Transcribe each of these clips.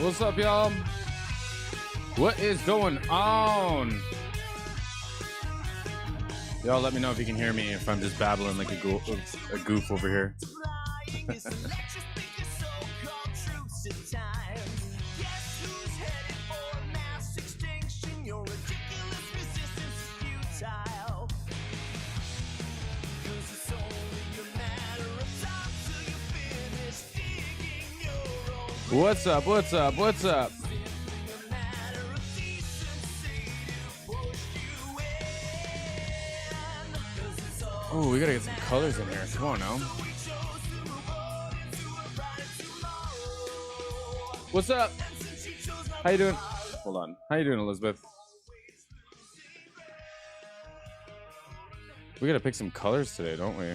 What's up, y'all? What is going on? Y'all let me know if you can hear me, if I'm just babbling like a goof over here. What's up? What's up? What's up? Oh, we gotta get some colors in here. Come on now. What's up? How you doing? Hold on. How you doing, Elizabeth? We gotta pick some colors today, don't we?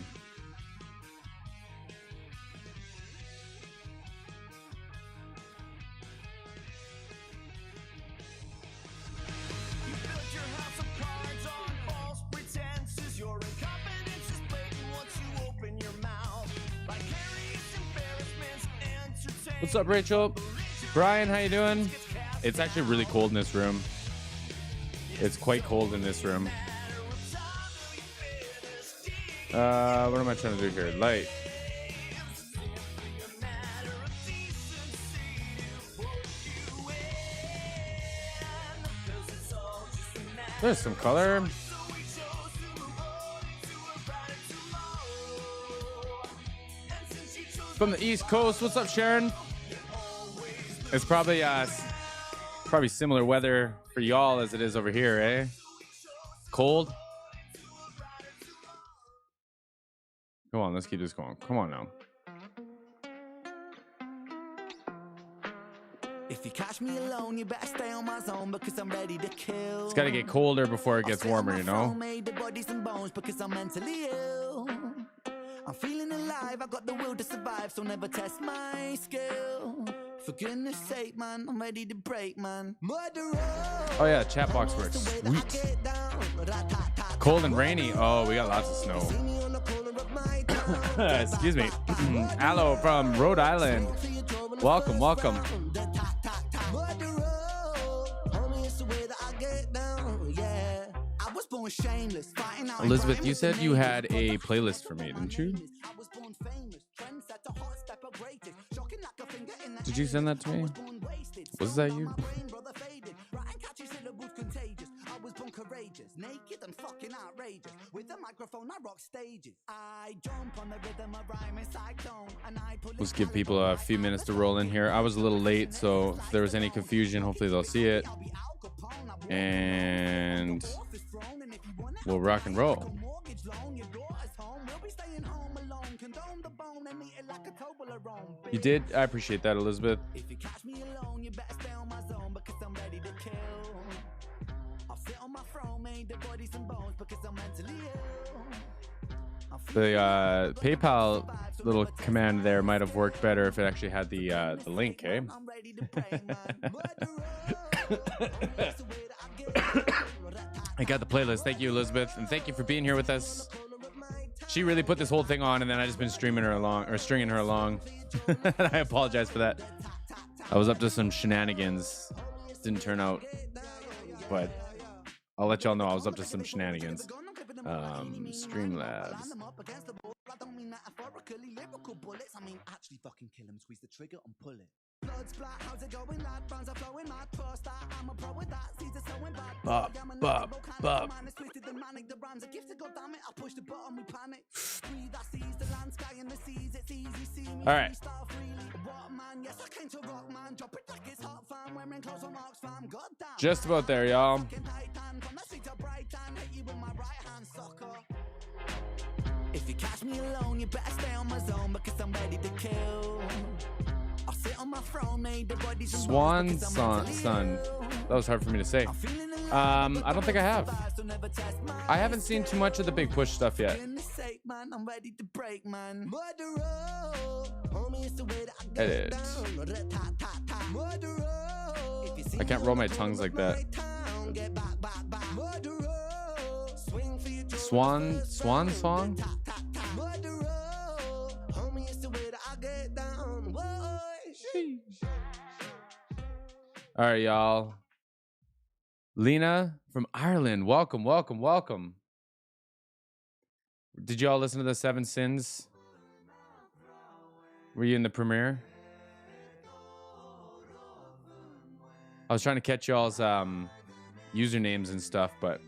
What's up, Rachel? Brian, how you doing? It's actually really cold in this room. It's quite cold in this room. What am I trying to do here? Light. There's some color. From the East Coast. What's up, Sharon? It's probably similar weather for y'all as it is over here, eh? Cold. Come on, let's keep this going. Come on now. If you catch me alone, you better stay on my zone because I'm ready to kill. It's got to get colder before it gets warmer, you know? Made the bodies and bones because I'm mentally ill. I'm feeling alive, I got the will to survive, so never test my skill. For goodness sake, man, I'm ready to break, man. Oh yeah, chat box works. Sweet. Cold and rainy. Oh, we got lots of snow. Excuse me. Hello from Rhode Island. Welcome, welcome. Elizabeth, you said you had a playlist for me, didn't you? Did you send that to me? Was that you? Let's give people a few minutes to roll in here. I was a little late, so if there was any confusion, hopefully they'll see it. And we'll rock and roll. You did? I appreciate that, Elizabeth. If you catch me alone, you better stay on my zone because I'm ready to kill. I'll sit on my throne, made the bodies and bones because I'm mentally ill. The PayPal little command there might have worked better if it actually had the link, eh? I got the playlist. Thank you, Elizabeth, and thank you for being here with us. She really put this whole thing on, and then I just been stringing her along. I apologize for that. I was up to some shenanigans. It didn't turn out, but I'll let y'all know I was up to some shenanigans. Streamlabs. Bop, bop, bop. All right. Just about there, y'all. If you catch me alone, you better stay on my zone because I'm ready to kill. I'll sit on my throne, made the bodies and Swan son. That was hard for me to say. I don't think I have. I haven't seen too much of the Big Push stuff yet. Edit. I can't roll my tongues like that. Swan song? All right, y'all. Lena from Ireland. Welcome, welcome, welcome. Did y'all listen to the 7 Sins? Were you in the premiere? I was trying to catch y'all's usernames and stuff, but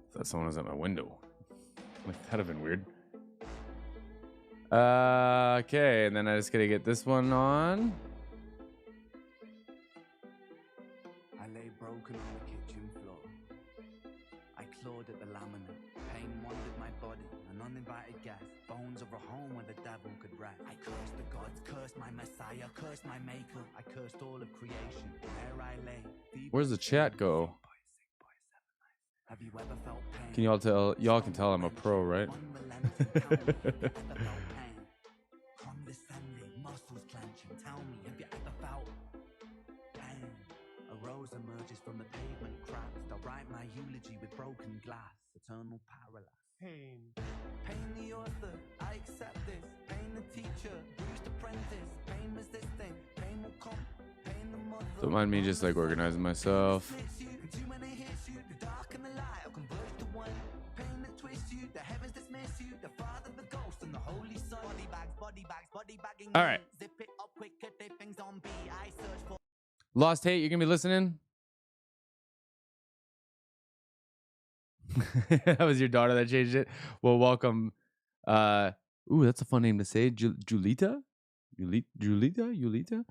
I thought someone was at my window. That'd have been weird. Okay, and then I just gotta get this one on. I lay broken on the kitchen floor. I clawed at the laminate. Pain wandered my body. An uninvited guest. Bones of a home where the devil could rest. I cursed the gods, cursed my messiah, cursed my maker. I cursed all of creation. There I lay. Where's the chat go? Have you ever felt pain? Can y'all tell? Y'all can tell I'm a pro, right? Condescending, muscles clenching. Tell me, have you ever felt pain? A rose emerges from the pavement cracks. I'll write my eulogy with broken glass. Eternal parallax. Pain. Pain the author, I accept this. Pain the teacher, bruised apprentice. Pain resisting, pain will come. Pain the mother. Don't mind me just like organizing myself. All right. Lost Hate, you're gonna be listening? That was your daughter that changed it. Well, welcome. Ooh, that's a fun name to say. Julita? Julita?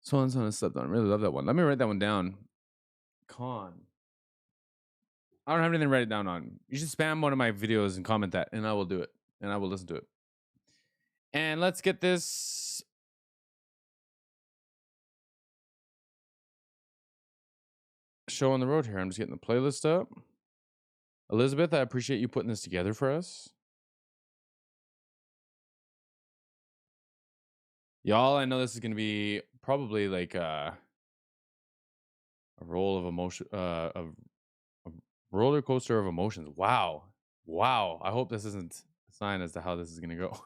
Someone slept on. I really love that one. Let me write that one down. Con. I don't have anything to write it down on. You should spam one of my videos and comment that, and I will do it. And I will listen to it. And let's get this. Show on the road here. I'm just getting the playlist up. Elizabeth, I appreciate you putting this together for us. Y'all, I know this is going to be probably like a roll of emotion, a roller coaster of emotions. Wow. I hope this isn't a sign as to how this is going to go.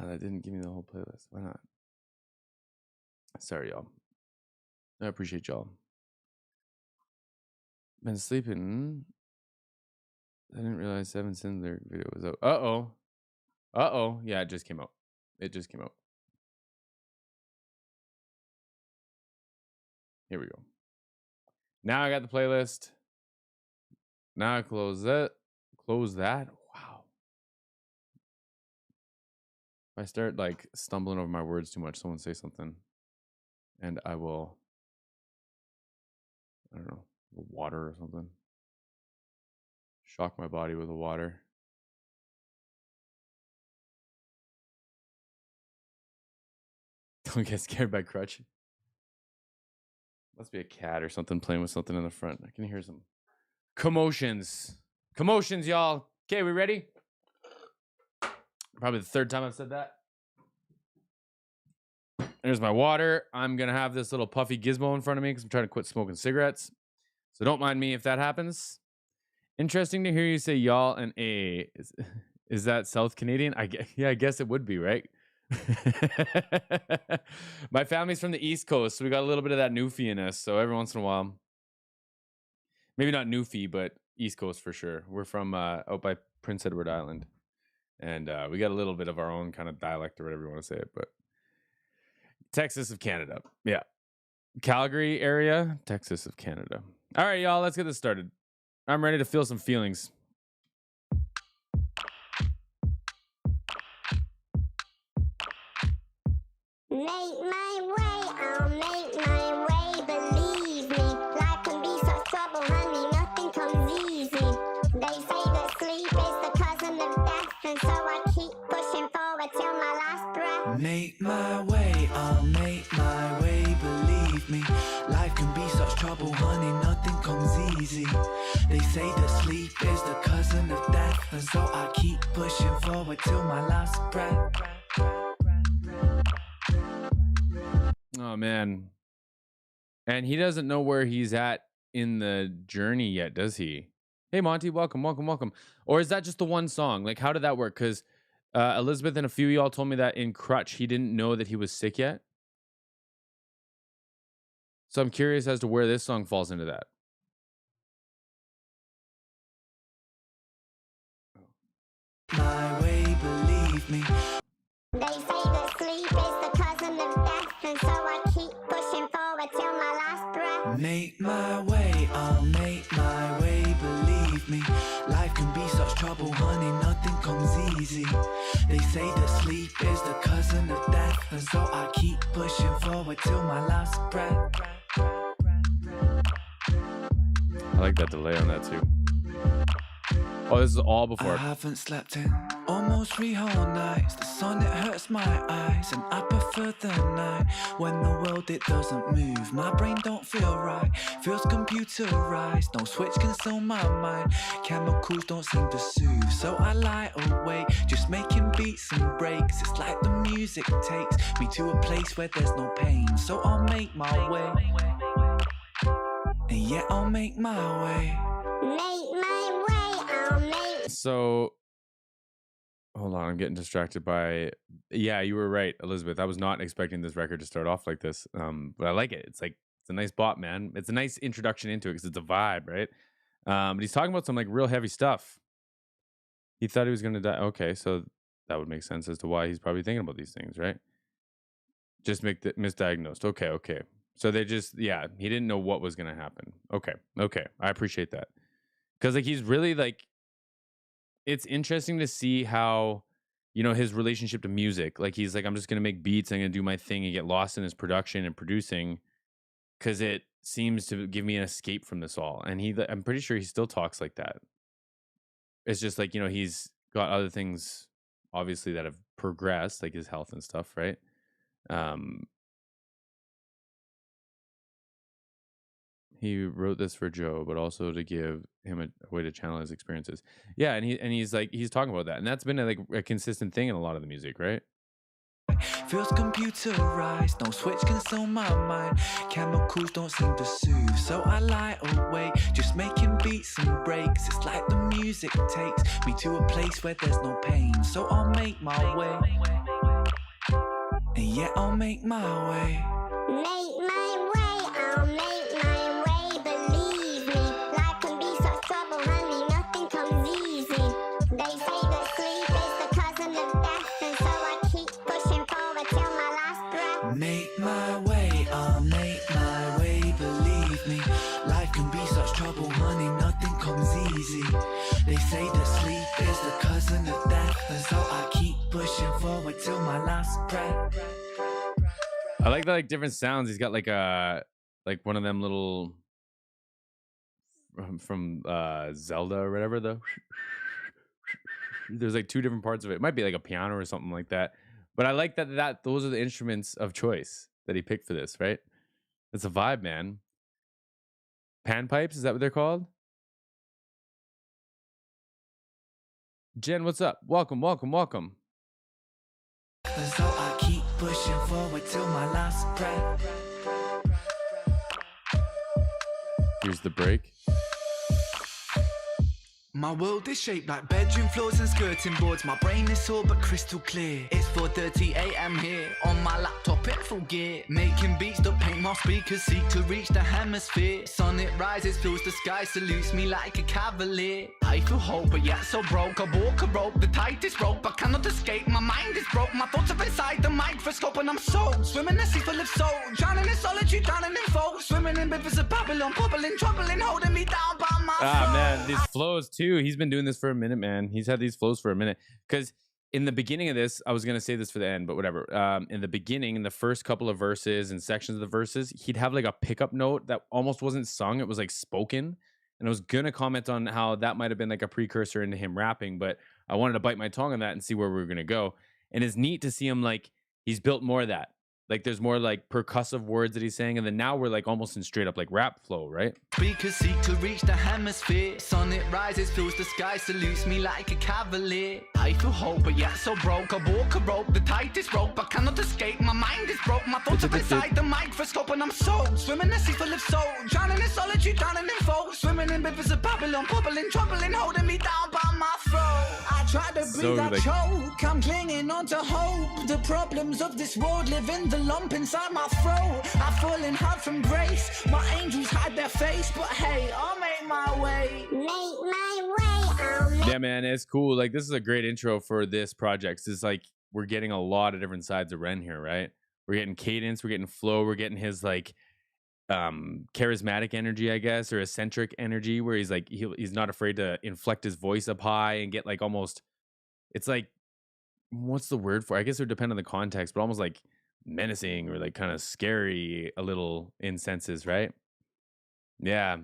That didn't give me the whole playlist. Why not? Sorry, y'all. I appreciate y'all. Been sleeping. I didn't realize 7 Sins lyric video was out. Uh-oh. Yeah, it just came out. Here we go. Now I got the playlist. Now I close that. Wow. If I start like stumbling over my words too much, someone say something. And I will, I don't know, water or something. Shock my body with the water. Don't get scared by crutch. Must be a cat or something playing with something in the front. I can hear some commotions. Commotions, y'all. Okay, we ready? Probably the 3rd time I've said that. There's my water. I'm going to have this little puffy gizmo in front of me because I'm trying to quit smoking cigarettes. So don't mind me if that happens. Interesting to hear you say y'all and a. Is that South Canadian? I guess it would be, right? My family's from the East Coast, so we got a little bit of that Newfie in us. So every once in a while, maybe not Newfie, but East Coast for sure. We're from out by Prince Edward Island, and we got a little bit of our own kind of dialect or whatever you want to say it. But Texas of Canada, yeah, Calgary area, Texas of Canada. All right, y'all, let's get this started. I'm ready to feel some feelings. Make my way, I'll make my way, believe me. Life can be such trouble, honey, nothing comes easy. They say that sleep is the cousin of death, and so I keep pushing forward till my last breath. Make my way, I'll make my way, believe believe me. Life can be such trouble, honey, nothing comes easy. They say that sleep is the cousin of death, and so I keep pushing forward till my last breath. Oh man. And he doesn't know where he's at in the journey yet, does he? Hey Monty, welcome. Or is that just the one song? Like, how did that work? Because Elizabeth and a few of y'all told me that in Crutch he didn't know that he was sick yet. So I'm curious as to where this song falls into that. My way, believe me. They say that sleep is the cousin of death, and so I keep pushing forward till my last breath. Make my way, I'll make my way, believe me. Life can be such trouble, honey, nothing comes easy. They say that sleep is the cousin of death, and so I keep pushing forward till my last breath. I like that delay on that too. Oh, this is all before. I haven't slept in almost 3 whole nights. The sun, it hurts my eyes, and I prefer the night when the world, it doesn't move. My brain don't feel right, feels computerized. No switch can still my mind, chemicals don't seem to soothe. So I lie awake, just making beats and breaks. It's like the music takes me to a place where there's no pain. So I'll make my way, and yeah, I'll make my way. Make my way, I'll make. So hold on, I'm getting distracted by. Yeah, you were right, Elizabeth. I was not expecting this record to start off like this. But I like it. It's like, it's a nice bop, man. It's a nice introduction into it because it's a vibe, right? But he's talking about some like real heavy stuff. He thought he was gonna die. Okay, so that would make sense as to why he's probably thinking about these things, right? Just misdiagnosed. Okay. So they just, yeah, he didn't know what was gonna happen. Okay. I appreciate that. Because like he's really like, it's interesting to see how, you know, his relationship to music. Like he's like, I'm just gonna make beats, I'm gonna do my thing and get lost in his production and producing, because it seems to give me an escape from this all. And I'm pretty sure he still talks like that. It's just like, you know, he's got other things obviously that have progressed, like his health and stuff, right? He wrote this for Joe, but also to give him a way to channel his experiences. Yeah, and he's like, he's talking about that, and that's been a consistent thing in a lot of the music, right? Feels computerized, no switch can still my mind. Chemicals don't seem to soothe, so I lie awake, just making beats and breaks. It's like the music takes me to a place where there's no pain. So I'll make my way, and yeah, I'll make my way. Make my way, I'll make my way, believe me. Life can be such trouble, honey, nothing comes easy. They say that sleep is the cousin of death, and so I keep pushing forward till my last breath. Make my way, I'll make my way, believe me. Life can be such trouble, honey, nothing comes easy. They say that sleep is the cousin of death, and so I keep pushing forward till my last breath. I like the like different sounds. He's got like one of them little from Zelda or whatever. There's like 2 different parts of it. It might be like a piano or something like that. But I like that those are the instruments of choice that he picked for this, right? It's a vibe, man. Panpipes, is that what they're called? Jen, what's up? Welcome. And so I keep pushing forward till my last breath. Here's the break. My world is shaped like bedroom floors and skirting boards. My brain is sore but crystal clear. It's 4:30 a.m. here. On my laptop in full gear. Making beats that paint my speakers. Seek to reach the hemisphere. Sun it rises, fills the sky, salutes me like a cavalier. I feel whole but yet so broke. I walk a rope, the tightest rope. I cannot escape, my mind is broke. My thoughts are inside the microscope and I'm soaked. Swimming in a sea full of soul. Drowning in solitude, drowning in folk. Swimming in rivers of Babylon. Bubbling, troubling, holding me down by my soul. Man, these flows too. He's been doing this for a minute, man. He's had these flows for a minute. Because in the beginning of this, I was going to say this for the end, but whatever. In the beginning, in the first couple of verses and sections of the verses, he'd have like a pickup note that almost wasn't sung. It was like spoken. And I was going to comment on how that might have been like a precursor into him rapping, but I wanted to bite my tongue on that and see where we were going to go. And it's neat to see him like, he's built more of that. Like there's more like percussive words that he's saying, and then now we're like almost in straight up like rap flow, right? Speakers seek to reach the hemisphere. Sun it rises, fills the sky, salutes me like a cavalier. I feel hope, but yet so broke. I walk a rope, the tightest rope. I cannot escape, my mind is broke. My thoughts are beside the microscope, and I'm soaked. Swimming in a sea full of soul. Drowning in solitude, drowning in folk. Swimming in rivers of Babylon, bubbling, troubling, holding me down by my throat. I try to breathe, I choke. I'm clinging on to hope. The problems of this world live in the lump inside my throat. I've fallen hard from grace. My angels hide their face, but hey, I'll make my way. Make my way, I'll make Yeah, man, it's cool. Like this is a great intro for this project. It's like we're getting a lot of different sides of Ren here, right? We're getting cadence, we're getting flow, we're getting his like charismatic energy, I guess, or eccentric energy, where he's like he's not afraid to inflect his voice up high and get like almost, it's like, what's the word for it? I guess it would depend on the context, but almost like menacing or like kind of scary a little in senses, right? Yeah.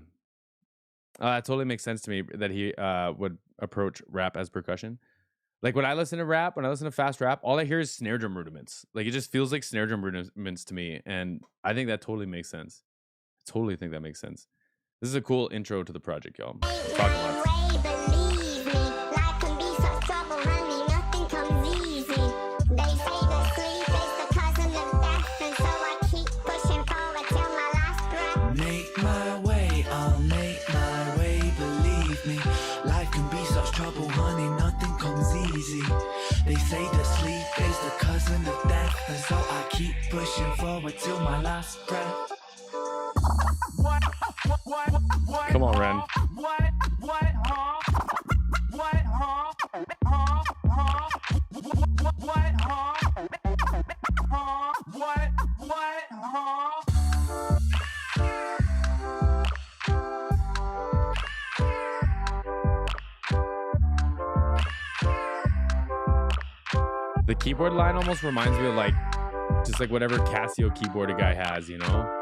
That totally makes sense to me that he would approach rap as percussion. Like when I listen to rap, when I listen to fast rap, all I hear is snare drum rudiments. Like it just feels like snare drum rudiments to me, and I think that totally makes sense. I totally think that makes sense. This is a cool intro to the project, y'all. Let's talk about it. believe me. Life can be such trouble, honey, nothing comes easy. They say that sleep is the cousin of death, and so I keep pushing forward till my last breath. Make my way, I'll make my way, believe me. Life can be such trouble, honey, nothing comes easy. They say that sleep is the cousin of death, and so I keep pushing forward till my last breath. Come on, Ren. The keyboard line almost reminds me of like just like whatever Casio keyboard a guy has, you know?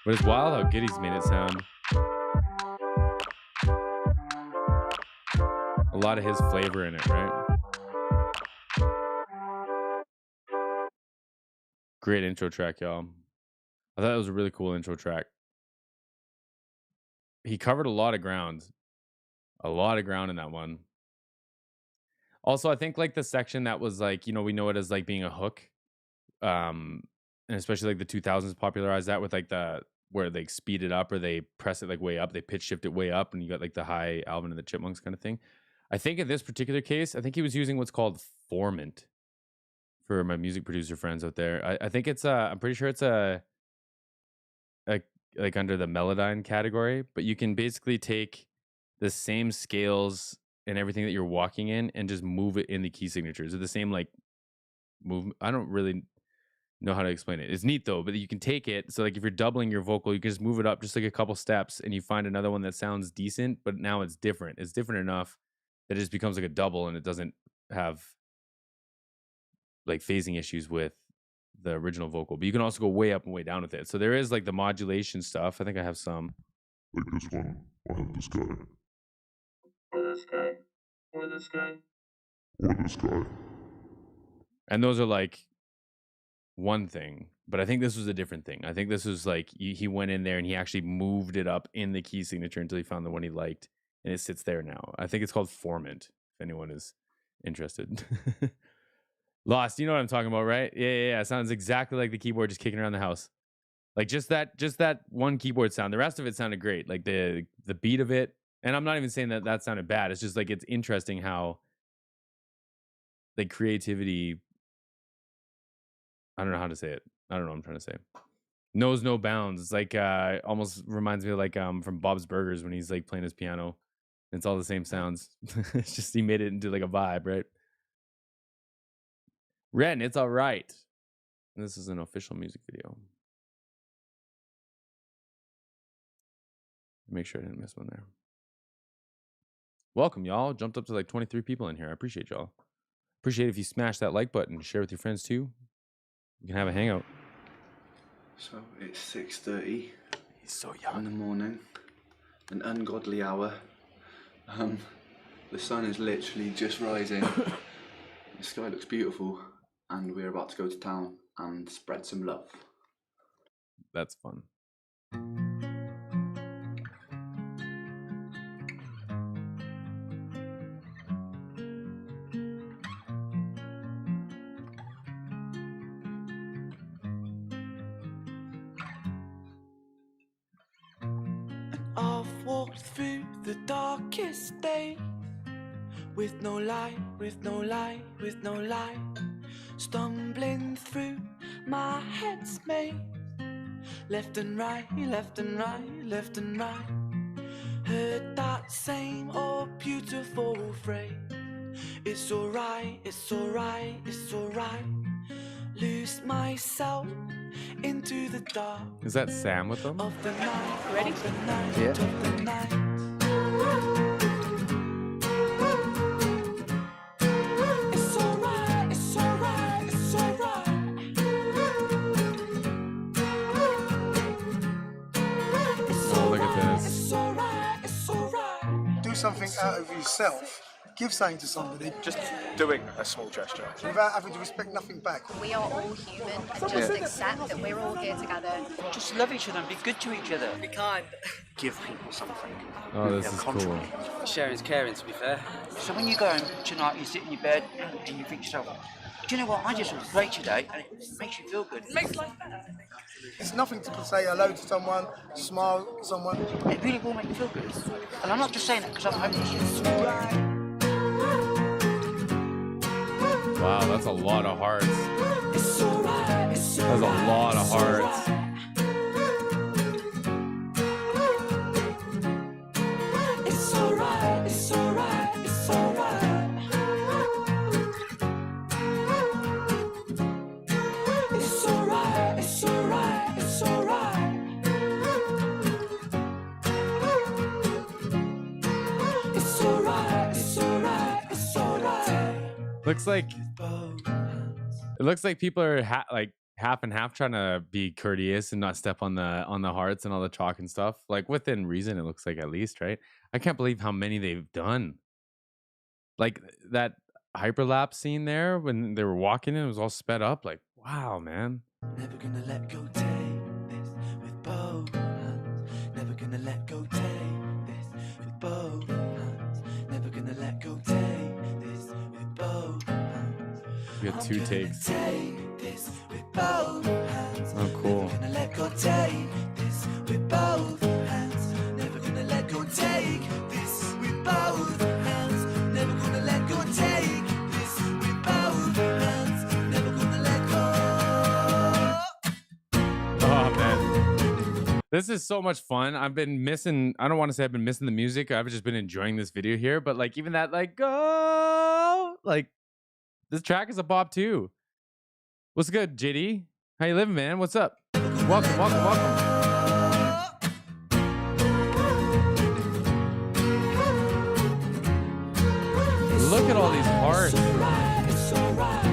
But it's wild how good he's made it sound. A lot of his flavor in it, right? Great intro track, y'all. I thought it was a really cool intro track. He covered a lot of ground. A lot of ground in that one. Also, I think like the section that was like, you know, we know it as like being a hook. And especially like the 2000s popularized that with like the where they speed it up or they press it like way up, they pitch shift it way up, and you got like the high Alvin and the Chipmunks kind of thing. I think in this particular case, I think he was using what's called formant for my music producer friends out there. I think it's I'm pretty sure it's a like under the Melodyne category, but you can basically take the same scales and everything that you're walking in and just move it in the key signatures. They're the same like movement. I don't really know how to explain it. It's neat though, but you can take it. So like if you're doubling your vocal, you can just move it up just like a couple steps and you find another one that sounds decent, but now it's different. It's different enough that it just becomes like a double and it doesn't have like phasing issues with the original vocal. But you can also go way up and way down with it. So there is like the modulation stuff. I think I have some. Like this one. I have this guy. Or this guy. Or this guy. Or this guy. And those are like one thing, but I think this was a different thing. I think this was like he went in there and he actually moved it up in the key signature until he found the one he liked, and it sits there now. I think it's called formant, if anyone is interested. Lost, you know what I'm talking about, right? Yeah. It sounds exactly like the keyboard just kicking around the house. Like just that one keyboard sound. The rest of it sounded great. Like the beat of it, and I'm not even saying that sounded bad. It's just like it's interesting how like creativity, I don't know how to say it. I don't know what I'm trying to say. Knows no bounds. It's like almost reminds me of like from Bob's Burgers when he's like playing his piano. It's all the same sounds. It's just he made it into like a vibe, right? Ren, it's all right. This is an official music video. Make sure I didn't miss one there. Welcome, y'all. Jumped up to like 23 people in here. I appreciate y'all. Appreciate it if you smash that like button. Share with your friends too. You can have a hangout. So it's 6:30. He's so young. In the morning. An ungodly hour. The sun is literally just rising. The sky looks beautiful, and we're about to go to town and spread some love. That's fun. I've walked through the darkest days with no light, with no light, with no light. Stumbling through my head's maze, left and right, left and right, left and right. Heard that same old beautiful phrase. It's alright, it's alright, it's alright. Lose myself into the dark Is that Sam with them? of the night. Ready? Of the night, Yeah. of the night. It's alright, it's alright, it's alright. It's Oh, look at alright, this. it's alright, it's alright. Do something out of yourself. Give something to somebody Just doing a small gesture. without having to respect nothing back. We are all human and just accept that we're all here together. Just love each other and be good to each other. Be kind. Give people something. Oh, this is cool. Sharing's caring, to be fair. So when you go home tonight, you sit in your bed and you think to yourself, do you know what, I just was great today, and it makes you feel good. It makes life better. It's nothing to say hello to someone, smile at someone. It really will make you feel good. And I'm not just saying that because I'm homeless. Wow, that's a lot of hearts. It's alright, it's That's a lot of hearts. It's alright, it's alright, it's alright. It's alright, it's alright, it's alright. It's alright, it's alright, it's alright. Looks like it looks like people are like half and half, trying to be courteous and not step on the hearts and all the chalk and stuff. Like within reason, it looks like, at least, right? I can't believe how many they've done. Like that hyperlapse scene there when they were walking in, it was all sped up. Like, wow, man. Never gonna let go, take this with both hands. Never gonna let go, take this with both hands. Never gonna let go, take this with both hands. We got two takes. Take this with both hands. Oh, cool. Never gonna let go, take this with both hands. Never gonna let go, take this with both hands. Never gonna let go, take this with both hands. Never gonna let go. Oh man, this is so much fun. I've been missing, I don't want to say I've been missing the music, I've just been enjoying this video here. But like, even that, like, go, like, this track is a bop too. What's good, JD? How you living, man? What's up? Welcome, welcome, welcome. Look at all these hearts. It's alright.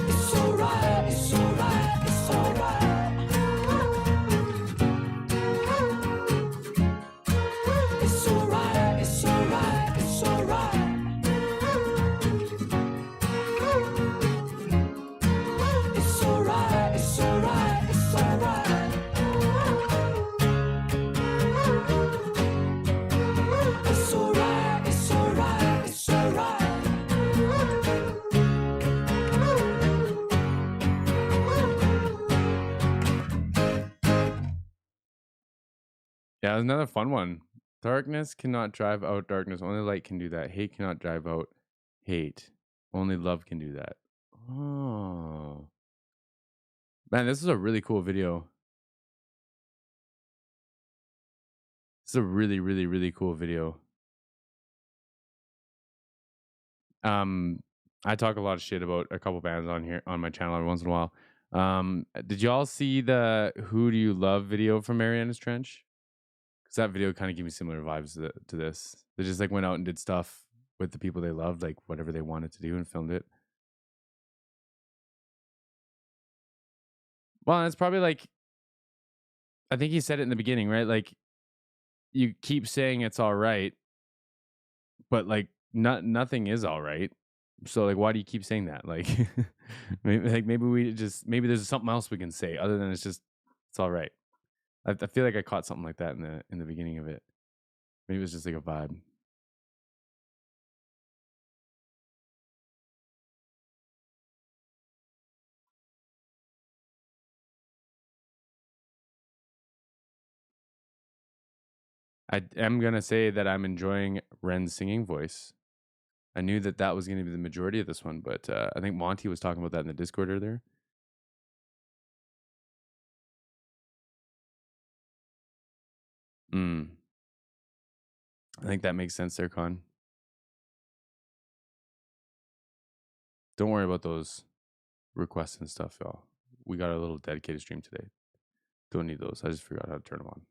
It's alright, it's alright, it's alright. It's alright, it's alright, it's alright. It's alright, it's alright, it's alright. It's alright, it's alright, it's alright. Yeah, there's another fun one. Darkness cannot drive out darkness. Only light can do that. Hate cannot drive out hate. Only love can do that. Oh. Man, this is a really cool video. This is a really, really, really cool video. I talk a lot of shit about a couple bands on here on my channel every once in a while. Did y'all see the "Who Do You Love" video from Mariana's Trench? Because that video kind of gave me similar vibes to this. They just like went out and did stuff with the people they loved, like whatever they wanted to do, and filmed it. Well, it's probably like, I think he said it in the beginning, right? Like, you keep saying it's all right, but like nothing is all right. So like, why do you keep saying that? Like, maybe there's something else we can say other than it's all right. I feel like I caught something like that in the beginning of it. Maybe it was just like a vibe. I am gonna say that I'm enjoying Ren's singing voice. I knew that was going to be the majority of this one, but I think Monty was talking about that in the Discord earlier. I think that makes sense there, Con. Don't worry about those requests and stuff, y'all. We got a little dedicated stream today. Don't need those. I just forgot how to turn them on.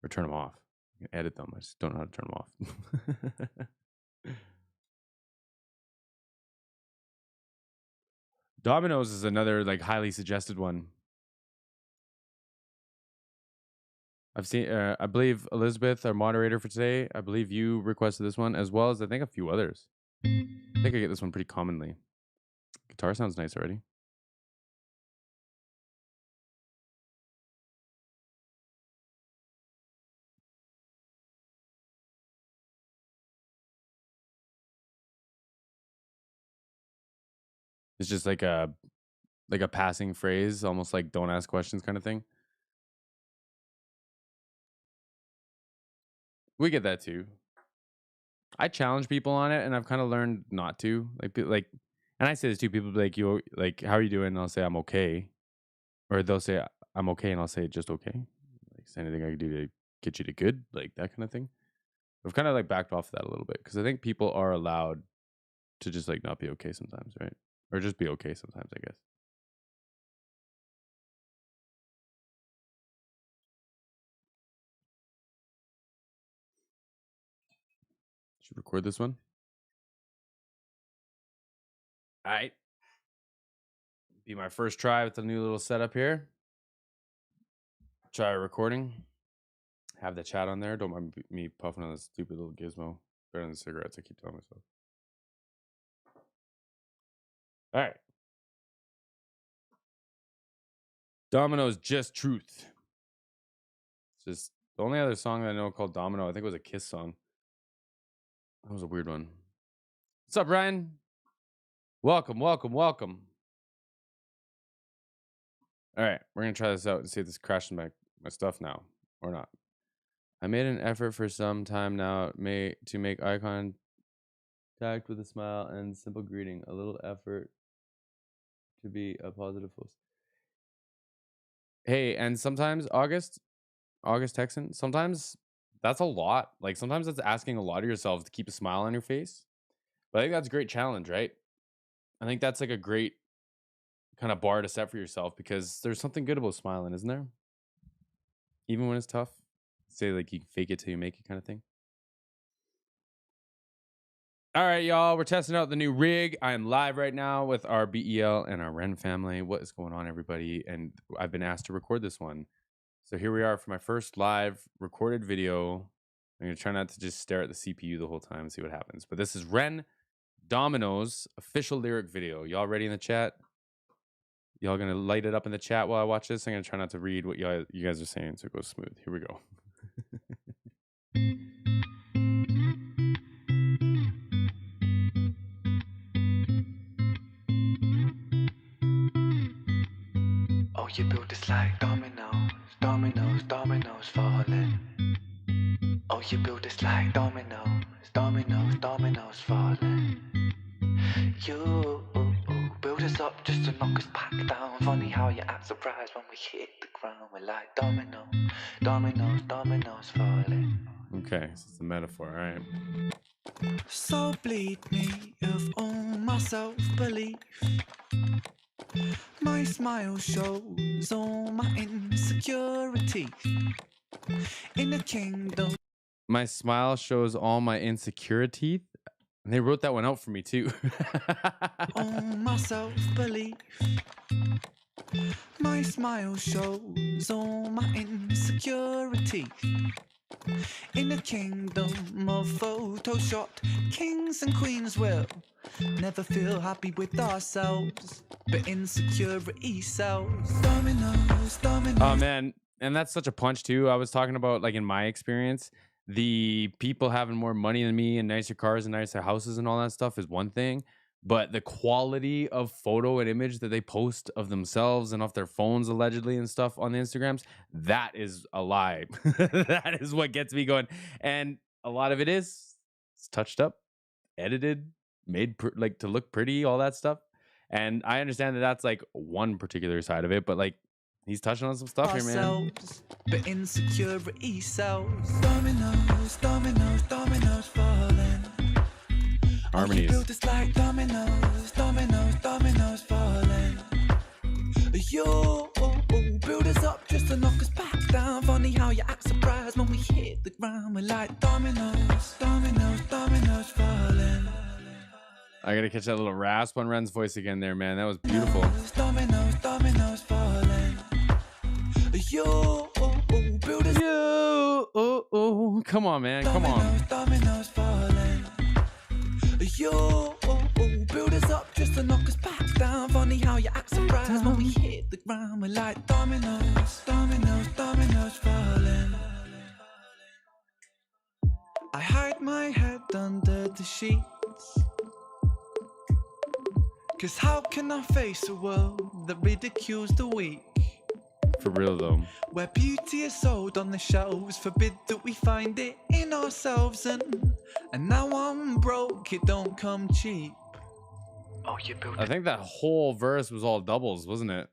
Or turn them off. You can edit them. I just don't know how to turn them off. Dominoes is another like highly suggested one. I've seen, I believe Elizabeth, our moderator for today, I believe you requested this one, as well as I think a few others. I think I get this one pretty commonly. Guitar sounds nice already. It's just like a passing phrase, almost like don't ask questions kind of thing. We get that too. I challenge people on it, and I've kind of learned not to. Like, and I say this too. People be like, "You like, how are you doing?" And I'll say, "I'm okay," or they'll say, "I'm okay," and I'll say, "Just okay." Like, is there anything I can do to get you to good, like that kind of thing. I've kind of like backed off that a little bit because I think people are allowed to just like not be okay sometimes, right? Or just be okay sometimes, I guess. Should record this one. All right. Be my first try with the new little setup here. Try recording. Have the chat on there. Don't mind me puffing on this stupid little gizmo. Better than the cigarettes, I keep telling myself. All right. Dominoes, Just Truth. It's just the only other song that I know called Domino, I think it was a Kiss song. That was a weird one. What's up, Ryan? Welcome, welcome, welcome. All right, we're going to try this out and see if this crashes my stuff now or not. I made an effort for some time now to make eye contact with a smile and simple greeting. A little effort to be a positive force. Hey, and sometimes August Texan, sometimes that's a lot. Like sometimes that's asking a lot of yourself to keep a smile on your face. But I think that's a great challenge, right? I think that's like a great kind of bar to set for yourself because there's something good about smiling, isn't there? Even when it's tough. Say like you can fake it till you make it kind of thing. All right, y'all. We're testing out the new rig. I am live right now with our BEL and our Ren family. What is going on, everybody? And I've been asked to record this one. So here we are for my first live recorded video. I'm going to try not to just stare at the CPU the whole time and see what happens. But this is Ren Dominoes official lyric video. Y'all ready in the chat? Y'all going to light it up in the chat while I watch this? I'm going to try not to read what you guys are saying so it goes smooth. Here we go. Oh, you built this like dominoes, dominoes, dominoes falling. Oh, you built this like dominoes, dominoes, dominoes falling. You build us up just to knock us back down. Funny how you act surprised when we hit the ground. We're like dominoes, dominoes, dominoes falling. Okay, so it's a metaphor, all right. So bleed me of all my self-belief. My smile shows all my insecurities. In the kingdom. My smile shows all my insecurity. And they wrote that one out for me too. All my self-belief. My smile shows all my insecurities. In a kingdom of Photoshop, kings and queens will never feel happy with ourselves, but insecurity sells. Dominoes, dominoes. Oh man, and that's such a punch too. I was talking about, like, in my experience, the people having more money than me and nicer cars and nicer houses and all that stuff is one thing, but the quality of photo and image that they post of themselves and off their phones allegedly and stuff on the Instagrams, that is a lie. That is what gets me going. And a lot of it's touched up, edited, made like to look pretty, all that stuff. And I understand that that's like one particular side of it, but like he's touching on some stuff here, man. But insecurity sells. Dominoes, dominoes, dominoes falling. Harmonies. Build us like dominoes, dominoes, dominoes falling. You build us up just to knock us back down. Funny how you act surprised when we hit the ground. We're like dominoes, dominoes, dominoes falling. I gotta catch that little rasp on Ren's voice again there, man. That was beautiful. Dominoes, dominoes falling. You build us. Come on, man. Come on. Dominoes falling. You build us up just to knock us back down. Funny how you act surprised when we hit the ground. We're like dominoes, dominoes, dominoes falling. I hide my head under the sheets, 'cause how can I face a world that ridicules the weak? For real though. Where beauty is sold on the shelves, forbid that we find it in ourselves. And now I'm broke, it don't come cheap. Oh, you built I think that whole verse was all doubles, wasn't it?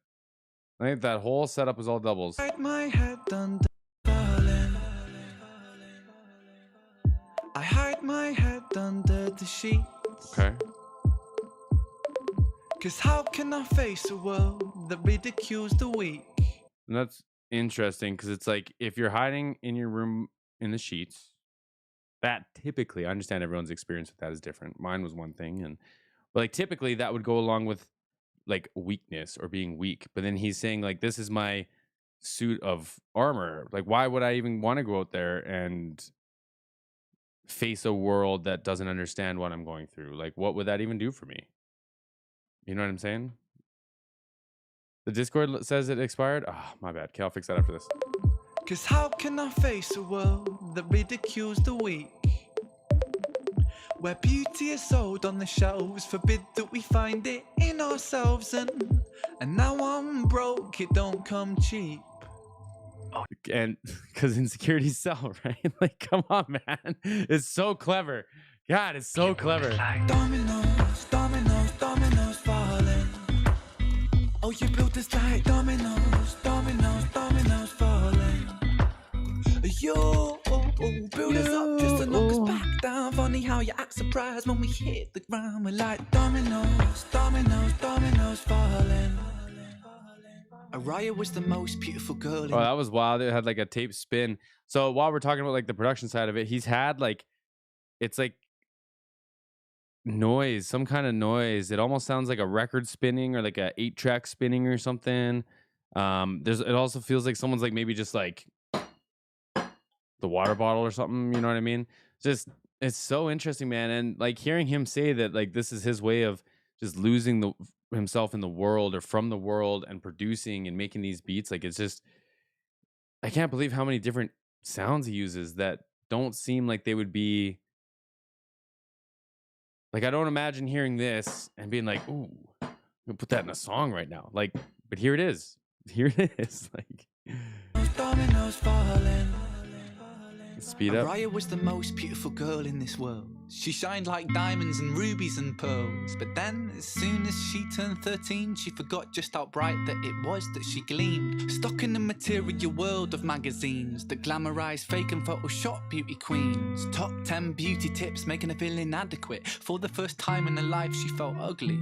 I think that whole setup was all doubles. Hide my head under falling. I hide my head under the sheets. Okay. 'Cause how can I face a world that ridicules the weak? And that's interesting because it's like if you're hiding in your room in the sheets, that typically, I understand everyone's experience with that is different. Mine was one thing, but like typically that would go along with like weakness or being weak. But then he's saying like, this is my suit of armor. Like, why would I even want to go out there and face a world that doesn't understand what I'm going through? Like, what would that even do for me? You know what I'm saying? The Discord says it expired. Oh, my bad. Okay, I'll fix that after this. 'Cause how can I face a world that ridicules the weak? Where beauty is sold on the shelves, forbid that we find it in ourselves. And now I'm broke, it don't come cheap. And because insecurities sell, right? Like, come on, man. It's so clever. God, it's so clever. Dominoes, dominoes, dominoes falling. Oh, you built us like dominoes, dominoes, dominoes falling. You build us up just to knock us back down. Funny how you act surprised when we hit the ground. We're like dominoes, dominoes, dominoes falling. Araya was the most beautiful girl. Oh, that was wild. It had like a tape spin. So while we're talking about like the production side of it, he's had like, it's like noise, some kind of noise. It almost sounds like a record spinning or like a 8-track spinning or something. It also feels like someone's like maybe just like the water bottle or something, you know what I mean? Just, it's so interesting, man. And like hearing him say that like this is his way of just losing himself in the world or from the world and producing and making these beats, like it's just, I can't believe how many different sounds he uses that don't seem like they would be like, I don't imagine hearing this and being like, ooh, I'm gonna put that in a song right now. Like, but here it is. Here it is. Like, dominoes falling. Speed up. Araya was the most beautiful girl in this world. She shined like diamonds and rubies and pearls. But then, as soon as she turned 13, she forgot just how bright that it was that she gleamed. Stuck in the material world of magazines that glamorize fake and Photoshop beauty queens. Top 10 beauty tips making her feel inadequate. For the first time in her life, she felt ugly.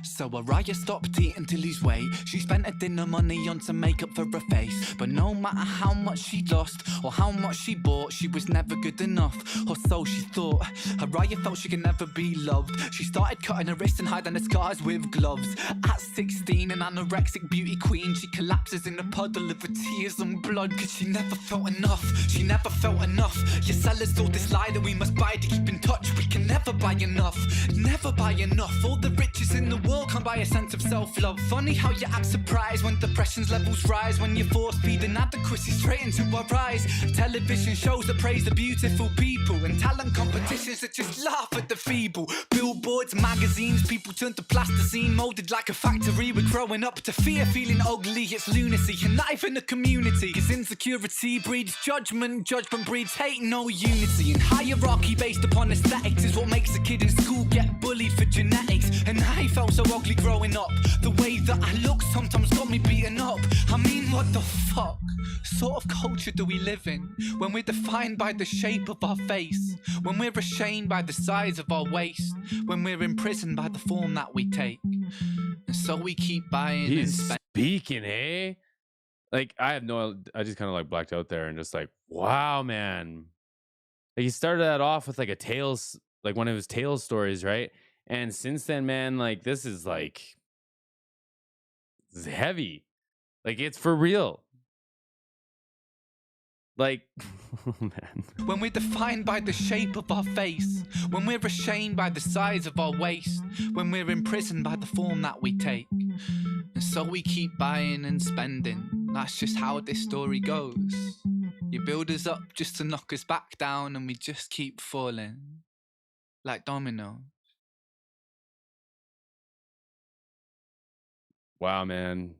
So Araya stopped eating to lose weight. She spent her dinner money on some makeup for her face. But no matter how much she lost or how much she bought, she was never good enough, or so she thought. Araya felt she could never be loved. She started cutting her wrists and hiding her scars with gloves. At 16, an anorexic beauty queen, she collapses in a puddle of her tears and blood, cause she never felt enough. She never felt enough. Your sellers told this lie that we must buy to keep in touch. We can never buy enough, never buy enough. All the riches in the world can't buy a sense of self-love. Funny how you act surprised when depression's levels rise, when you force feed inadequacy straight into our eyes. Television shows that praise the beautiful people, and talent competitions that just laugh at the feeble. Billboards, magazines, people turn to plasticine, molded like a factory. We're growing up to fear, feeling ugly. It's lunacy, and not even a community, cause insecurity breeds judgment, judgment breeds hate, no unity. And hierarchy based upon aesthetics is what makes a kid in school get bullied for genetics. And I felt so ugly growing up. The way that I look sometimes got me beaten up. I mean, what the fuck sort of culture do we live in, when we're defined by the shape of our face, when we're ashamed by the size of our waist, when we're imprisoned by the form that we take, and so we keep buying and spending. Speaking, eh? Like, I just kind of like blacked out there and just like, wow, man. Like, he started that off with like a Tales, like one of his Tales stories, right? And since then, man, like, this is heavy. Like, it's for real. Like, oh, man. When we're defined by the shape of our face, when we're ashamed by the size of our waist, when we're imprisoned by the form that we take, and so we keep buying and spending. That's just how this story goes. You build us up just to knock us back down, and we just keep falling like dominoes. Wow, man.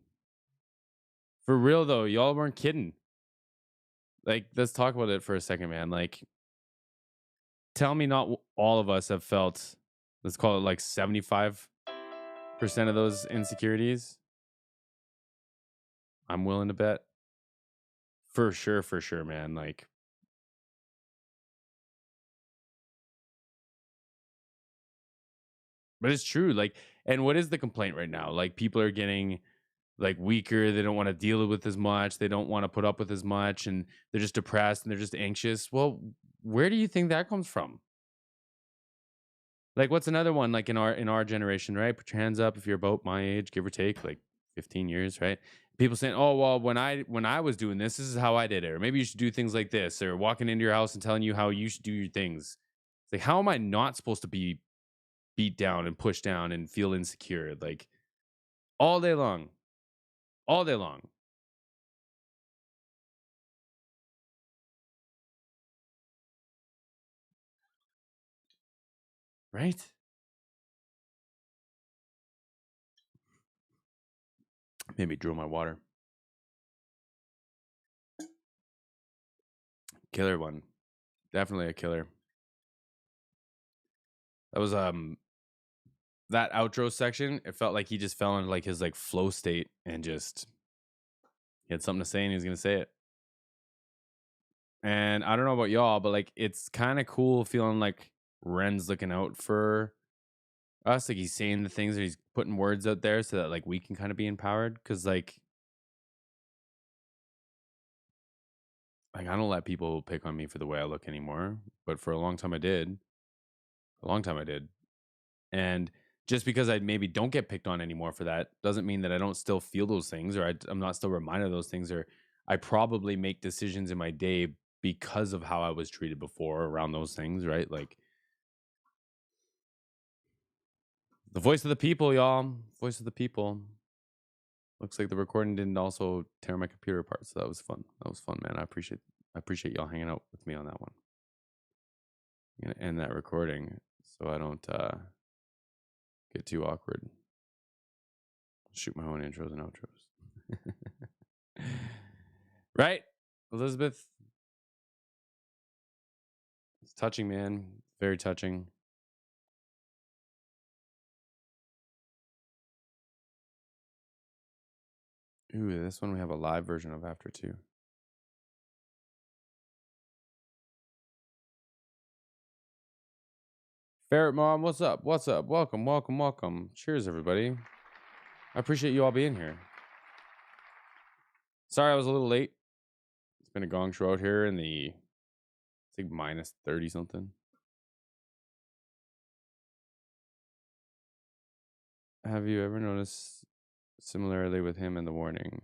For real though, y'all weren't kidding. Like, let's talk about it for a second, man. Like, tell me not all of us have felt, let's call it like 75% of those insecurities. I'm willing to bet. For sure, man. Like, but it's true. Like, and what is the complaint right now? Like, people are getting like weaker. They don't want to deal with as much. They don't want to put up with as much, and they're just depressed and they're just anxious. Well, where do you think that comes from? Like, what's another one? Like in our generation, right? Put your hands up if you're about my age, give or take, like 15 years, right? People saying, "Oh, well, when I was doing this is how I did it," or maybe you should do things like this, or walking into your house and telling you how you should do your things. It's like, how am I not supposed to be beat down and pushed down and feel insecure? Like, all day long. All day long. Right? Made me drill my water. Killer one. Definitely a killer. That was that outro section, it felt like he just fell into like his like flow state and just he had something to say and he was gonna say it. And I don't know about y'all, but like it's kind of cool feeling like Ren's looking out for us. Like he's saying the things, or he's putting words out there so that like we can kind of be empowered. Cause like I don't let people pick on me for the way I look anymore. But for a long time I did. And just because I maybe don't get picked on anymore for that doesn't mean that I don't still feel those things, or I'm not still reminded of those things, or I probably make decisions in my day because of how I was treated before around those things, right? Like the voice of the people, y'all. Voice of the people. Looks like the recording didn't also tear my computer apart, so that was fun. That was fun, man. I appreciate y'all hanging out with me on that one. I'm gonna end that recording so I don't get too awkward. Shoot my own intros and outros. Right, Elizabeth? It's touching, man. Very touching. Ooh, this one we have a live version of after too. Ferret Mom, what's up? What's up? Welcome, welcome, welcome. Cheers, everybody. I appreciate you all being here. Sorry I was a little late. It's been a gong show out here in the, I think, minus 30 something. Have you ever noticed similarly with him in the warning?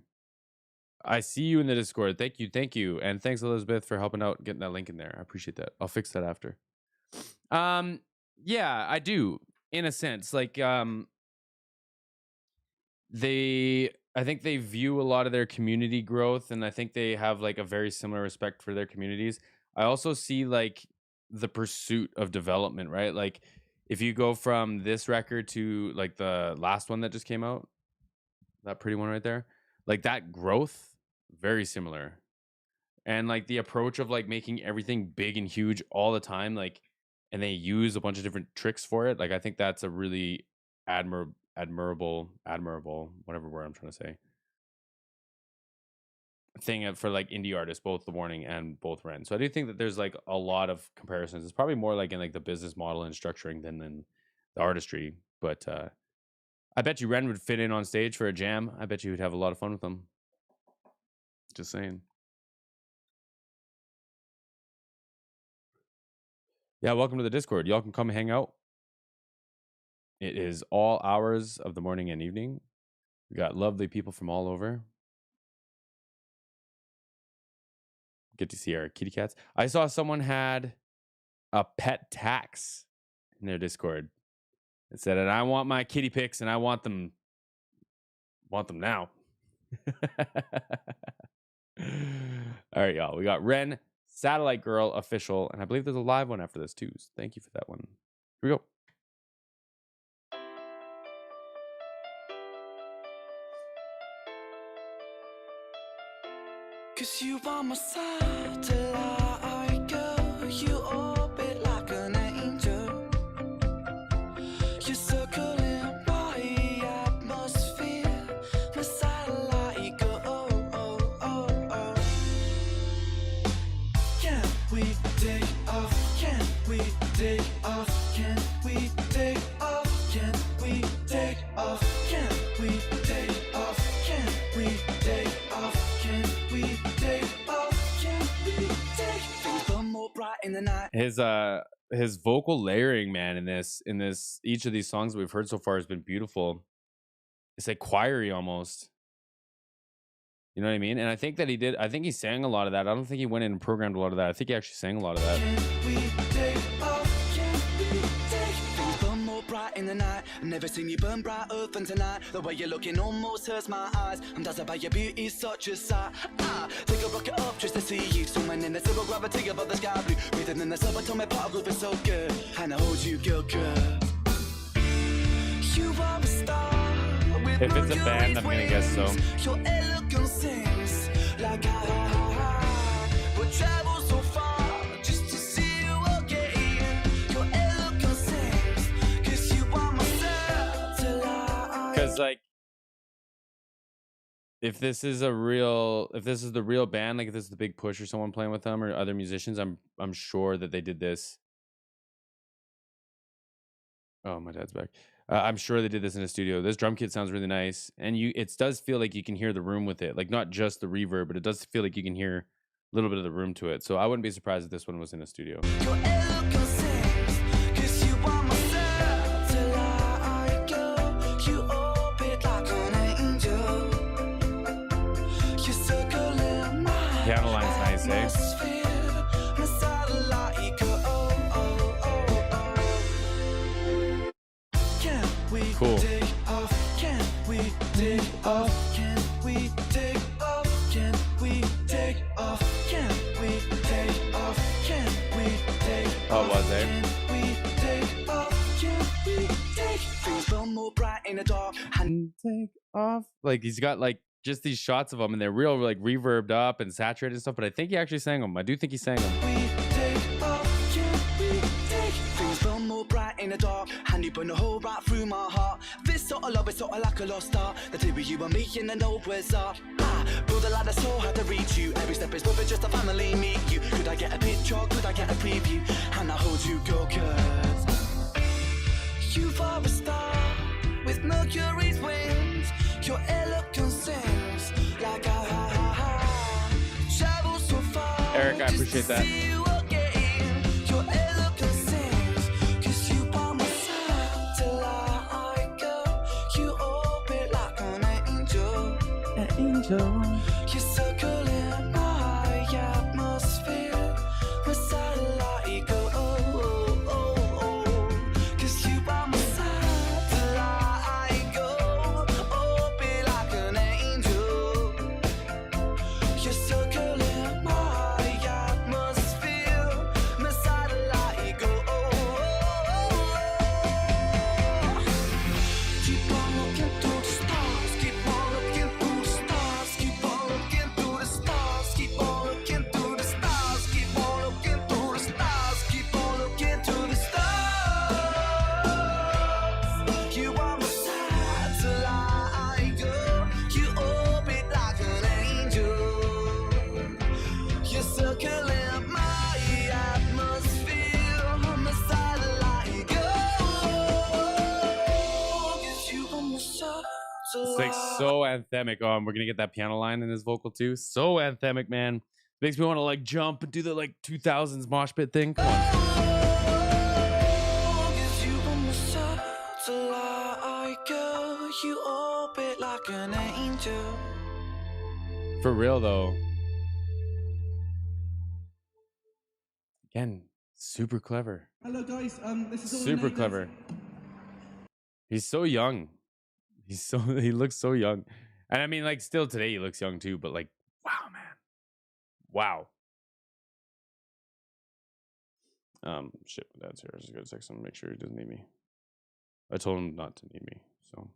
I see you in the Discord. Thank you. And thanks, Elizabeth, for helping out getting that link in there. I appreciate that. I'll fix that after. Yeah, I do, in a sense. Like, I think they view a lot of their community growth, and I think they have like a very similar respect for their communities. I also see like the pursuit of development, right? Like if you go from this record to like the last one that just came out, that pretty one right there, like that growth, very similar. And like the approach of like making everything big and huge all the time, like, and they use a bunch of different tricks for it. Like I think that's a really admirable, whatever word I'm trying to say, thing for like indie artists, both The Warning and both Ren. So I do think that there's like a lot of comparisons. It's probably more like in like the business model and structuring than in the artistry. But I bet you Ren would fit in on stage for a jam. I bet you would have a lot of fun with them. Just saying. Yeah, welcome to the Discord. Y'all can come hang out. It is all hours of the morning and evening. We got lovely people from all over. Get to see our kitty cats. I saw someone had a pet tax in their Discord. It said, and I want my kitty pics and I want them now. All right, y'all. We got Ren, Satellite Girl official, and I believe there's a live one after this too. So thank you for that one. Here we go. Cause you are my satellite girl, you orbit like an angel. You circle in my atmosphere, my satellite girl. Can we take off? Can we take off? Can we take off? Can we take off? Can we take off? Can we take off? Can we take off? Can we take things burn more bright in the night? His vocal layering, man, in each of these songs that we've heard so far has been beautiful. It's like choiry almost. You know what I mean? And I think that I think he sang a lot of that. I don't think he went in and programmed a lot of that. I think he actually sang a lot of that. Can we take off? Can we take things burn more bright in the night? I've never seen you burn brighter than tonight. The way you're looking almost hurts my eyes. I'm dazzled by your beauty, such a sight. Take a rocket up just to see you. Swimming in the zero gravity above the sky blue. Breathing in the subatomic particle feels so good. And I hold you, girl, good. You are a star. If it's a band, I'm gonna guess so. Your elegance sings like but travel so far just to see you again. Your elegance sings, cause you are my satellite. Because like, if this is the real band, like if this is the Big Push or someone playing with them or other musicians, I'm sure that they did this. Oh, my dad's back. I'm sure they did this in a studio. This drum kit sounds really nice, and it does feel like you can hear the room with it, like not just the reverb, but it does feel like you can hear a little bit of the room to it. So I wouldn't be surprised if this one was in a studio. Your elegance sings, cause you are my satellite girl. You orbit like an angel. You circle in my Piano line's nice, eh? atmosphere, my satellite girl. Can we Cool. take off? Can we take off? Can we take off? Can we take off? Can we take off? Can we take Oh, off? was it? Can we take off? Can we take things burn more bright in the dark? And Take off. Like he's got like just these shots of them, and they're real like reverbed up and saturated and stuff. But I think he actually sang them. I do think he sang them. we take off? Can we take things burn more bright in the dark? And you burn a hole right through my heart. This sort of love is sort of like a lost star. The two of you and me in an old wizard. Build a ladder so hard to reach you. Every step is perfect just a family meet you. Could I get a picture? Could I get a preview? And I hold you, girl, cause you are a star with Mercury's wings. Your elegance sings like travel so far. Eric, I appreciate that. See you again. Your elegance sings, cause you are my satellite girl. angel. You're circling my atmosphere. My satellite go, oh, oh, oh, oh. 'Cause you are my satellite go, oh, be like an angel. You're circling my atmosphere. My satellite go, oh, oh, oh. Keep on looking through the stars. Keep on looking through the stars. Keep on looking through the stars. Keep on looking through the stars. Keep on looking through the stars. Keep on looking through the stars. You are my satellite girl. You orbit like an angel. You're circling my atmosphere. My satellite girl. 'Cause you are my satellite. It's like so anthemic. We're gonna get that piano line in his vocal too. So anthemic, man. Makes me want to like jump and do the like 2000s mosh pit thing. Come on. 'Cause you are my satellite girl. You orbit like an angel. For real though. Again, super clever. Hello guys, this is all Super clever. He's so young. He looks so young. And I mean, like, still today he looks young too, but like, wow, man. Wow. Shit, my dad's here. I just gotta text him and make sure he doesn't need me. I told him not to need me, so.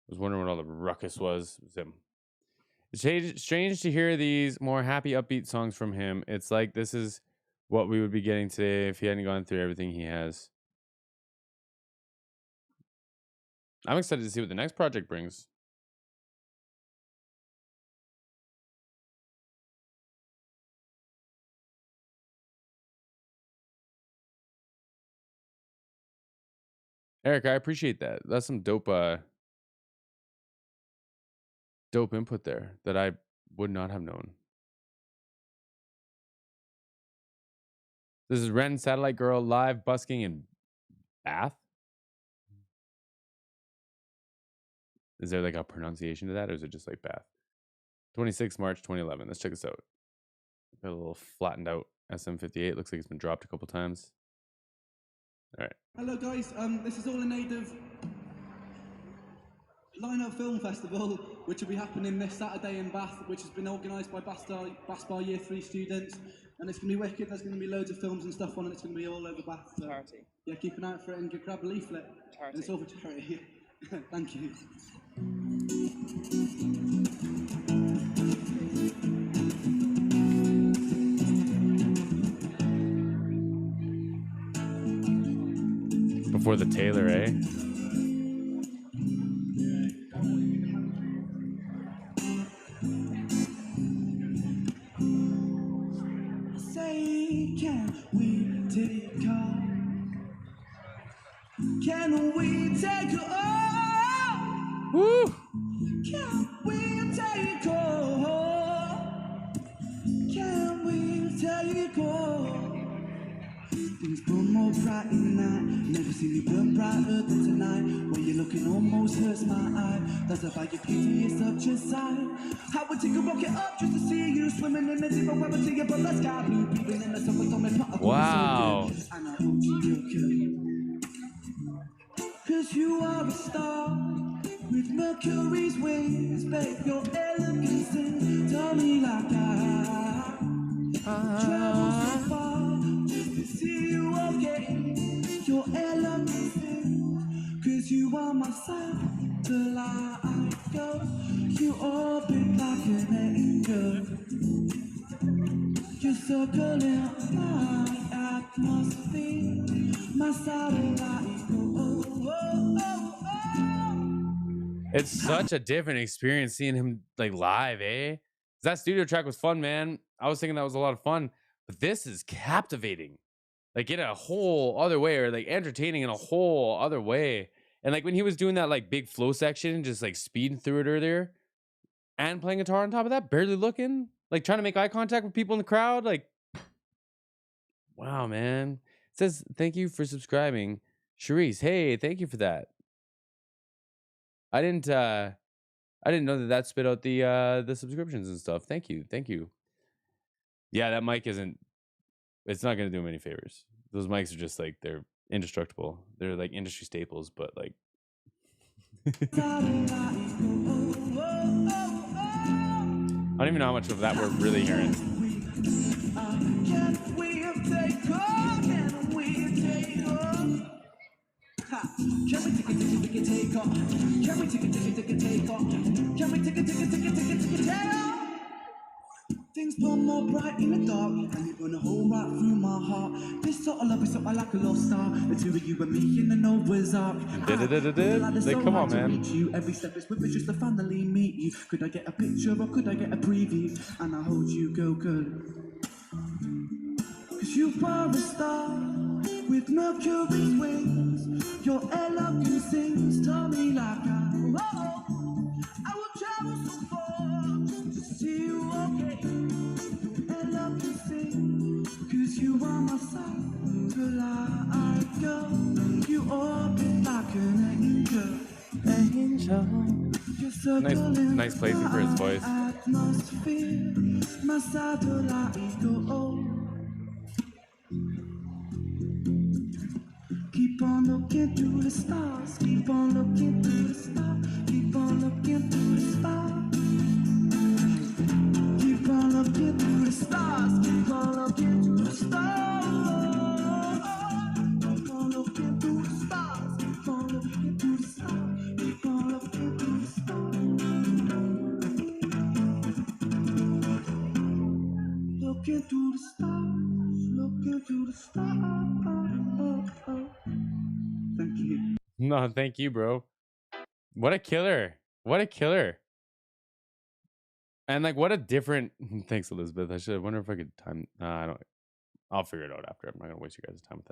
I was wondering what all the ruckus was. It was him. It's strange to hear these more happy, upbeat songs from him. It's like this is what we would be getting today if he hadn't gone through everything he has. I'm excited to see what the next project brings. Eric, I appreciate that. That's some dope dope input there that I would not have known. This is Ren Satellite Girl live busking in Bath. Is there like a pronunciation to that, or is it just like Bath? 26 March 2011. Let's check this out. Got a little flattened out SM58. Looks like it's been dropped a couple times. All right. Hello guys, this is all in aid of Line-Up Film Festival, which will be happening this Saturday in Bath, which has been organised by Bath Year 3 students, and it's going to be wicked. There's going to be loads of films and stuff on it. It's going to be all over Bath. So, charity. Yeah, keep an eye out for it and grab a leaflet. Charity. And it's all for charity. Thank you. Before the Taylor, eh? Say, can we take off? Can we take off? Woo! Can we take off? Can we take off? Things burn more bright in the night. Never seen you burn brighter than tonight. When you're looking almost hurts my eye. That's about your beauty is such a sight. I would take a rocket up just to see you swimming in the deep gravity above the sky blue. Breathing in the subatomic particle. Wow. So and I hope you look. 'Cause you are a star with Mercury's wings. Babe, your elegance tell me like I travel so far just to see you again. Your elegance, 'cause you are my satellite girl. You orbit like an angel. You're circling my atmosphere. My satellite girl. Oh, oh, oh, oh. It's such a different experience seeing him like live, eh? That studio track was fun, man. I was thinking that was a lot of fun, but this is captivating, like in a whole other way, or like entertaining in a whole other way. And like when he was doing that like big flow section, just like speeding through it earlier, and playing guitar on top of that, barely looking, like trying to make eye contact with people in the crowd, like, wow, man. It says thank you for subscribing. Charisse, hey, thank you for that. I didn't know that spit out the subscriptions and stuff. Thank you. Yeah, that mic isn't. It's not gonna do him any favors. Those mics are just like they're indestructible. They're like industry staples, but like. I don't even know how much of that we're really hearing. Things burn more bright in the dark, and it burn a hole right through my heart. This sort of love is sort of like a lost star. The two of you and me in the Noah's Ark. Like, come on, man. Every step is with just to finally meet you. Could I get a picture or could I get a preview? And I hold you, go good. Cause you are a star with Mercury's wings. Your eloquence sings to me like I will travel so far just to see you okay. Eloquence sing, cause you are my satellite girl. You orbit like an angel. Nice placing for his voice. Atmosphere, my satellite girl. Keep on looking through the stars. Keep on looking through the stars. Keep on looking through the stars. Keep on looking through the stars. Keep on looking through the stars. Keep on looking through the stars. Keep on looking through the stars. Keep on looking through the stars. Looking through the stars. Looking through the stars. Thank you. No, thank you, bro. What a killer. And like, what a different. Thanks, Elizabeth. I wonder if I could time. I don't. I'll figure it out after. I'm not gonna waste you guys' time with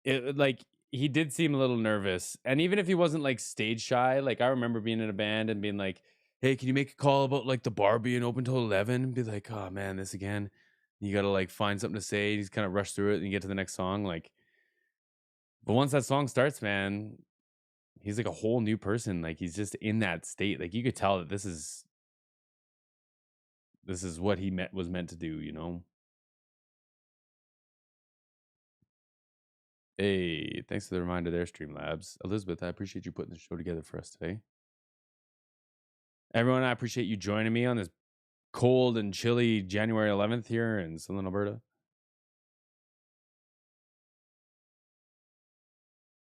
that. Like he did seem a little nervous, and even if he wasn't like stage shy, like I remember being in a band and being like, "Hey, can you make a call about like the bar being open till 11?" And be like, "Oh man, this again." You gotta like find something to say. You just kind of rush through it and you get to the next song. Like, but once that song starts, man, he's like a whole new person. Like he's just in that state. Like you could tell that this is what he was meant to do, you know? Hey, thanks for the reminder there, Streamlabs. Elizabeth, I appreciate you putting the show together for us today. Everyone, I appreciate you joining me on this cold and chilly January 11th here in Southern Alberta.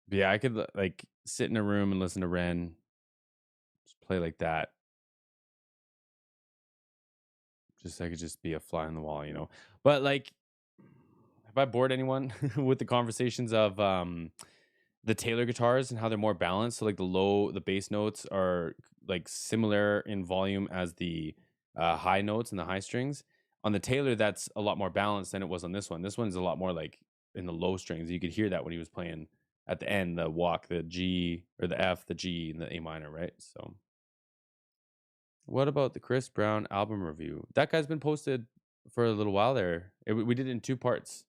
But yeah, I could like sit in a room and listen to Ren. Just play like that. I could just be a fly on the wall, you know. But like, have I bored anyone with the conversations of the Taylor guitars and how they're more balanced? So like the bass notes are like similar in volume as the high notes and the high strings. On the Taylor, that's a lot more balanced than it was on this one. This one's a lot more like in the low strings. You could hear that when he was playing at the end, the walk, the G or the F, the G, and the A minor, right? So what about the Chris Brown album review? That guy's been posted for a little while there. We did it in 2 parts.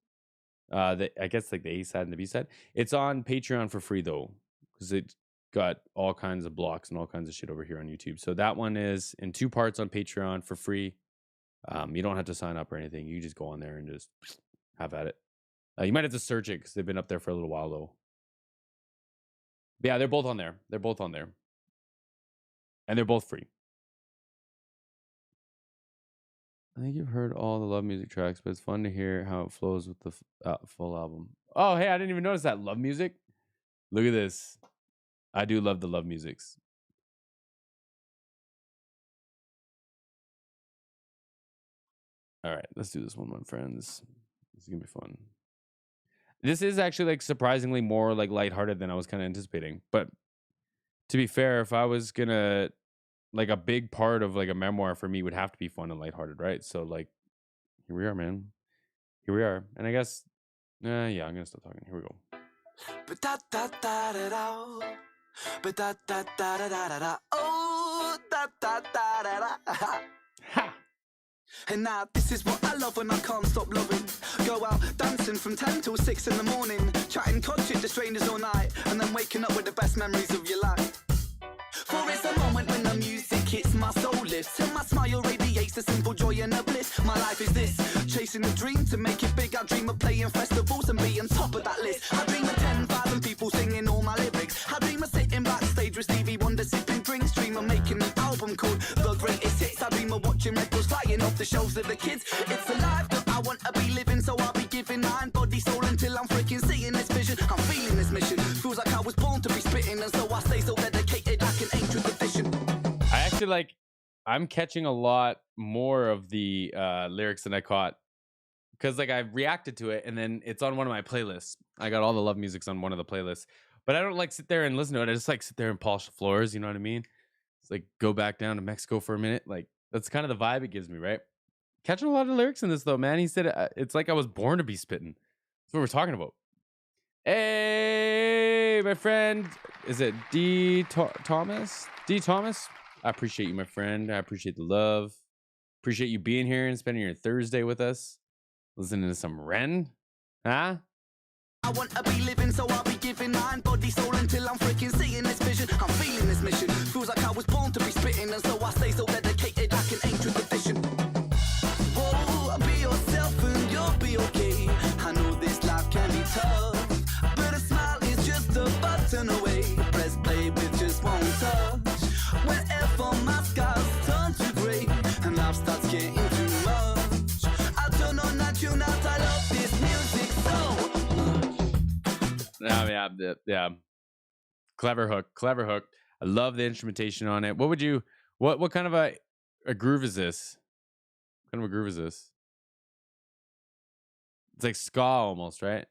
I guess like the A side and the B side. It's on Patreon for free though, because it got all kinds of blocks and all kinds of shit over here on YouTube. So that one is in 2 parts on Patreon for free. You don't have to sign up or anything. You just go on there and just have at it. You might have to search it because they've been up there for a little while though. But yeah, they're both on there. And they're both free. I think you've heard all the Love Music tracks, but it's fun to hear how it flows with the full album. Oh, hey, I didn't even notice that. Love Music? Look at this. I do love the Love Musics. All right, let's do this one, my friends. This is going to be fun. This is actually like surprisingly more like lighthearted than I was kind of anticipating. But to be fair, if I was going to like a big part of like a memoir for me would have to be fun and lighthearted, right? So like, here we are, man. Here we are. And I guess, yeah, I'm going to stop talking. Here we go. Ha! And now this is what I love and I can't stop loving. Go out dancing from 10 till 6 in the morning, chatting cod shit to strangers all night, and then waking up with the best memories of your life. For it's a moment when the music hits my soul lifts, and my smile radiates the simple joy and the bliss. My life is this, chasing a dream to make it big. I dream of playing festivals and being top of that list. I dream of 10,000 people singing all my lyrics. I dream of sitting backstage with Stevie Wonder sipping drinks. Dream of making an album called The Greatest Hits. I dream of watching records flying off the shelves of the kids. It's a life that I want to be living, so I'll be giving mind, body, soul until I'm freaking seeing this vision. I'm feeling this mission, feels like I was born to be spitting, and so I stay so dedicated like an ancient tradition. I actually like, I'm catching a lot more of the lyrics than I caught, because like I reacted to it and then it's on one of my playlists. I got all the love musics on one of the playlists, but I don't like sit there and listen to it. I just like sit there and polish the floors, you know what I mean? It's like go back down to Mexico for a minute. Like that's kind of the vibe it gives me, right? Catching a lot of lyrics in this though, man. He said it's like I was born to be spitting. That's what we're talking about. Hey, my friend, is it D Thomas? D Thomas? I appreciate you, my friend. I appreciate the love. Appreciate you being here and spending your Thursday with us. Listening to some Ren. Huh? I want to be living, so I'll be giving mind, body, soul until I'm freaking seeing this vision. I'm feeling this mission. Feels like I was born to be spitting, and so I stay so dedicated like an ancient tradition. Whoa, be yourself and you'll be okay. I know this life can be tough, but a smile is just a button away. Press play with just one touch. Whenever my skies turn to grey and life starts getting too much, I turn on that tune out. I love this music so much. Yeah. Clever hook. I love the instrumentation on it. What kind of a groove is this? What kind of a groove is this? It's like ska almost, right?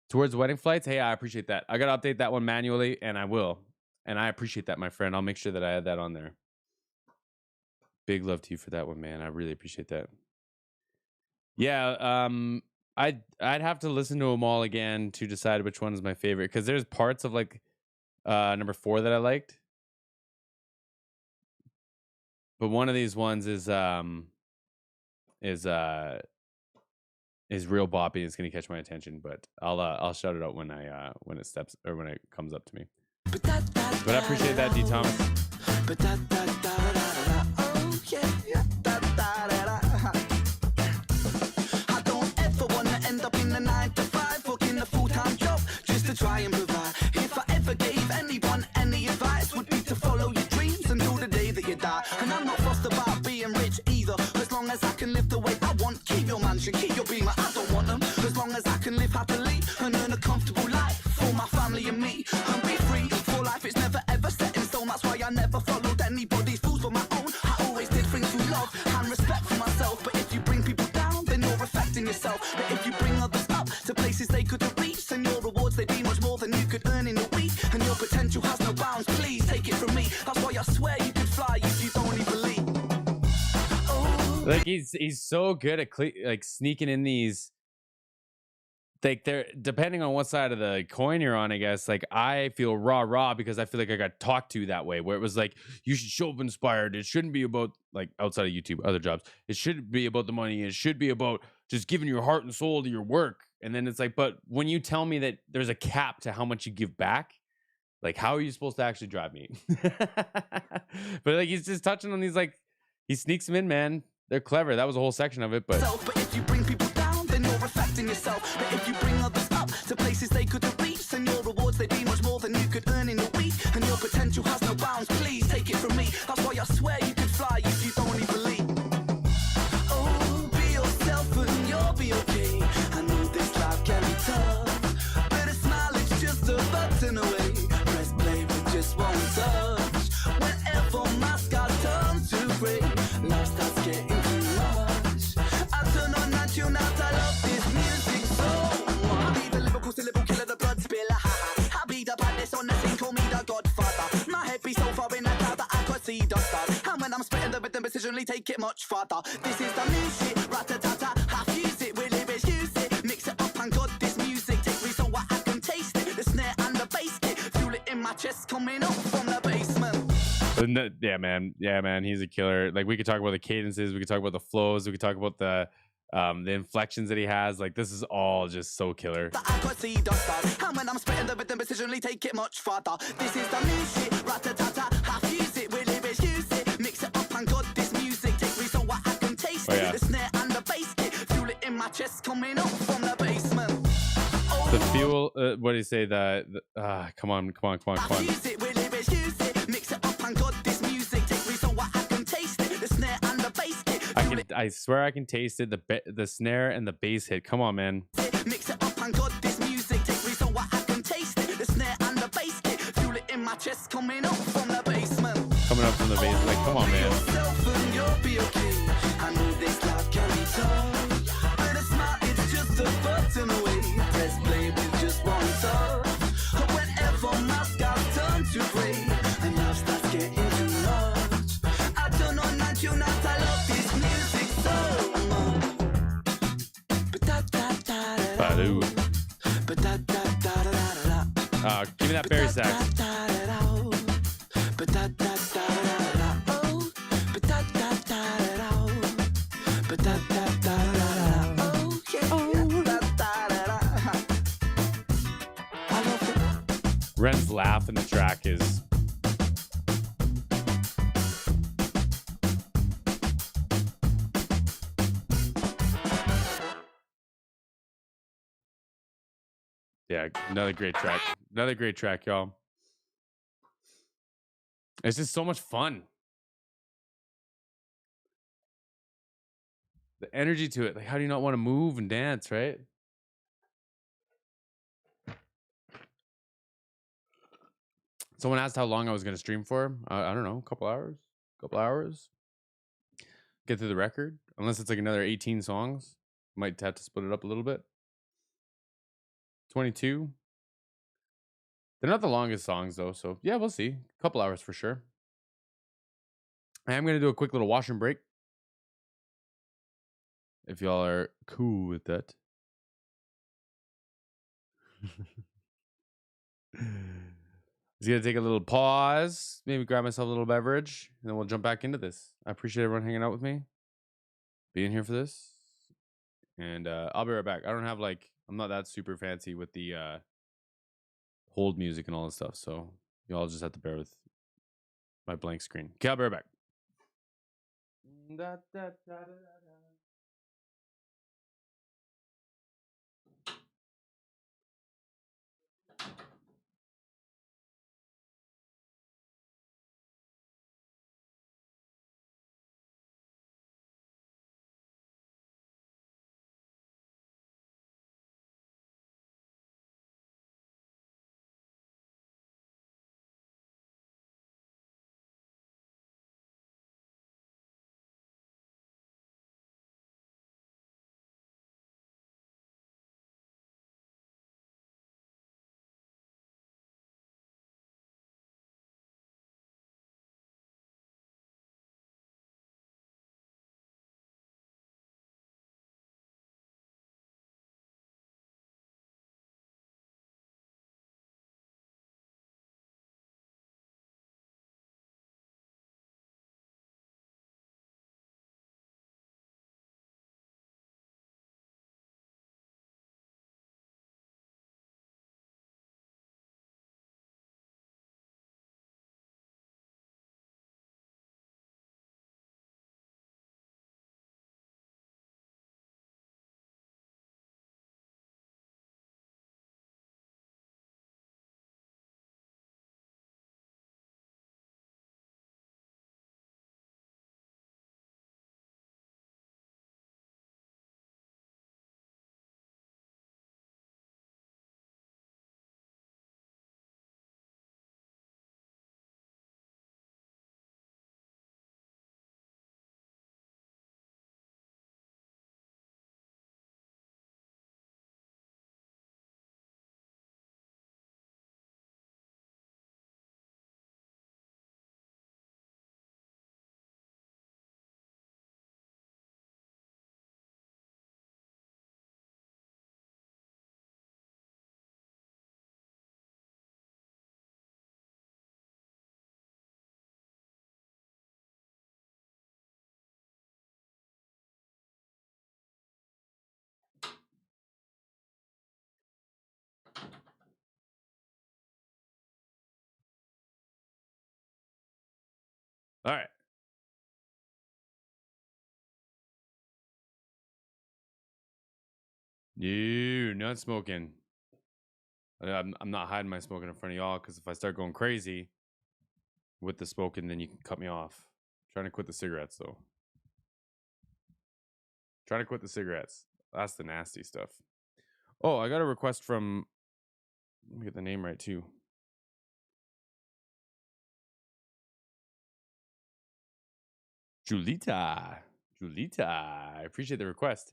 Towards Wedding Flights. Hey, I appreciate that. I gotta update that one manually, and I will. And I appreciate that, my friend. I'll make sure that I add that on there. Big love to you for that one, man. I really appreciate that. Yeah, I'd have to listen to them all again to decide which one is my favorite, because there's parts of like number 4 that I liked, but one of these ones is real boppy. It's gonna catch my attention, but I'll shout it out when it comes up to me. But I appreciate that, D Thomas. I don't ever wanna end up in a 9-to-5, working a full-time job just to try and provide. If I ever gave anyone any advice, would be to follow your dreams until the day that you die. And I'm not fussed about being rich either, as long as I can live the way I want. Keep your mansion, keep your beamer, I don't want them, as long as I can live happily and earn a comfortable life for my family and me, and be free. For life it's never ever set in stone, that's why I never followed anybody's rules but my own. I always did things with love and respect for myself, but if you bring people down, then you're affecting yourself. But if you bring others up to places they couldn't reach, then your rewards, they'd be much more than you could earn in a week, and your potential has no bounds. Please take it from me, that's why I swear you could fly if you don't even believe. Oh, Like he's so good at like sneaking in these. Like they're depending on what side of the coin you're on, I guess. Like I feel raw because I feel like I got talked to that way, where it was like you should show up inspired. It shouldn't be about, like, outside of YouTube, other jobs. It should be about the money. It should be about just giving your heart and soul to your work. And then it's like, but when you tell me that there's a cap to how much you give back, like how are you supposed to actually drive me? But like he's just touching on these, like he sneaks them in, man. They're clever. That was a whole section of it, but if you bring people down, then you're affecting yourself. But if you bring others up to places they couldn't reach, then your rewards, they'd be much more than you could earn in a week, and your potential has no bounds. Please take it from me, that's why I swear you could fly if you don't even believe. Oh, be yourself and you'll be okay. I know this life can be tough, but a smile is just a button away. Press play with just one touch. Whenever my sky turns to grey, life starts getting too much. I turn on that tune out. I love this music so much. I be the lyrical killer, the blood spiller. I be the baddest on the scene, call me the Godfather. My head be so far in the cloud that I could see the stars. And when I'm spitting the rhythm, precisionally take it much farther. This is the new shit, rat-a-ta-ta. I fuse it with lyrics, use it, mix it up and got this music. Take me so I can taste it. The snare and the bass kick, feel it in my chest coming up from the basement. Yeah, man, he's a killer. Like we could talk about the cadences, we could talk about the flows, we could talk about the inflections that he has. Like this is all just so killer. And when I'm spitting the rhythm, decisionally take it much further. This is the new shit, rat-a-tat-tat, half use it, really bitch, use it. Mix it up and God, this music takes me so what I can taste it. The snare and the bass kick, feel it in my chest coming up from the basement. The fuel, what do you say? Come on. Use it, really bitch, use it. Mix it up and God, this music takes me so what I can taste it. The snare and the bass kick. I swear I can taste it. The snare and the bass hit. Come on, man. Mix it up and God, this music takes me so what I can taste it. The snare and the bass kick, feel it in my chest coming up from the basement. Coming up from the base, like come on, man. And you'll be okay. I know this life can be tough, but it's not. It's just a button away. Press play with just one touch. Whenever my scars turn to gray and love starts getting too much, I don't know not you not. I love this music so much. Badoo. Give me that Barry sax. Ren's laugh in the track is another great track. Another great track, y'all. It's just so much fun. The energy to it. Like, how do you not want to move and dance, right? Someone asked how long I was going to stream for. I don't know, a couple hours. Get through the record. Unless it's like another 18 songs. Might have to split it up a little bit. 22. They're not the longest songs, though. So, yeah, we'll see. A couple hours for sure. I am going to do a quick little wash and break. If y'all are cool with that. Just gonna take a little pause, maybe grab myself a little beverage, and then we'll jump back into this. I appreciate everyone hanging out with me, being here for this, and I'll be right back. I don't have I'm not that super fancy with the hold music and all this stuff, so y'all just have to bear with my blank screen. Okay, I'll be right back. All right. You not smoking. I'm not hiding my smoking in front of y'all because if I start going crazy with the smoking, then you can cut me off. Trying to quit the cigarettes though. Trying to quit the cigarettes. That's the nasty stuff. Oh, I got a request from. Let me get the name right too. Julita. I appreciate the request.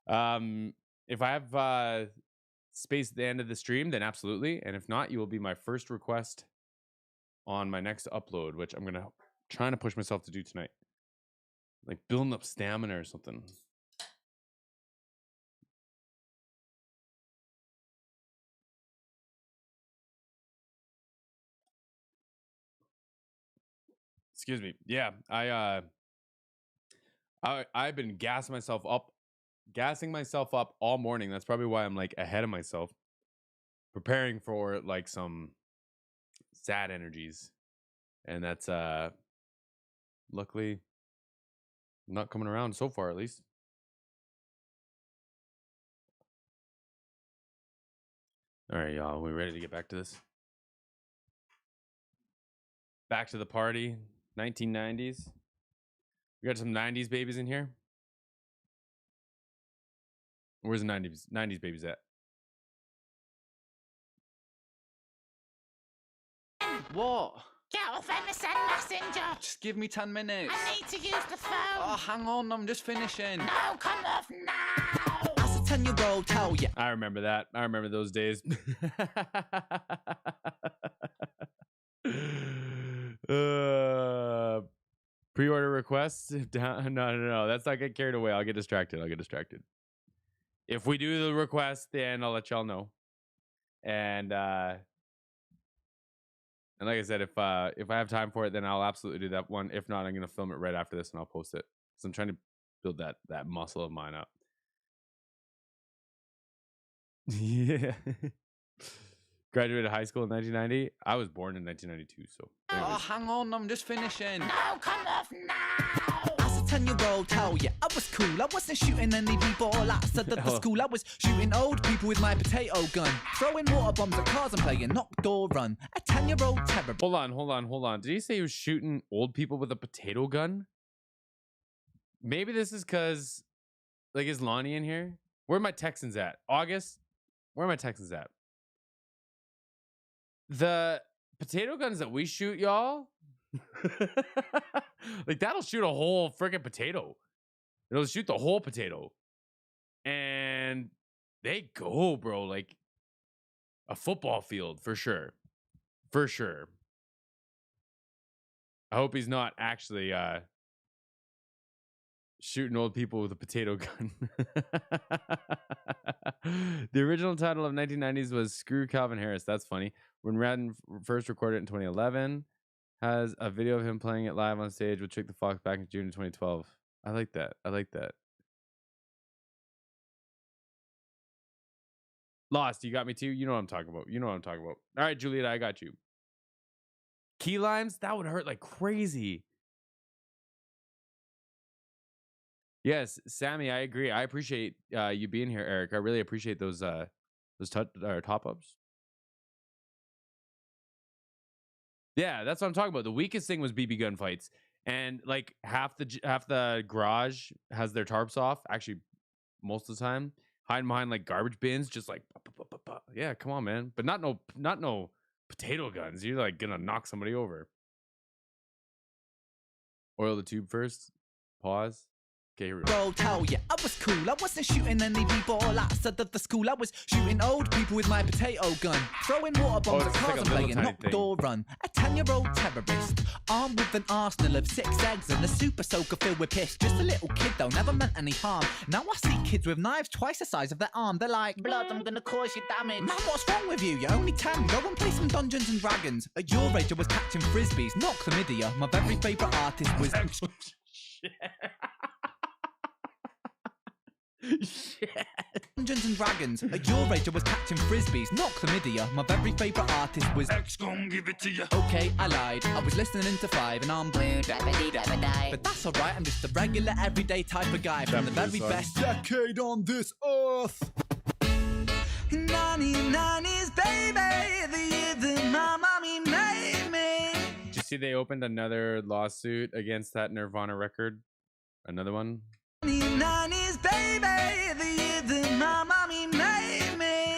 If I have space at the end of the stream, then absolutely. And if not, you will be my first request on my next upload, which I'm trying to push myself to do tonight. Like building up stamina or something. Excuse me. Yeah, I've been gassing myself up all morning. That's probably why I'm like ahead of myself, preparing for like some sad energies, and that's luckily not coming around so far, at least. All right, y'all, we ready to get back to this? Back to the party. 1990s. We got some 90s babies in here. Where's the 90s babies at? What? Get off MSN Messenger. Just give me 10 minutes. I need to use the phone. Oh, hang on, I'm just finishing. No, come off now. As a 10-year-old tell you. I remember that. I remember those days. Pre-order requests. No. That's not get carried away. I'll get distracted. If we do the request, then I'll let y'all know. And like I said, if I have time for it, then I'll absolutely do that one. If not, I'm gonna film it right after this and I'll post it. So I'm trying to build that muscle of mine up. Yeah. Graduated high school in 1990. I was born in 1992, so. Oh, hang on, I'm just finishing. No, come off now. As a 10-year-old tell you, I was cool. I wasn't shooting any people outside of the school. I was shooting old people with my potato gun, throwing water bombs at cars and playing knock door run. A 10-year-old terror. Hold on. Did he say he was shooting old people with a potato gun? Maybe this is because, like, is Lonnie in here? Where are my Texans at? August? Where are my Texans at? The potato guns that we shoot, y'all, like that'll shoot a whole freaking potato. It'll shoot the whole potato. And they go, bro, like a football field for sure. For sure. I hope he's not actually shooting old people with a potato gun. The original title of 1990s was Screw Calvin Harris. That's funny. When Radden first recorded it in 2011, has a video of him playing it live on stage with Chick the Fox back in June of 2012. I like that. Lost, you got me too? You know what I'm talking about. All right, Juliet, I got you. Key limes? That would hurt like crazy. Yes, Sammy, I agree. I appreciate you being here, Eric. I really appreciate those top-ups. Yeah, that's what I'm talking about. The weakest thing was BB gun fights, and like half the garage has their tarps off. Actually, most of the time, hiding behind like garbage bins, just like yeah, come on, man. But not no potato guns. You're like gonna knock somebody over. Oil the tube first. Pause. Okay, here we go. Tell you, I was cool. I wasn't shooting any people outside of the school. I was shooting old people with my potato gun, throwing water bombs at cars and playing knock door run. A 10-year-old terrorist, armed with an arsenal of 6 eggs and a super soaker filled with piss. Just a little kid though, never meant any harm. Now I see kids with knives twice the size of their arm. They're like, blood, I'm gonna cause you damage. Man, what's wrong with you? You're only 10. Go and play some Dungeons and Dragons. At your age, I was catching frisbees, not chlamydia. My very favourite artist was. Shit. Dungeons and Dragons. At your age, I was catching frisbees, not chlamydia. My very favourite artist was X gon' give it to you. Okay, I lied. I was listening to 5 and I'm blue, but that's alright. I'm just a regular, everyday type of guy from the very best decade on this earth. 90s, baby, the year that my mommy made me. Did you see they opened another lawsuit against that Nirvana record? Another one? 90s, baby, the year that my mommy made me.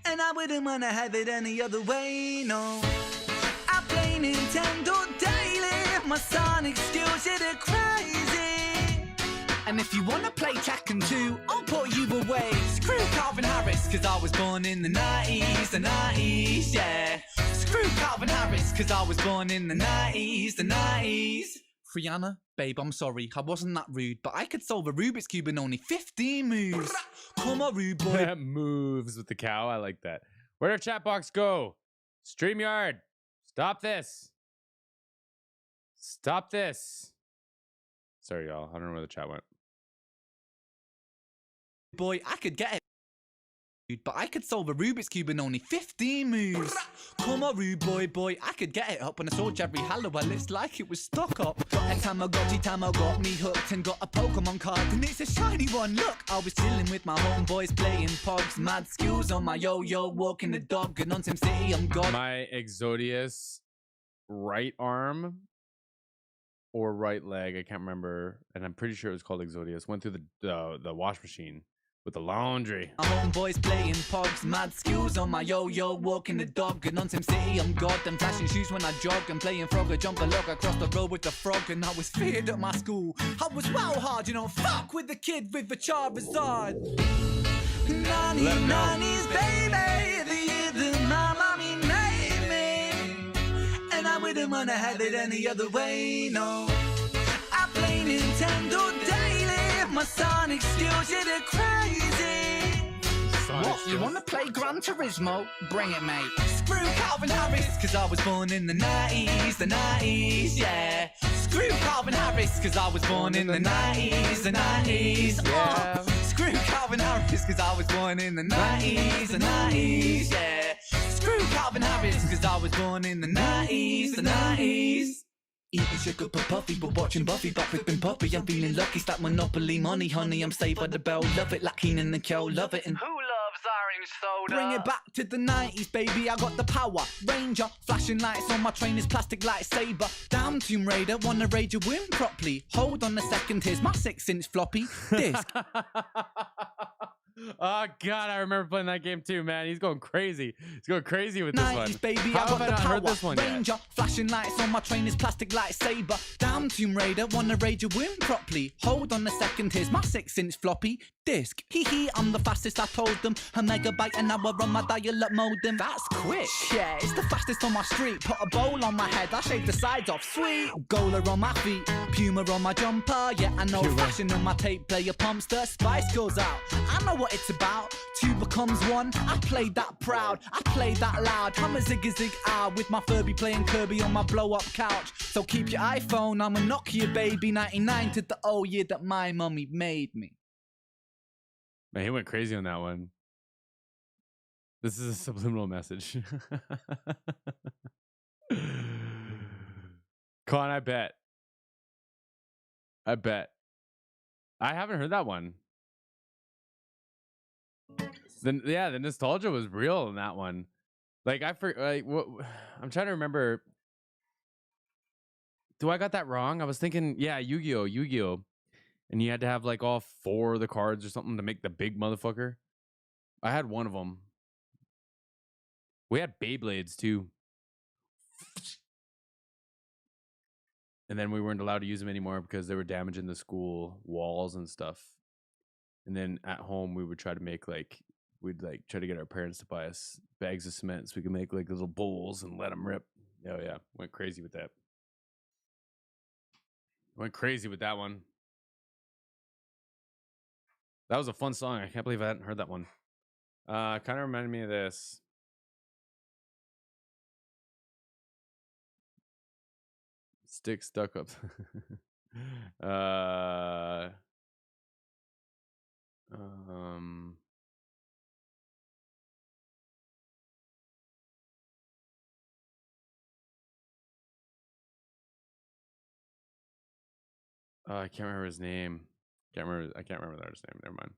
And I wouldn't wanna have it any other way, no. I play Nintendo daily, my sonic skills, yeah, they're crazy. And if you wanna play Tekken 2, I'll put you away. Screw Calvin Harris, cause I was born in the 90s, yeah. Screw Calvin Harris, cause I was born in the 90s. Rihanna, babe, I'm sorry, I wasn't that rude, but I could solve a Rubik's Cube in only 15 moves. Come on, rude boy. Moves with the cow, I like that. Where'd our chat box go? StreamYard, stop this. Stop this. Sorry, y'all, I don't know where the chat went. Boy, I could get it, but I could solve a Rubik's Cube in only 15 moves. Come on, rude boy, I could get it up. When I saw Jerry Halliwell, it's like it was stuck up. Got a Tamagotchi, got me hooked, and got a Pokemon card, and it's a shiny one. Look, I was chilling with my homeboys, playing pogs, mad skills on my yo-yo, walking the dog, and on Sim City, I'm God. My Exodius right arm or right leg, I can't remember, and I'm pretty sure it was called Exodius, went through the wash machine with the laundry. My homeboys playing pogs, mad skills on my yo-yo, walking the dog, and on Sim City I'm God. Them flashing shoes when I jog, and playing Frogger, jump a log across the road with the frog, and I was feared at my school. I was well hard, you know, fuck with the kid with the Charizard. 90s, baby, the year that my mommy made me. And I wouldn't wanna have it any other way, no. I play Nintendo daily, my sonic skills, yeah, they're crazy. What, you wanna play Gran Turismo? Bring it, mate. Screw Calvin Harris, cause I was born in the 90s, yeah. Screw Calvin Harris, cause I was born in the 90s, yeah. Screw Calvin Harris, cause I was born in the 90s, yeah. Screw Calvin Harris, cause I was born in the 90s. Eating sugar for puffy, but watching Buffy, but flipping puppy. I'm feeling lucky, stack Monopoly money, honey. I'm saved by the bell, love it like Keenan and Kel, love it. And who loves orange soda? Bring it back to the 90s, baby. I got the power Ranger, flashing lights on my trainer's plastic lightsaber. Damn, Tomb Raider, wanna raid your womb properly? Hold on a second, here's my 6-inch floppy disk. Oh god, I remember playing that game too, man. He's going crazy. He's going crazy with this 90s, one. baby, How I got have I the not power heard this one Ranger, yet? flashing lights on my trainer's plastic lightsaber. Damn, Tomb Raider, wanna raid your womb properly? Hold on a second, here's my 6-inch floppy disk. Hee hee, I'm the fastest, I told them. A megabyte an hour on my dial-up modem. That's quick. Yeah, it's the fastest on my street. Put a bowl on my head, I shave the sides off. Sweet. Gola on my feet, Puma on my jumper. Yeah, I know fashion on my tape player pumps. The spice goes out. I know what it's about. 2 becomes 1. I played that proud. I played that loud. I'm a zig out with my Furby playing Kirby on my blow-up couch. So keep your iPhone. I'm a Nokia baby. 99 to the old year that my mummy made me. Man, he went crazy on that one. This is a subliminal message. Con, I bet. I haven't heard that one. Then yeah, the nostalgia was real in that one. Like I'm trying to remember. Do I got that wrong? I was thinking, yeah, Yu-Gi-Oh, and you had to have like all 4 of the cards or something to make the big motherfucker. I had one of them. We had Beyblades too, and then we weren't allowed to use them anymore because they were damaging the school walls and stuff. And then at home we would try to make we'd try to get our parents to buy us bags of cement so we could make like little bowls and let them rip. Oh yeah, went crazy with that. Went crazy with that one. That was a fun song. I can't believe I hadn't heard that one. Kind of reminded me of this. Stick stuck up. I can't remember his name. I can't remember the artist's name. Never mind.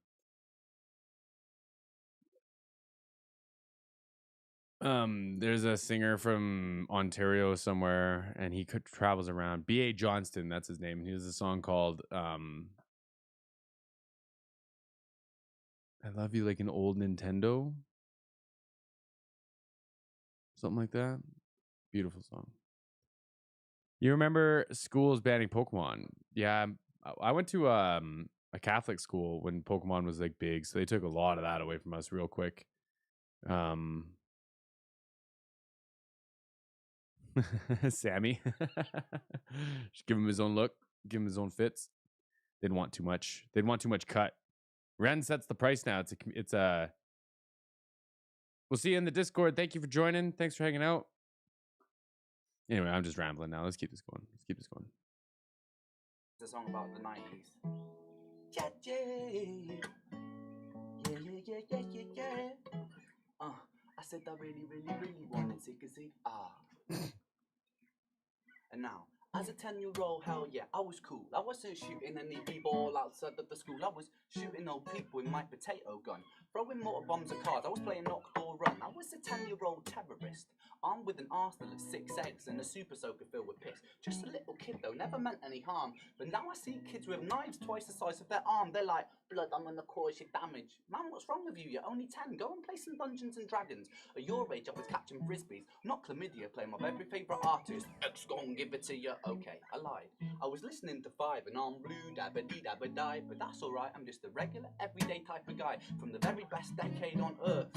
There's a singer from Ontario somewhere, and he travels around. B.A. Johnston, that's his name. He has a song called "I Love You Like an Old Nintendo," something like that. Beautiful song. You remember schools banning Pokemon? Yeah, I went to a Catholic school when Pokemon was like big, so they took a lot of that away from us real quick. Sammy, just give him his own look, give him his own fits. They'd want too much. They'd want too much cut. Ren sets the price now. It's a. We'll see you in the Discord. Thank you for joining. Thanks for hanging out. Anyway, I'm just rambling now. Let's keep this going. It's a song about the 90s. Yeah, yeah. I said I really wanted to see. And now, as a 10-year-old, hell yeah, I was cool. I wasn't shooting any b-ball outside of the school. I was shooting old people with my potato gun, throwing mortar bombs at cars. I was playing knock door run. I was a 10-year-old terrorist, armed with an arsenal of 6 eggs and a super soaker filled with piss. Just a little kid though, never meant any harm. But now I see kids with knives twice the size of their arm. They're like, blood, I'm gonna cause you damage. Man, what's wrong with you? You're only 10. Go and play some Dungeons and Dragons. At your age, I was catching frisbees, not chlamydia, playing my very favourite artist. X gon' give it to you. Okay, I lied. I was listening to 5 and I'm blue, dabba-dee-dabba-die. But that's alright, I'm just a regular, everyday type of guy from the very best decade on earth.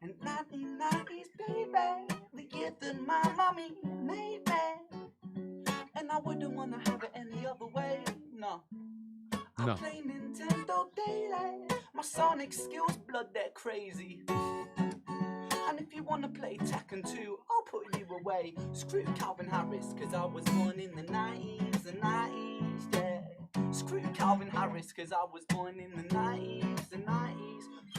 And 1990s, baby, the year that my mommy made me. And I wouldn't wanna have it any other way, no. I play Nintendo daily. My Sonic skills, blood, they're crazy. And if you wanna play Tekken 2, I'll put you away. Screw Calvin Harris, cause I was born in the 90s, yeah. Screw Calvin Harris, cause I was born in the 90s.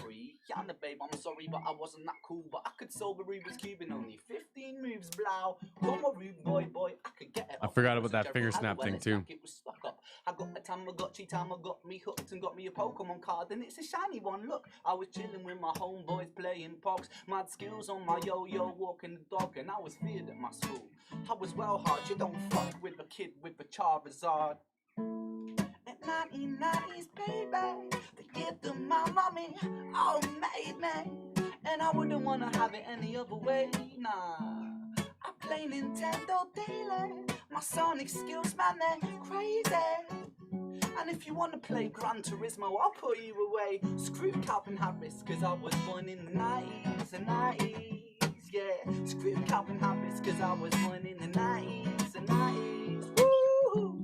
Free, Yana babe, I'm sorry, but I wasn't that cool. But I could solve a Rubik's Cube in only 15 moves, blow. One more Rube boy, I could get it. I forgot about that finger snap thing too. It was stuck up. I got a Tamagotchi, got me hooked and got me a Pokemon card, and it's a shiny one. Look, I was chilling with my homeboys playing Pogs, mad skills on my yo-yo, walking the dog, and I was feared at my school. I was well hard, you don't fuck with a kid with a Charizard. In 1990s, baby, the year that my mommy made me, and I wouldn't wanna have it any other way, nah. I play Nintendo daily. My Sonic skills, man, they're crazy. And if you wanna play Gran Turismo, I'll put you away. Screw Calvin Harris, cause I was born in the 90s, yeah. Screw Calvin Harris, cause I was born in the 90s, woo!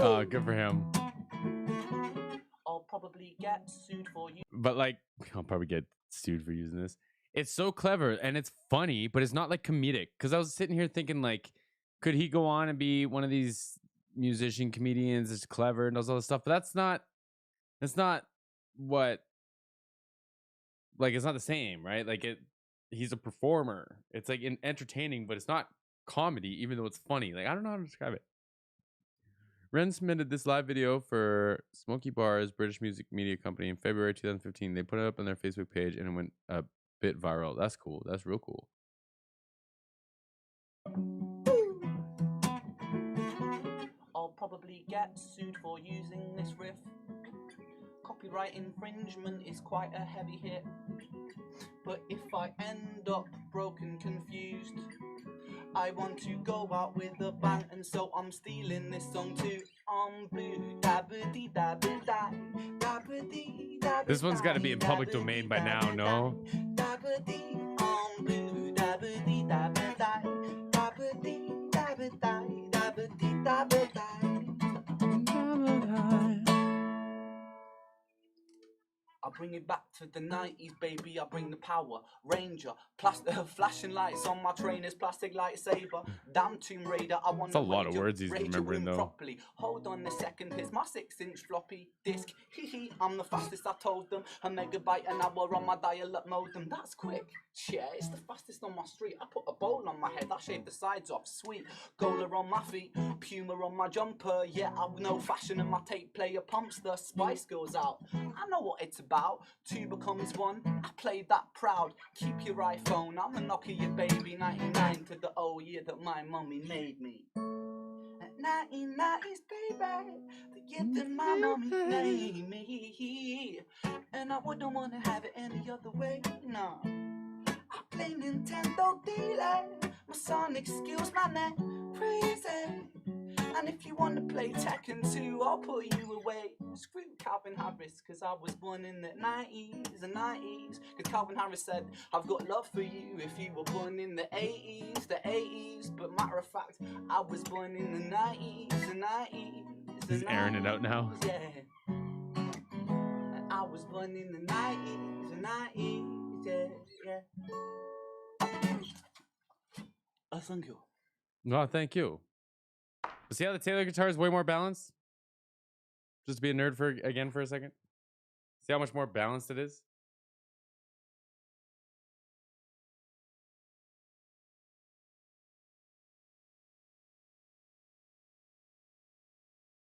Oh, good for him. I'll probably get sued for you. But like, I'll probably get sued for using this. It's so clever and it's funny, but it's not like comedic. Because I was sitting here thinking, like, could he go on and be one of these musician comedians that's clever and does all this stuff? But that's not what, like, it's not the same, right? Like, he's a performer. It's like entertaining, but it's not comedy, even though it's funny. Like, I don't know how to describe it. Ren submitted this live video for Smoky Bar's British music media company in February 2015. They put it up on their Facebook page and it went a bit viral. That's cool. That's real cool. I'll probably get sued for using this riff. Copyright infringement is quite a heavy hit. But if I end up broken, confused, I want to go out with a bang, and so I'm stealing this song too. Blue, dabba-dee, dabba-die, dabba-dee, dabba-die. This one's got to be in public domain by now, no? Dabba-dee, blue, dabba-dee, dabba-die, dabba-dee, dabba-die, dabba-dee, dabba-die. I bring it back to the 90s, baby. I bring the power. Ranger, flashing lights on my trainers, plastic lightsaber. Damn Tomb Raider, I want It's a lot of words he's remembering though. Properly. Hold on a second, here's my 6-inch floppy disk. Hee I'm the fastest, I told them. A megabyte an hour on my dial-up modem. That's quick. Yeah, it's the fastest on my street. I put a bowl on my head, I shaved the sides off. Sweet. Gola on my feet, Puma on my jumper. Yeah, I've no fashion and my tape player pumps the Spice Girls out. I know what it's about. Two becomes one. I played that proud. Keep your iPhone. I'm a Nokia baby. 99 to the old year that my mummy made me. 1990s, baby, the year that my mommy made me. And I wouldn't want to have it any other way, no. I play Nintendo daily. My sonic skills, my neck crazy. And if you want to play Tekken 2, I'll put you away. Screw Calvin Harris, cause I was born in the 90s, the 90s. Cause Calvin Harris said, I've got love for you if you were born in the 80s, the 80s. But matter of fact, I was born in the 90s, the 90s. He's airing it out now. Yeah. I was born in the 90s, the 90s, yeah. Thank you. No, thank you. See how the Taylor guitar is way more balanced? Just to be a nerd for a second. See how much more balanced it is?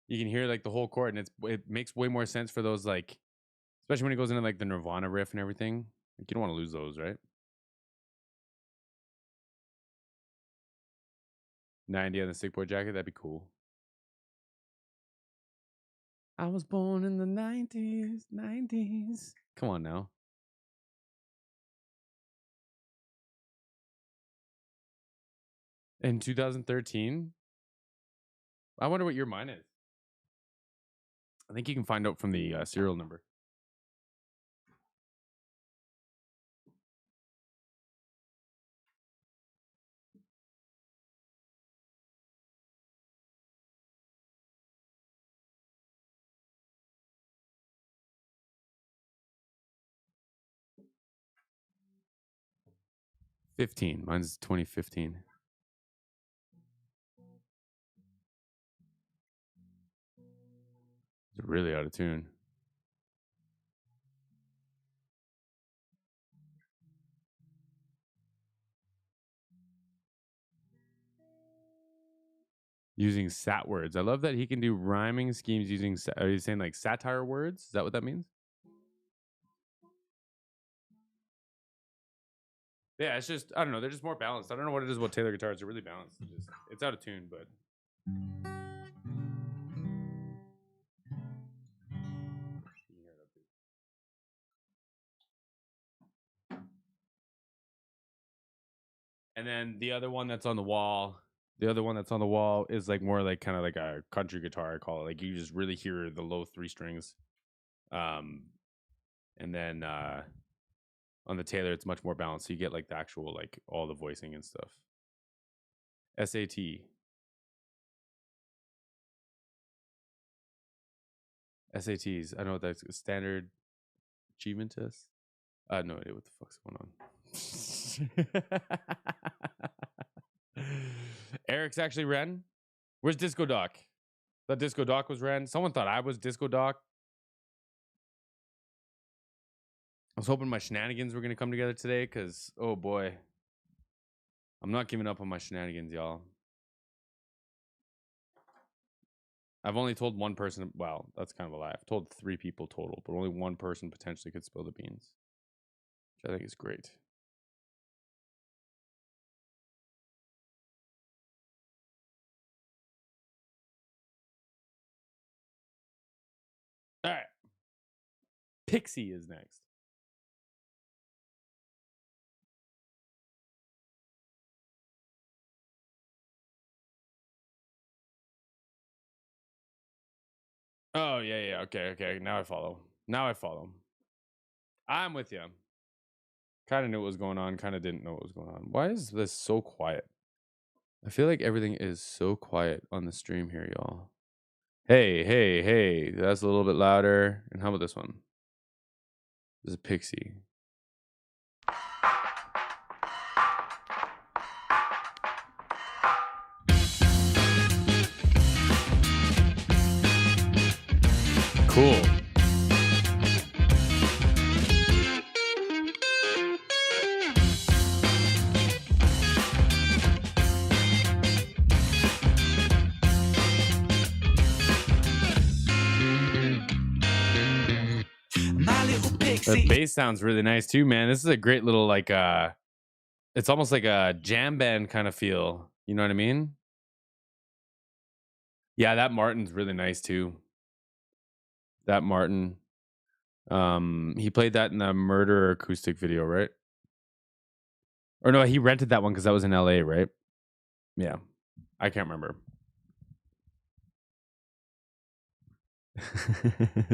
You can hear like the whole chord, and it makes way more sense for those, like, especially when it goes into like the Nirvana riff and everything. Like, you don't want to lose those, right? 90 on the Sick Boy jacket, that'd be cool. I was born in the 90s. Come on now. In 2013? I wonder what year mine is. I think you can find out from the serial number. Mine's 2015. It's really out of tune. Using sat words. I love that he can do rhyming schemes using. Are you saying like satire words? Is that what that means? Yeah, it's just, I don't know. They're just more balanced. I don't know what it is about Taylor guitars. They're really balanced. It's out of tune, but. And then the other one that's on the wall. Is like more like kind of like a country guitar, I call it. Like you just really hear the low 3 strings. And then on the Taylor, it's much more balanced. So you get like the actual, like all the voicing and stuff. SATs. I know what that's standard achievement test. I have no idea what the fuck's going on. Eric's actually Ren. Where's Disco Doc? Thought Disco Doc was Ren. Someone thought I was Disco Doc. I was hoping my shenanigans were going to come together today because, oh boy, I'm not giving up on my shenanigans, y'all. I've only told one person. Well, that's kind of a lie. I've told 3 people total, but only one person potentially could spill the beans, which I think is great. All right. Pixie is next. Oh, yeah. Okay. Now I follow. I'm with you. Kind of knew what was going on. Kind of didn't know what was going on. Why is this so quiet? I feel like everything is so quiet on the stream here, y'all. Hey. That's a little bit louder. And how about this one? This is Pixie. Cool. The bass sounds really nice too, man. This is a great little like it's almost like a jam band kind of feel. You know what I mean? Yeah, that Martin's really nice too. That Martin. He played that in the Murder acoustic video, right? Or no, he rented that one because that was in LA, right? Yeah. I can't remember.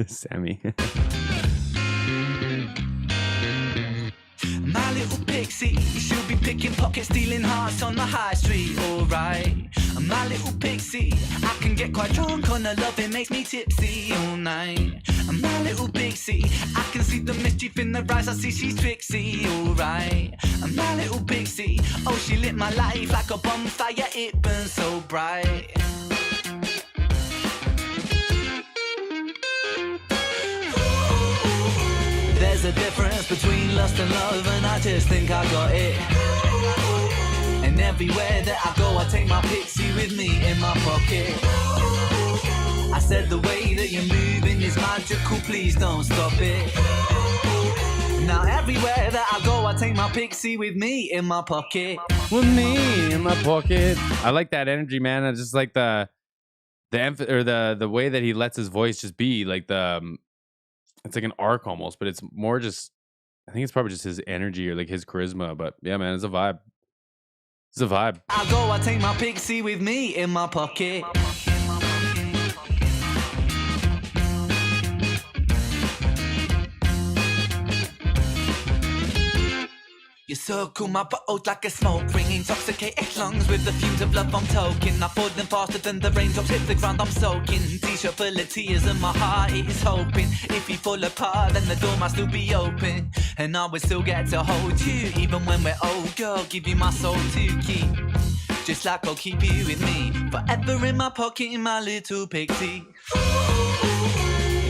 Sammy. My little Pixie, she'll be picking pockets, stealing hearts on the high street, alright. My little Pixie, I can get quite drunk on her love, it makes me tipsy all night. My little Pixie, I can see the mischief in her eyes, I see she's tricksy, alright. My little Pixie, oh she lit my life like a bonfire, it burns so bright. There's a difference between lust and love, and I just think I got it. And everywhere that I go, I take my Pixie with me in my pocket. I said the way that you're moving is magical, please don't stop it. Now everywhere that I go, I take my Pixie with me in my pocket. With me in my pocket. I like that energy, man. I just like the way that he lets his voice just be like the. It's like an arc almost, but it's more just, I think it's probably just his energy or like his charisma. But yeah, man, it's a vibe. It's a vibe. I go, I take my Pixie with me in my pocket. You circle my buttholes like a smoke ring, intoxicated lungs with the fumes of love I'm toking. I'm falling faster than the raindrops hit the ground I'm soaking. T-shirt full of tears and my heart is hoping. If you fall apart, then the door might still be open, and I will still get to hold you, even when we're old. Girl, give you my soul to keep, just like I'll keep you with me forever in my pocket, in my little Pixie.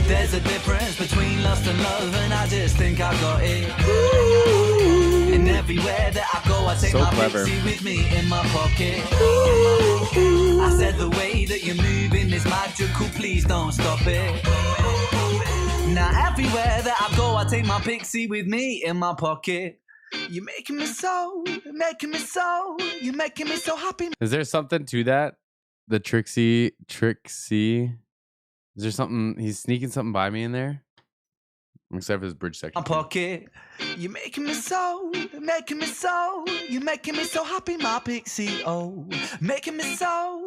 There's a difference between lust and love, and I just think I got it. And everywhere that I go, I take my Pixie with me in my pocket. I said the way that you're moving is magical, please don't stop it. Now everywhere that I go, I take my Pixie with me in my pocket. You're making me so, you're making me so happy. Is there something to that? The Trixie. Is there something? He's sneaking something by me in there. I'm excited for this bridge section. My pocket. You're making me so, you're making me so happy, my Pixie. Oh, making me so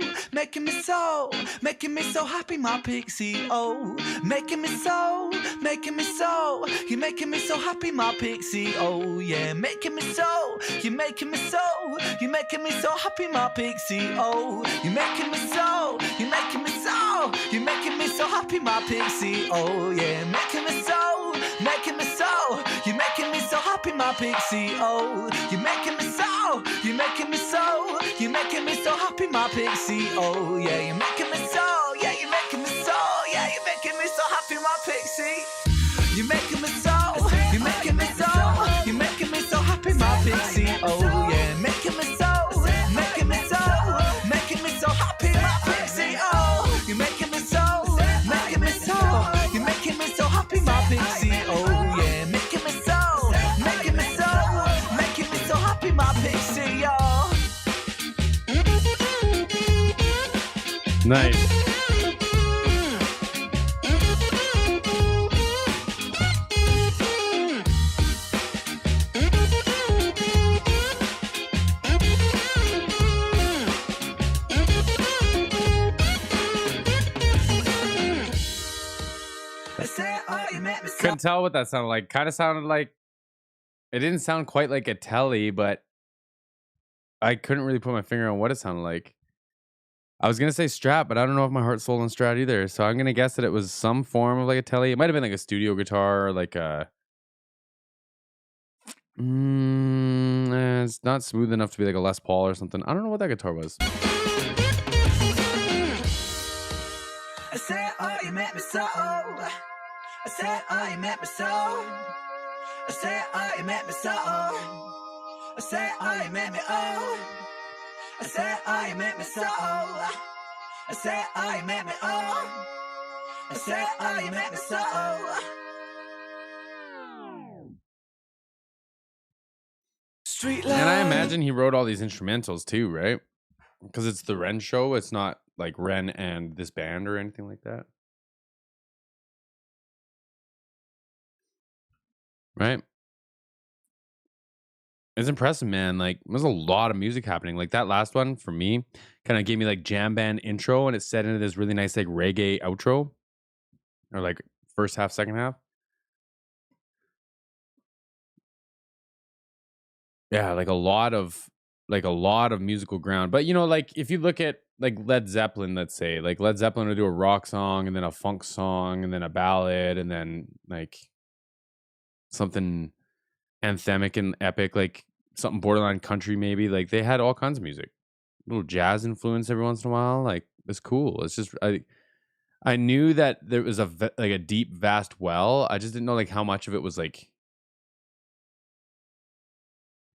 happy, my Pixie. Oh, making me so, you're making me so happy, my Pixie. Oh yeah, making me so, you're making me so happy, my Pixie. Oh, you're making me so, you're making me so happy, my Pixie. Oh yeah, making me so, you're making me so happy, my Pixie. Oh, you're making me so, you're making me so happy, my Pixie. Oh yeah, you're making me so, yeah, you're making me so, yeah, you're making me so happy, my Pixie. You're making me so, you're making me so, you're making me so happy, my Pixie. Oh yeah, making me so, making me so happy, my Pixie. Oh, you're making me so, you're making me so happy, my Pixie. Oh yeah, making me so happy, my Pixie. Oh. Nice. Couldn't tell what that sounded like. Kind of sounded like, it didn't sound quite like a telly, but I couldn't really put my finger on what it sounded like. I was gonna say Strat, but I don't know if my heart's sold on Strat either. So I'm gonna guess that it was some form of like a telly. It might have been like a studio guitar or like a It's not smooth enough to be like a Les Paul or something. I don't know what that guitar was. I said, oh, you met me so. I said, oh, you met me so. I said, oh, you met me so. I said, oh, you met me, oh. I said, oh, you met me so. I said, oh, you met me, oh. I said, oh, you met me so. Street light. And I imagine he wrote all these instrumentals too, right? Because it's the Ren show. It's not like Ren and this band or anything like that. Right? It's impressive, man. Like, there's a lot of music happening. Like, that last one, for me, kind of gave me, like, jam band intro, and it set into this really nice, like, reggae outro. Or, like, first half, second half. Yeah, like a lot of musical ground. But, you know, like, if you look at, like, Led Zeppelin, let's say, like, Led Zeppelin would do a rock song, and then a funk song, and then a ballad, and then, like, something anthemic and epic, like something borderline country, maybe. Like, they had all kinds of music, a little jazz influence every once in a while. Like, it's cool. It's just I knew that there was like a deep, vast well. I just didn't know like how much of it was like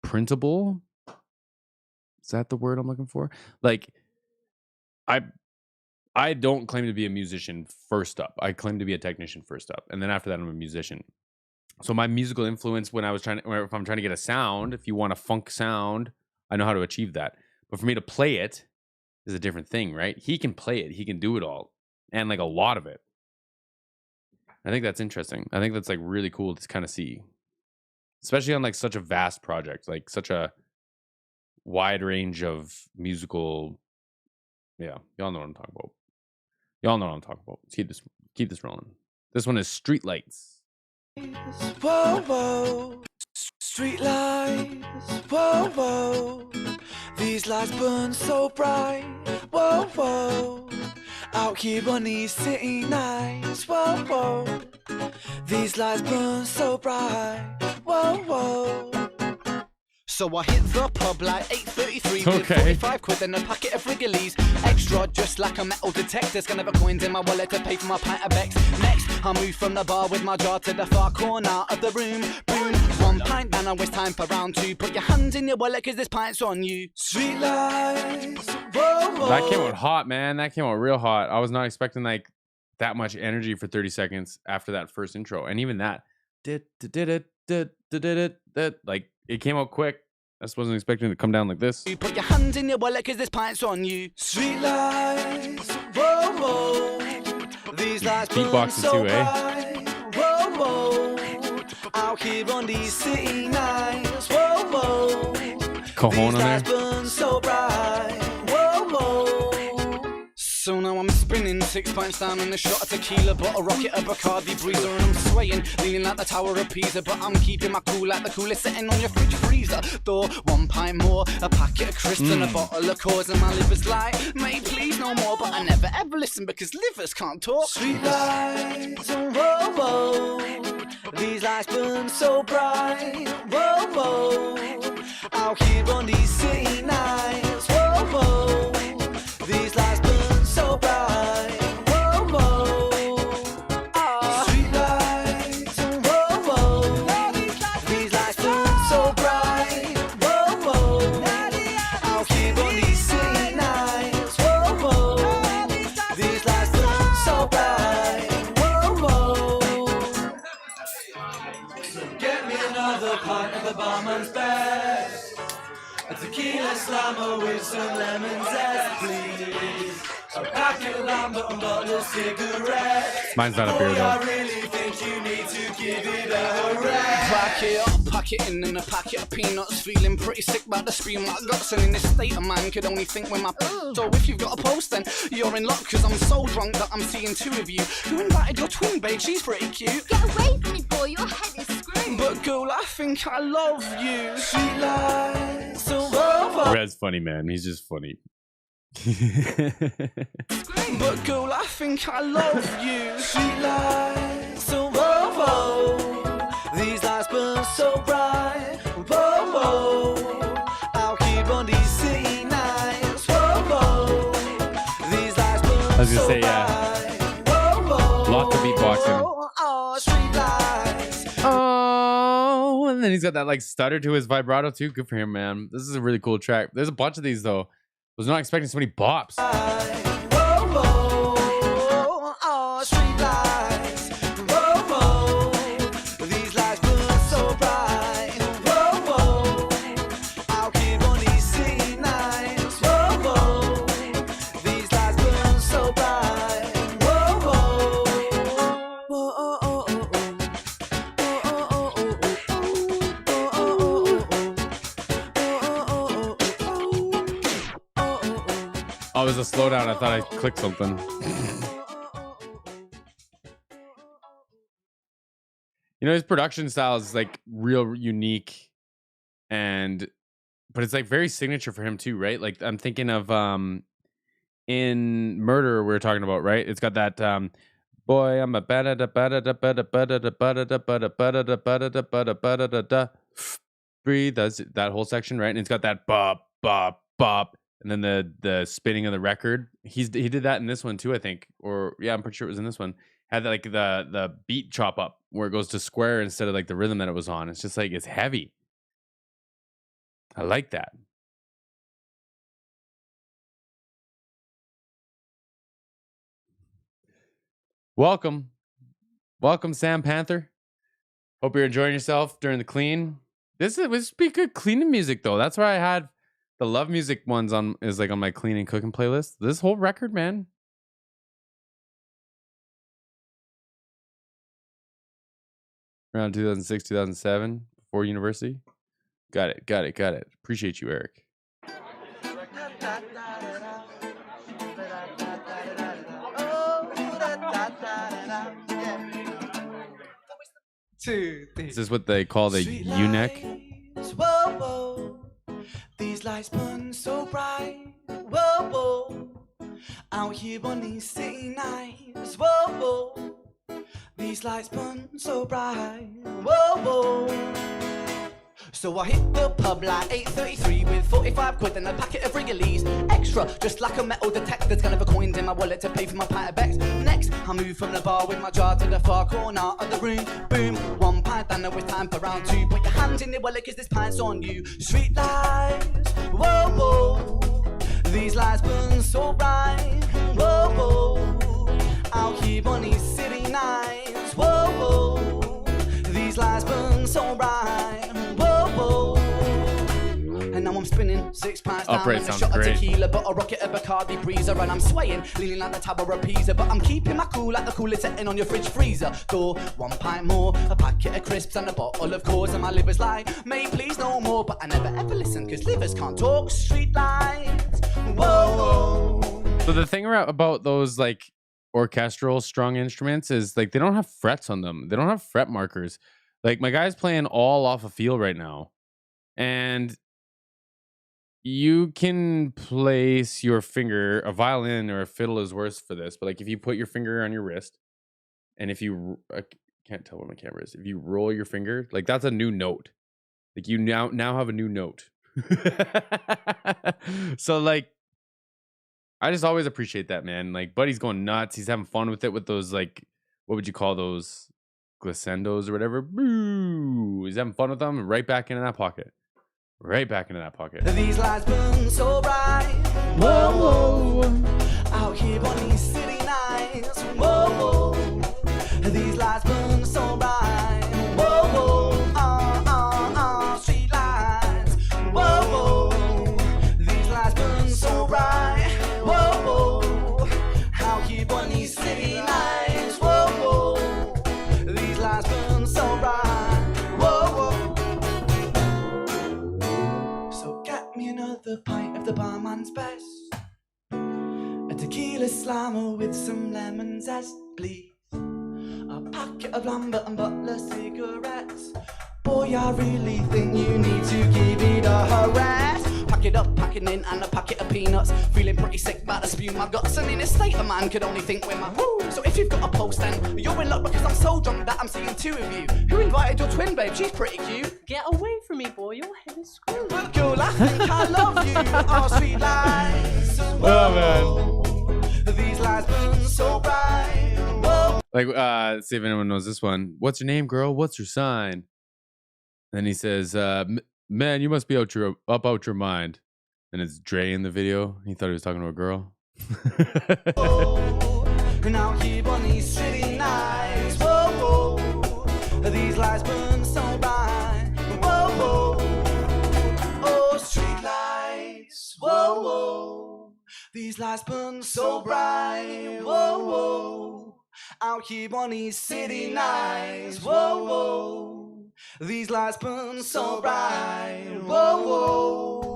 printable. Is that the word I'm looking for? Like, I don't claim to be a musician first up. I claim to be a technician first up, and then after that, I'm a musician. So my musical influence if I'm trying to get a sound, if you want a funk sound, I know how to achieve that. But for me to play it is a different thing, right? He can play it. He can do it all. And like a lot of it. I think that's interesting. I think that's like really cool to kind of see. Especially on like such a vast project, like such a wide range of musical. Yeah, y'all know what I'm talking about. Y'all know what I'm talking about. Let's keep this rolling. This one is Streetlights. Whoa, whoa, street lights, whoa, whoa, these lights burn so bright, whoa, whoa, out here on these city nights, whoa, whoa, these lights burn so bright, whoa, whoa. So I hit the pub like 8:33 with 45 quid and a packet of Wrigley's. Extra, just like a metal detector. Scan of coins in my wallet to pay for my pint of Bex. Next, I move from the bar with my jar to the far corner of the room. Boom, 1 pint, then I waste time for round 2. Put your hands in your wallet, cause this pint's on you. Street lights, whoa, whoa. That came out hot, man. That came out real hot. I was not expecting like that much energy for 30 seconds after that first intro. And even that, like, it came out quick. I just wasn't expecting it to come down like this. You put your hands in your wallet, cause this pint's on you. Street lights, whoa, whoa. These lights burn so bright, whoa, whoa. Out here on these city nights, whoa, whoa. Cajon on there. These lights burn so bright, whoa, whoa. So now I'm spinning 6 pints down in a shot of tequila, but a rocket of Bacardi breezer, and I'm swaying, leaning like the Tower of Pisa, but I'm keeping my cool like the coolest sitting on your fridge freezer door. 1 pint more, a packet of crisps and a bottle of Coors, and my liver's like, mate, please no more, but I never ever listen because livers can't talk. Street lights, whoa, whoa, these lights burn so bright, whoa, whoa, out here on these city nights, whoa, whoa, these lights burn so bright, whoa, whoa. Street lights, whoa, whoa. These lights burn so bright, whoa, whoa. Out here on these city nights, whoa, whoa. These lights burn so bright, whoa, whoa. So get me another pint of the barman's best. A tequila slammer with some lemon zest, please. A packet of Lambert and bottle of cigarettes. Mine's not a beer, though. I really think you need to give it a rest. Pack it up, pack it in a packet of peanuts. Feeling pretty sick about the scream like guts. And in this state of mind, could only think when my so if you've got a post, then you're in luck. Cause I'm so drunk that I'm seeing 2 of you. You invited your twin, babe, she's pretty cute. Get away from me, boy, your head is screwed. But girl, I think I love you. Street lights, so whoa. Red's funny, man. He's just funny. But girl, I think I love you. Street lights, so whoa, whoa. These lights burn so bright, was gonna say, yeah. Lots of beatboxing. Oh, and then he's got that like stutter to his vibrato too. Good for him, man. This is a really cool track. There's a bunch of these though. I was not expecting so many bops. Oh, it was a slowdown. I thought I clicked something. You know, his production style is like real unique, but it's like very signature for him too, right? Like I'm thinking of in Murder we were talking about, right? It's got that boy, I'm a breathe. That's that whole section, right? And it's got that bop bop bop. And then the spinning of the record. He did that in this one too, I think. Or yeah, I'm pretty sure it was in this one. Had like the beat chop up where it goes to square instead of like the rhythm that it was on. It's just like it's heavy. I like that. Welcome, Sam Panther. Hope you're enjoying yourself during the clean. This would be good cleaning music though. That's why I had the love music ones is like on my cleaning cooking playlist. This whole record, man. Around 2006, 2007, before university. Got it. Appreciate you, Eric. Is this what they call the U-neck? These lights burn so bright, whoa, whoa. Out here on these city nights, whoa, whoa. These lights burn so bright, whoa, whoa. So I hit the pub like 8:33 with 45 quid and a packet of Wrigley's extra, just like a metal detector's gonna have coins in my wallet to pay for my pint of Becks. Next, I move from the bar with my jar to the far corner of the room. Boom, 1 pint, I know it's time for round 2. Put your hands in the wallet cause this pint's on you. Street lights, whoa, whoa. These lights burn so bright, whoa, whoa. Out here on these city nights, whoa, whoa. These lights burn so bright, whoa, whoa. And now I'm spinning 6 pints down and a shot of tequila, but a rocket of Bacardi breezer, and I'm swaying, leaning like the Tower of Pisa, but I'm keeping my cool like the coolest setting on your fridge freezer. Go 1 pint more, a packet of crisps and a bottle of Coors, and my liver's like, mate, please no more, but I never ever listen because livers can't talk. Street lights, whoa, whoa. So the thing about those like orchestral strung instruments is like they don't have frets on them. They don't have fret markers. Like my guy's playing all off a feel right now, and you can place your finger, a violin or a fiddle is worse for this, but like if you put your finger on your wrist, and if you, I can't tell what my camera is, if you roll your finger, like that's a new note. Like you now have a new note. So like, I just always appreciate that, man. Like Buddy's going nuts. He's having fun with it with those, like, what would you call those? Glissendos or whatever. Boo! He's having fun with them and right back into that pocket. Right back into that pocket. These lights burn so bright, whoa, whoa. Out here on these city nights, whoa, whoa. These lights burn so bright, whoa, whoa. Street lights, whoa, whoa. These lights burn so bright, whoa, whoa. Out here on these city nights, whoa, whoa. These lights burn so bright, whoa, whoa. So get me another pint of the barman's best, a tequila slammer with some lemon zest, please. A packet of Lambert and Butler cigarettes. Boy, I really think you need to give it a rest. Pack it up, pack it in, and a packet of peanuts. Feeling pretty sick, about to spew my guts. And in a state, a man could only think with my woo. So if you've got a post, then you're in luck because I'm so drunk that I'm seeing 2 of you. Who invited your twin, babe? She's pretty cute. Get away from me, boy. Your head is screwed. But girl, I think I love you. Our sweet lights. Oh, man. These lights burn so bright. Whoa. Like, see if anyone knows this one. What's your name, girl? What's your sign? Then he says, man, you must be up out your mind. And it's Dre in the video. He thought he was talking to a girl. And out here on these city nights, whoa, whoa, these lights burn so bright, whoa, whoa, oh, street lights, whoa, whoa, these lights burn so bright, whoa, whoa, out here on these city nights, whoa, whoa, these lights burn so bright, whoa, whoa.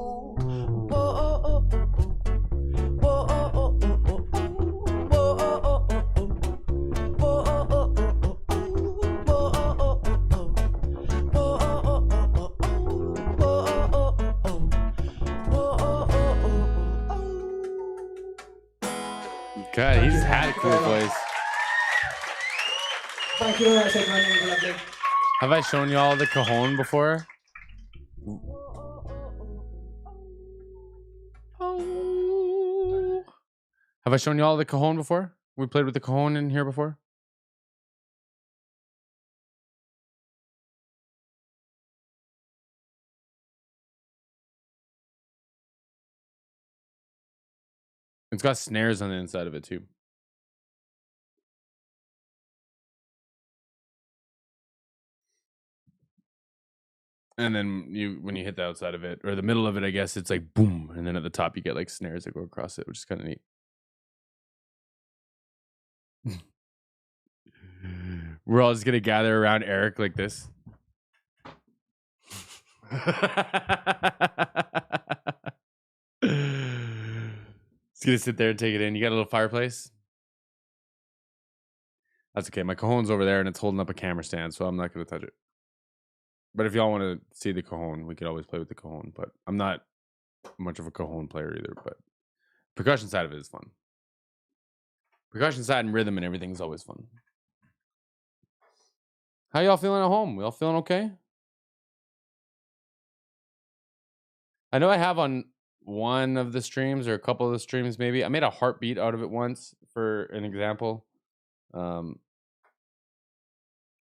God, he just had a cool voice. Thank you very much, everyone. Lovely. Have I shown y'all the cajon before? Have I shown y'all the cajon before? We played with the cajon in here before? It's got snares on the inside of it too. And then when you hit the outside of it, or the middle of it, I guess it's like boom, and then at the top you get like snares that go across it, which is kind of neat. We're all just gonna gather around Eric like this. Just gonna sit there and take it in. You got a little fireplace? That's okay. My cajon's over there and it's holding up a camera stand, so I'm not gonna touch it. But if y'all want to see the cajon, we could always play with the cajon. But I'm not much of a cajon player either. But percussion side of it is fun. Percussion side and rhythm and everything is always fun. How y'all feeling at home? We all feeling okay? I know I have on one of the streams or a couple of the streams maybe. I made a heartbeat out of it once for an example.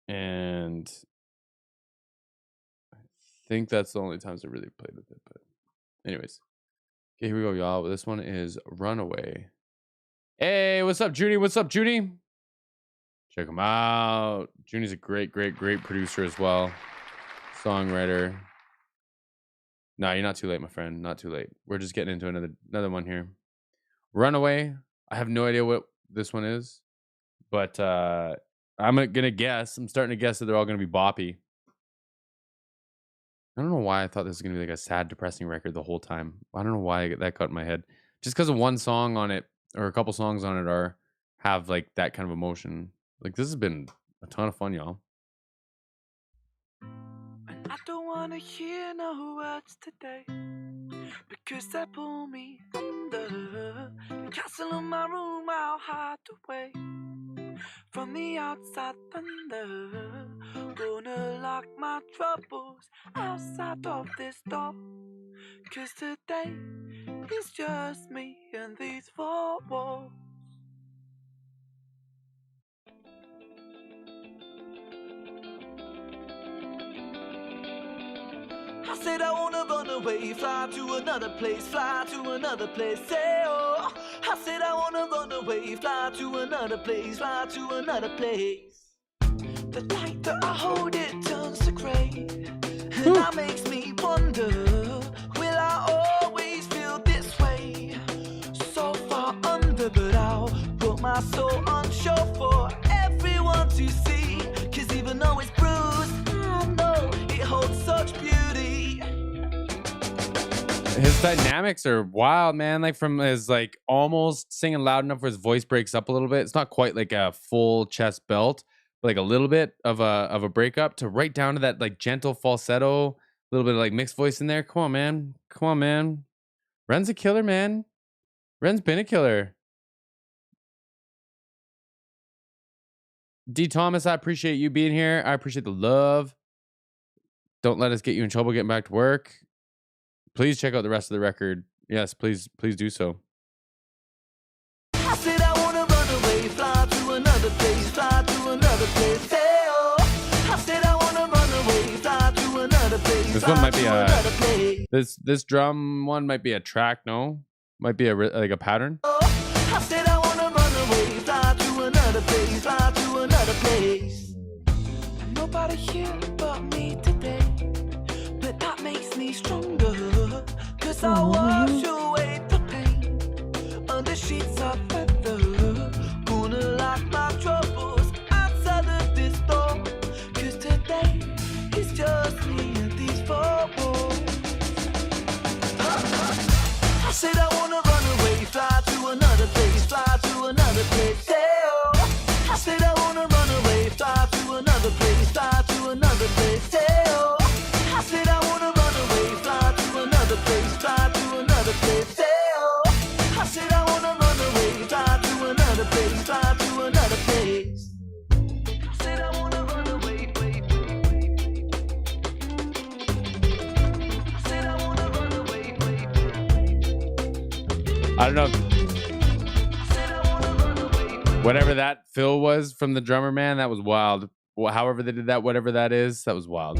And I think that's the only times I really played with it. But anyways. Okay, here we go, y'all. This one is Runaway. Hey, what's up, Judy? What's up, Judy? Check him out. Judy's a great producer as well. Songwriter. No, you're not too late, my friend. Not too late. We're just getting into another one here. Runaway. I have no idea what this one is, but I'm gonna guess. I'm starting to guess that they're all gonna be boppy. I don't know why I thought this was gonna be like a sad, depressing record the whole time. I don't know why that got in my head. Just because of one song on it, or a couple songs on it, have like that kind of emotion. Like this has been a ton of fun, y'all. I don't wanna hear no words today, because they pull me under. The castle in my room, I'll hide away from the outside thunder. Gonna lock my troubles outside of this door, cause today is just me and these four walls. I said I wanna run away, fly to another place, fly to another place, say oh. I said I wanna run away, fly to another place, fly to another place. The light that I hold, it turns to grey, and that makes me wonder, will I always feel this way? So far under, but I'll put my soul on show for everyone to see, cause even though it's bruised, I know it holds such beauty. His dynamics are wild, man. Like from his like almost singing loud enough where his voice breaks up a little bit. It's not quite like a full chest belt, but like a little bit of a breakup, to right down to that like gentle falsetto, a little bit of like mixed voice in there. Come on, man. Come on, man. Ren's a killer, man. Ren's been a killer. D. Thomas, I appreciate you being here. I appreciate the love. Don't let us get you in trouble getting back to work. Please check out the rest of the record. Yes, please do so. I said I wanna This one might be a this drum one might be a track. No, might be like a pattern. I said I wanna run away, fly to another place, fly to another place. Nobody here but me today, but that makes me stronger. Cause I wash away the pain under sheets of feather. Gonna lock my troubles outside of this door. Cause today it's just me and these four walls. I said I wanna run away, fly to another place, fly to another place. I said I wanna run away, fly to another place, fly to another place. I said I wanna run away, fly to another place, fly to another place. I said I wanna run away, fly to another place, fly to another place. I said I wanna run away, I said I wanna run away, I don't know. Whatever that fill was from the drummer, man, that was wild. However they did that, whatever that is, that was wild.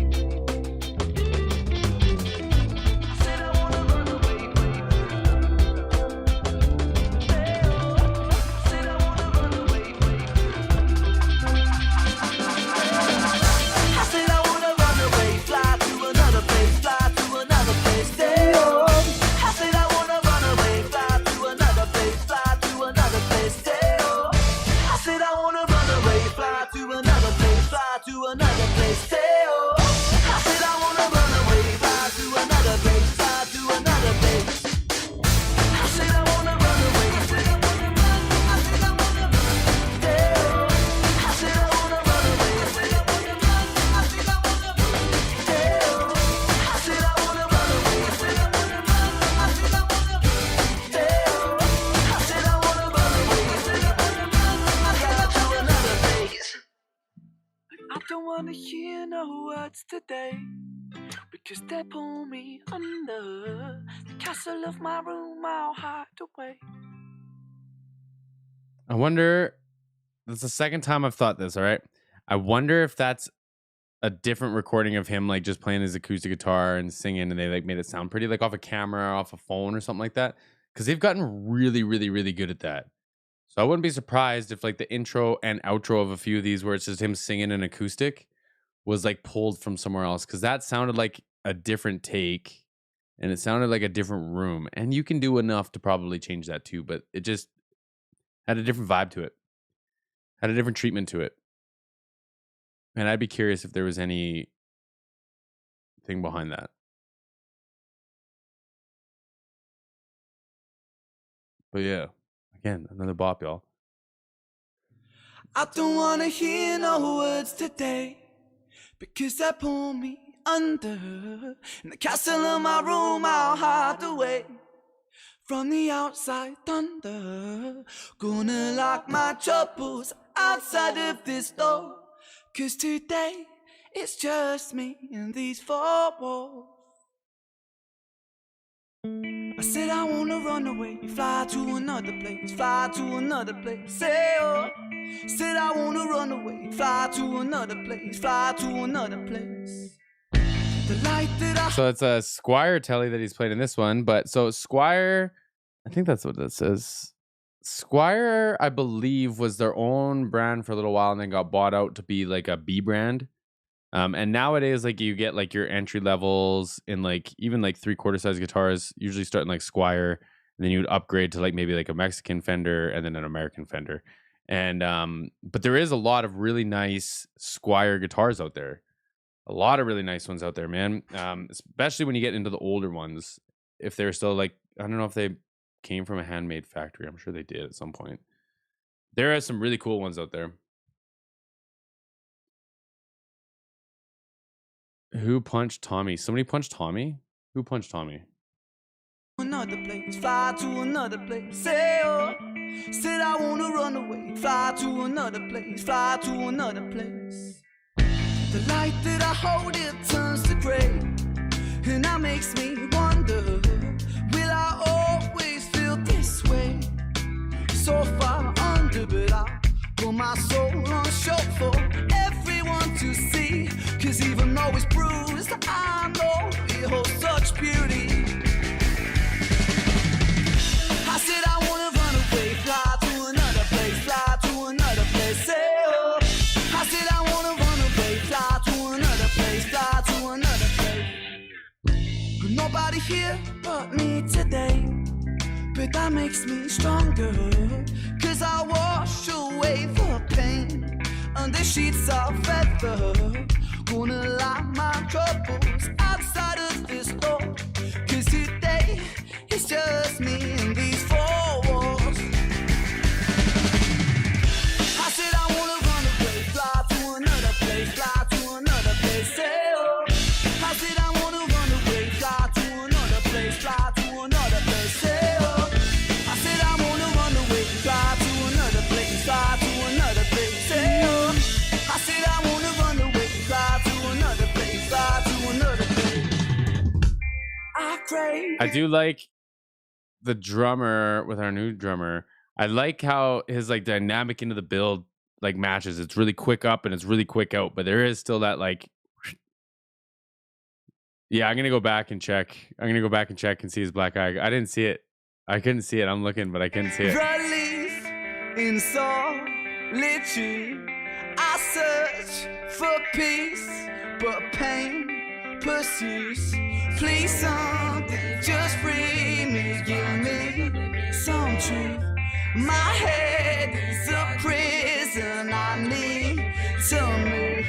today because they pull me under the castle of my room. I'll hide away. I wonder, that's the second time I've thought this, all right? I wonder if that's a different recording of him like just playing his acoustic guitar and singing, and they like made it sound pretty, like off a camera, off a phone or something like that. Because they've gotten really, really, really good at that. So I wouldn't be surprised if like the intro and outro of a few of these where it's just him singing an acoustic was like pulled from somewhere else, because that sounded like a different take and it sounded like a different room. And you can do enough to probably change that too, but it just had a different vibe to it, had a different treatment to it. And I'd be curious if there was any thing behind that. But yeah, again, another bop, y'all. I don't want to hear no words today because they pull me under. In the castle of my room, I'll hide away from the outside thunder. Gonna lock my troubles outside of this door, 'cause today it's just me and these four walls. I said I wanna run away, fly to another place, fly to another place. Say oh. Said I wanna run away, fly to another place, fly to another place. The light that I... So it's a Squire telly that he's playing in this one, but so Squire, I think that's what that says. Squire, I believe, was their own brand for a little while and then got bought out to be like a B brand. And nowadays, like you get like your entry levels in like even like 3/4 size guitars, usually starting like Squire, and then you would upgrade to like maybe like a Mexican Fender and then an American Fender. And but there is a lot of really nice Squire guitars out there. A lot of really nice ones out there, man. Especially when you get into the older ones. If they're still like, I don't know if they came from a handmade factory. I'm sure they did at some point. There are some really cool ones out there. Who punched Tommy? Somebody punched Tommy? Who punched Tommy? Another place, fly to another place. Say oh. Said I wanna run away, fly to another place, fly to another place. The light that I hold, it turns to gray, and that makes me wonder, will I always feel this way? So far under, but I put my soul on show for everyone to see, 'cause 'Cause even though it's bruised, I know it holds such beauty. I said I wanna run away, fly to another place, fly to another place, say oh. I said I wanna run away, fly to another place, fly to another place. Nobody here but me today, but that makes me stronger. 'Cause I wash away the pain under sheets of feather. Gonna lock my troubles outside of this door. 'Cause today it's just me and these four walls. I said I wanna run away, fly to another place, fly to another place, say oh. I said I wanna run away, fly to another place, fly to another place, say oh. I said I wanna run away, fly to another place, fly to another place, say oh. I said I wanna run away, fly to another place, fly to another place. I crave. I do like the drummer with our new drummer. I like how his like dynamic into the build like matches. It's really quick up and it's really quick out, but there is still that like. Yeah, I'm gonna go back and check. I'm gonna go back and check and see his black eye. I didn't see it. I couldn't see it. I'm looking, but I couldn't see it. Release in solitude. I search for peace, but pain pursues. Please, something just free me, give me some truth. My head is a prison. I need to move.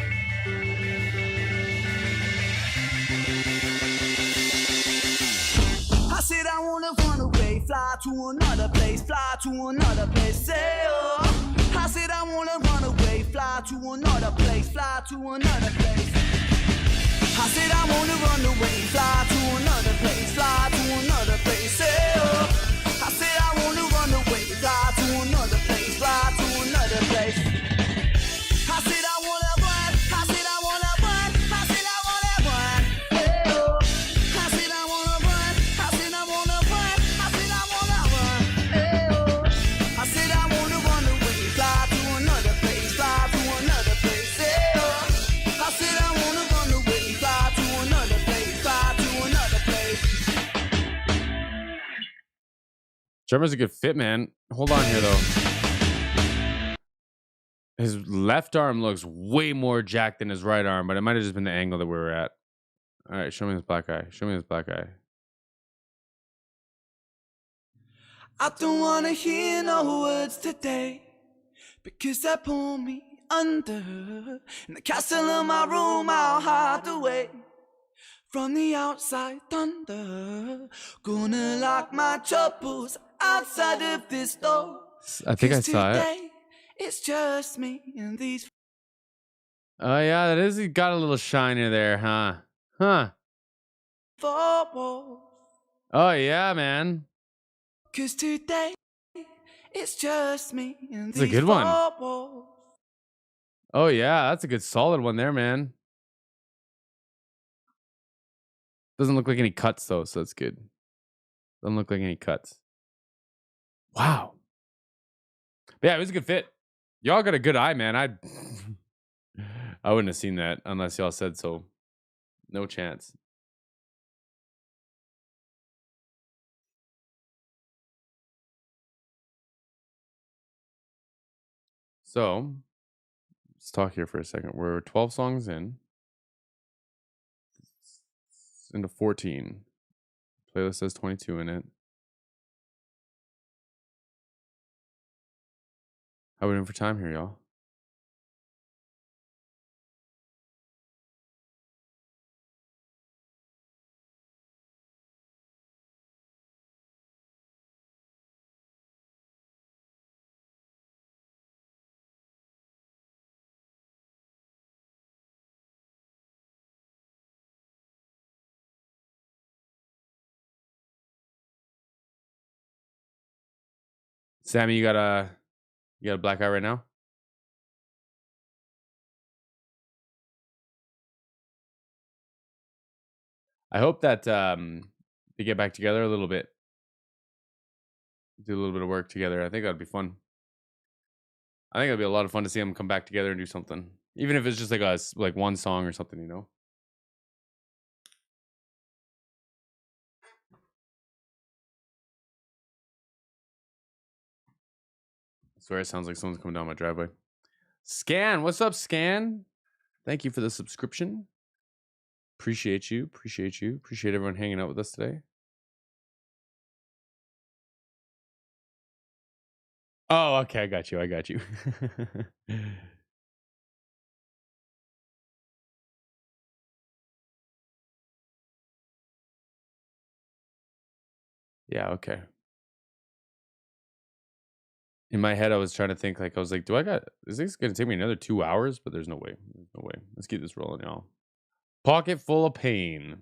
I said I wanna run away, fly to another place, fly to another place, say oh. I said I wanna run away, fly to another place, fly to another place. I said I wanna run away, fly to another place, fly to another place, say oh. I said I wanna run away, fly to another place, fly to another place. I said I wanna run, I said I wanna run, I said I wanna run, hey oh. I said I wanna run, I said I wanna run, I said I wanna run, hey oh. I said I wanna run away, fly to another place, fly to another place, hey oh. I said I wanna run away, fly to another place, fly to another place. Drummer's a good fit, man. Hold on here though. His left arm looks way more jacked than his right arm, but it might have just been the angle that we were at. All right, show me this black eye. Show me this black eye. I don't wanna hear no words today, because they pull me under. In the castle of my room, I'll hide away from the outside thunder. Gonna lock my troubles outside of this door. I think I saw it. Today, it's just me and these. Oh yeah, that is. He got a little shiner there, huh? Huh? four walls. Oh yeah, man. 'Cause today, it's just me and That's a these good one. four walls. Oh yeah, that's a good solid one there, man. Doesn't look like any cuts though, so that's good. Doesn't look like any cuts. Wow. But yeah, it was a good fit. Y'all got a good eye, man. I wouldn't have seen that unless y'all said so. No chance. So let's talk here for a second. We're 12 songs in. It's into 14. Playlist says 22 in it. How are we doing for time here, y'all? Sammy, you got a black eye right now? I hope that they get back together a little bit. Do a little bit of work together. I think that'd be fun. I think it'd be a lot of fun to see them come back together and do something. Even if it's just like one song or something, you know. I swear it sounds like someone's coming down my driveway. Scan, what's up, Scan? Thank you for the subscription. Appreciate you. Appreciate you. Appreciate everyone hanging out with us today. Oh, okay. I got you. I got you. Yeah, okay. In my head, I was trying to think, like, I was like, is this going to take me another 2 hours? But there's no way. There's no way. Let's keep this rolling, y'all. Pocket full of pain.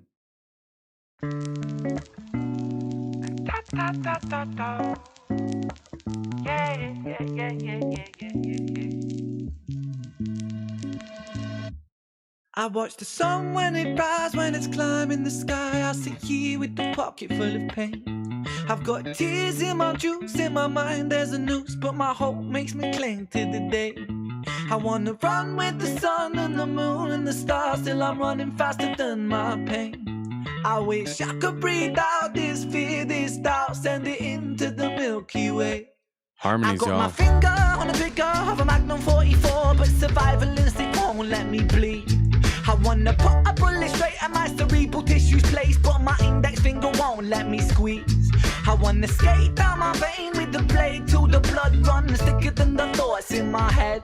I watch the sun when it rises, when it's climbing the sky. I sit here with the pocket full of pain. I've got tears in my juice, in my mind there's a noose, but my hope makes me cling to the day. I wanna run with the sun and the moon and the stars, till I'm running faster than my pain. I wish I could breathe out this fear, this doubt, send it into the Milky Way. Harmonies, I got y'all. my finger on the trigger of a Magnum 44, but survival instinct won't let me bleed. I wanna put a bullet straight at my cerebral tissues place, but my index finger won't let me squeeze. I wanna skate down my vein with the blade till the blood runs thicker than the thoughts in my head.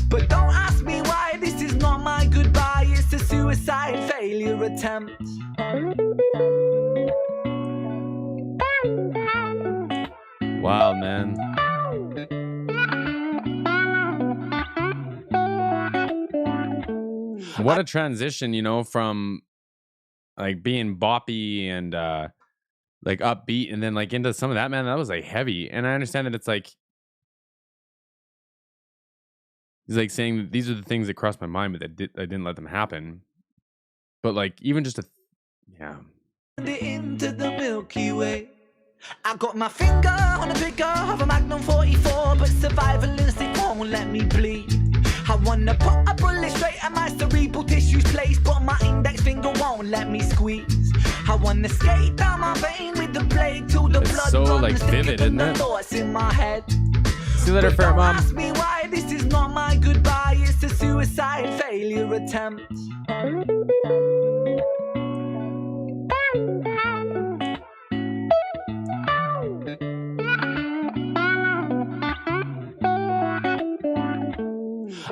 But don't ask me why, this is not my goodbye, it's a suicide failure attempt. Wow, man. What a transition, you know, from like being boppy and like upbeat and then like into some of that, man. That was like heavy. And I understand that it's like he's like saying that these are the things that crossed my mind, but I didn't let them happen. But like even just yeah. Into the Milky Way. I got my finger on the trigger of a Magnum 44, but survival instinct won't let me bleed. I wanna put a bullet straight at my cerebral tissues place, but my index finger won't let me squeeze. I wanna skate down my vein with the blade till the blood so runs like vivid, isn't the it? thoughts in my head. See you later, But fair don't mom. ask me why, this is not my goodbye, it's a suicide failure attempt.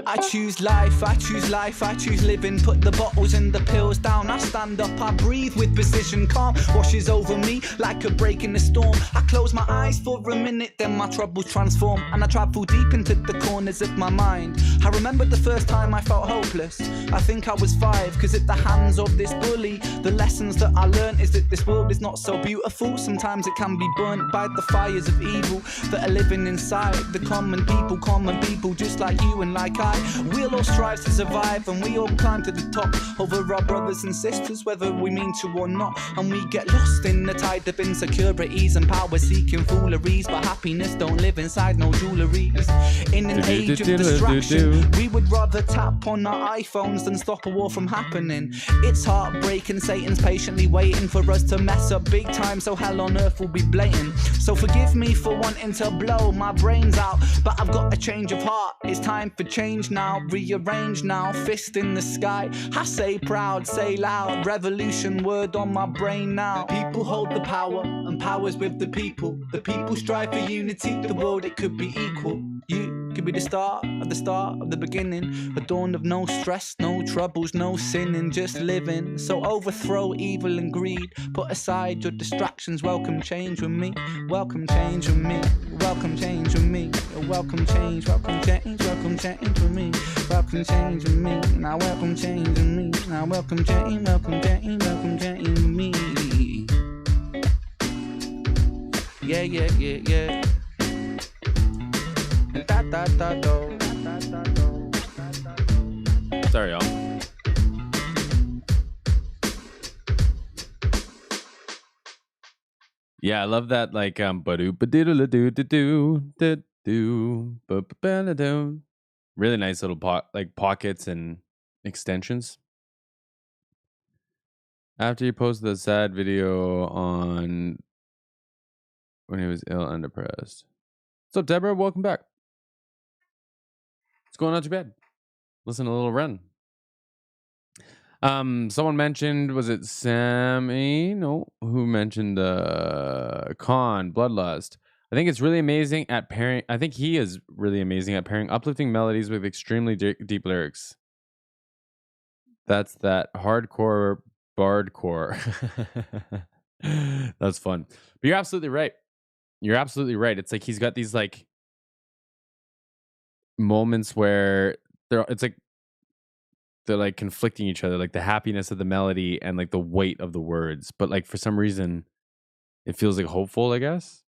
I choose life, I choose life, I choose living. Put the bottles and the pills down, I stand up, I breathe with precision. Calm washes over me like a break in the storm. I close my eyes for a minute, then my troubles transform, and I travel deep into the corners of my mind. I remember the first time I felt hopeless. I think I was 5, cause at the hands of this bully, the lessons that I learned is that this world is not so beautiful. Sometimes it can be burnt by the fires of evil that are living inside the common people just like you and like I. We'll all strive to survive, and we all climb to the top over our brothers and sisters, whether we mean to or not. And we get lost in the tide of insecurities and power-seeking fooleries, but happiness don't live inside no jewelleries. In an age of distraction, we would rather tap on our iPhones than stop a war from happening. It's heartbreaking, Satan's patiently waiting for us to mess up big time, so hell on earth will be blatant. So forgive me for wanting to blow my brains out, but I've got a change of heart. It's time for change now, rearrange now, fist in the sky. I say proud, say loud, revolution word on my brain now. People hold the power, and power's with the people. The people strive for unity, the world it could be equal. You could be the start of the beginning, a dawn of no stress, no troubles, no sinning, just living. So overthrow evil and greed, put aside your distractions, welcome change with me, welcome change with me, welcome change with me, welcome change, welcome change, welcome change with me, welcome change with me, now welcome change with me, now welcome change, welcome change, welcome change with me. Yeah, yeah, yeah, yeah. Sorry, y'all. Yeah, I love that. Like, ba-doo, ba-diddle-a-doo-doo-doo, da-doo, ba-ba-ba-da-doo. Really nice little pockets and extensions. After he posted the sad video on when he was ill and depressed. What's up, Deborah? Welcome back. What's going on to bed? Listen to a little Ren. Someone mentioned, was it Sammy? No, who mentioned Khan, Bloodlust. I think it's really amazing at pairing. I think he is really amazing at pairing uplifting melodies with extremely deep lyrics. That's that hardcore bardcore. That's fun. But you're absolutely right. You're absolutely right. It's like he's got these like moments where it's like they're like conflicting each other, like the happiness of the melody and like the weight of the words. But like for some reason, it feels like hopeful, I guess.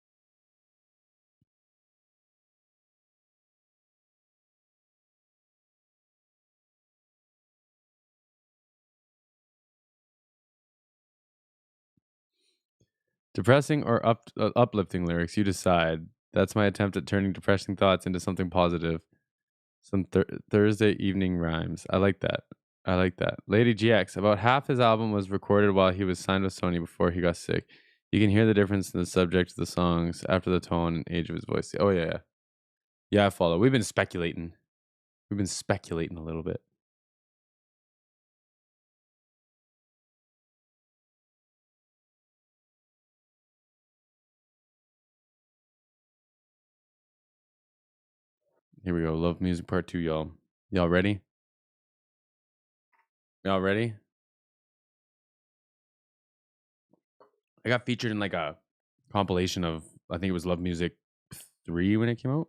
Depressing or uplifting lyrics, you decide. That's my attempt at turning depressing thoughts into something positive. Some Thursday evening rhymes. I like that. I like that. Lady GX, about half his album was recorded while he was signed with Sony before he got sick. You can hear the difference in the subject of the songs after the tone and age of his voice. Oh, yeah. Yeah, I follow. We've been speculating. We've been speculating a little bit. Here we go. Love Music Part 2, y'all. Y'all ready? Y'all ready? I got featured in like a compilation of, I think it was Love Music 3 when it came out.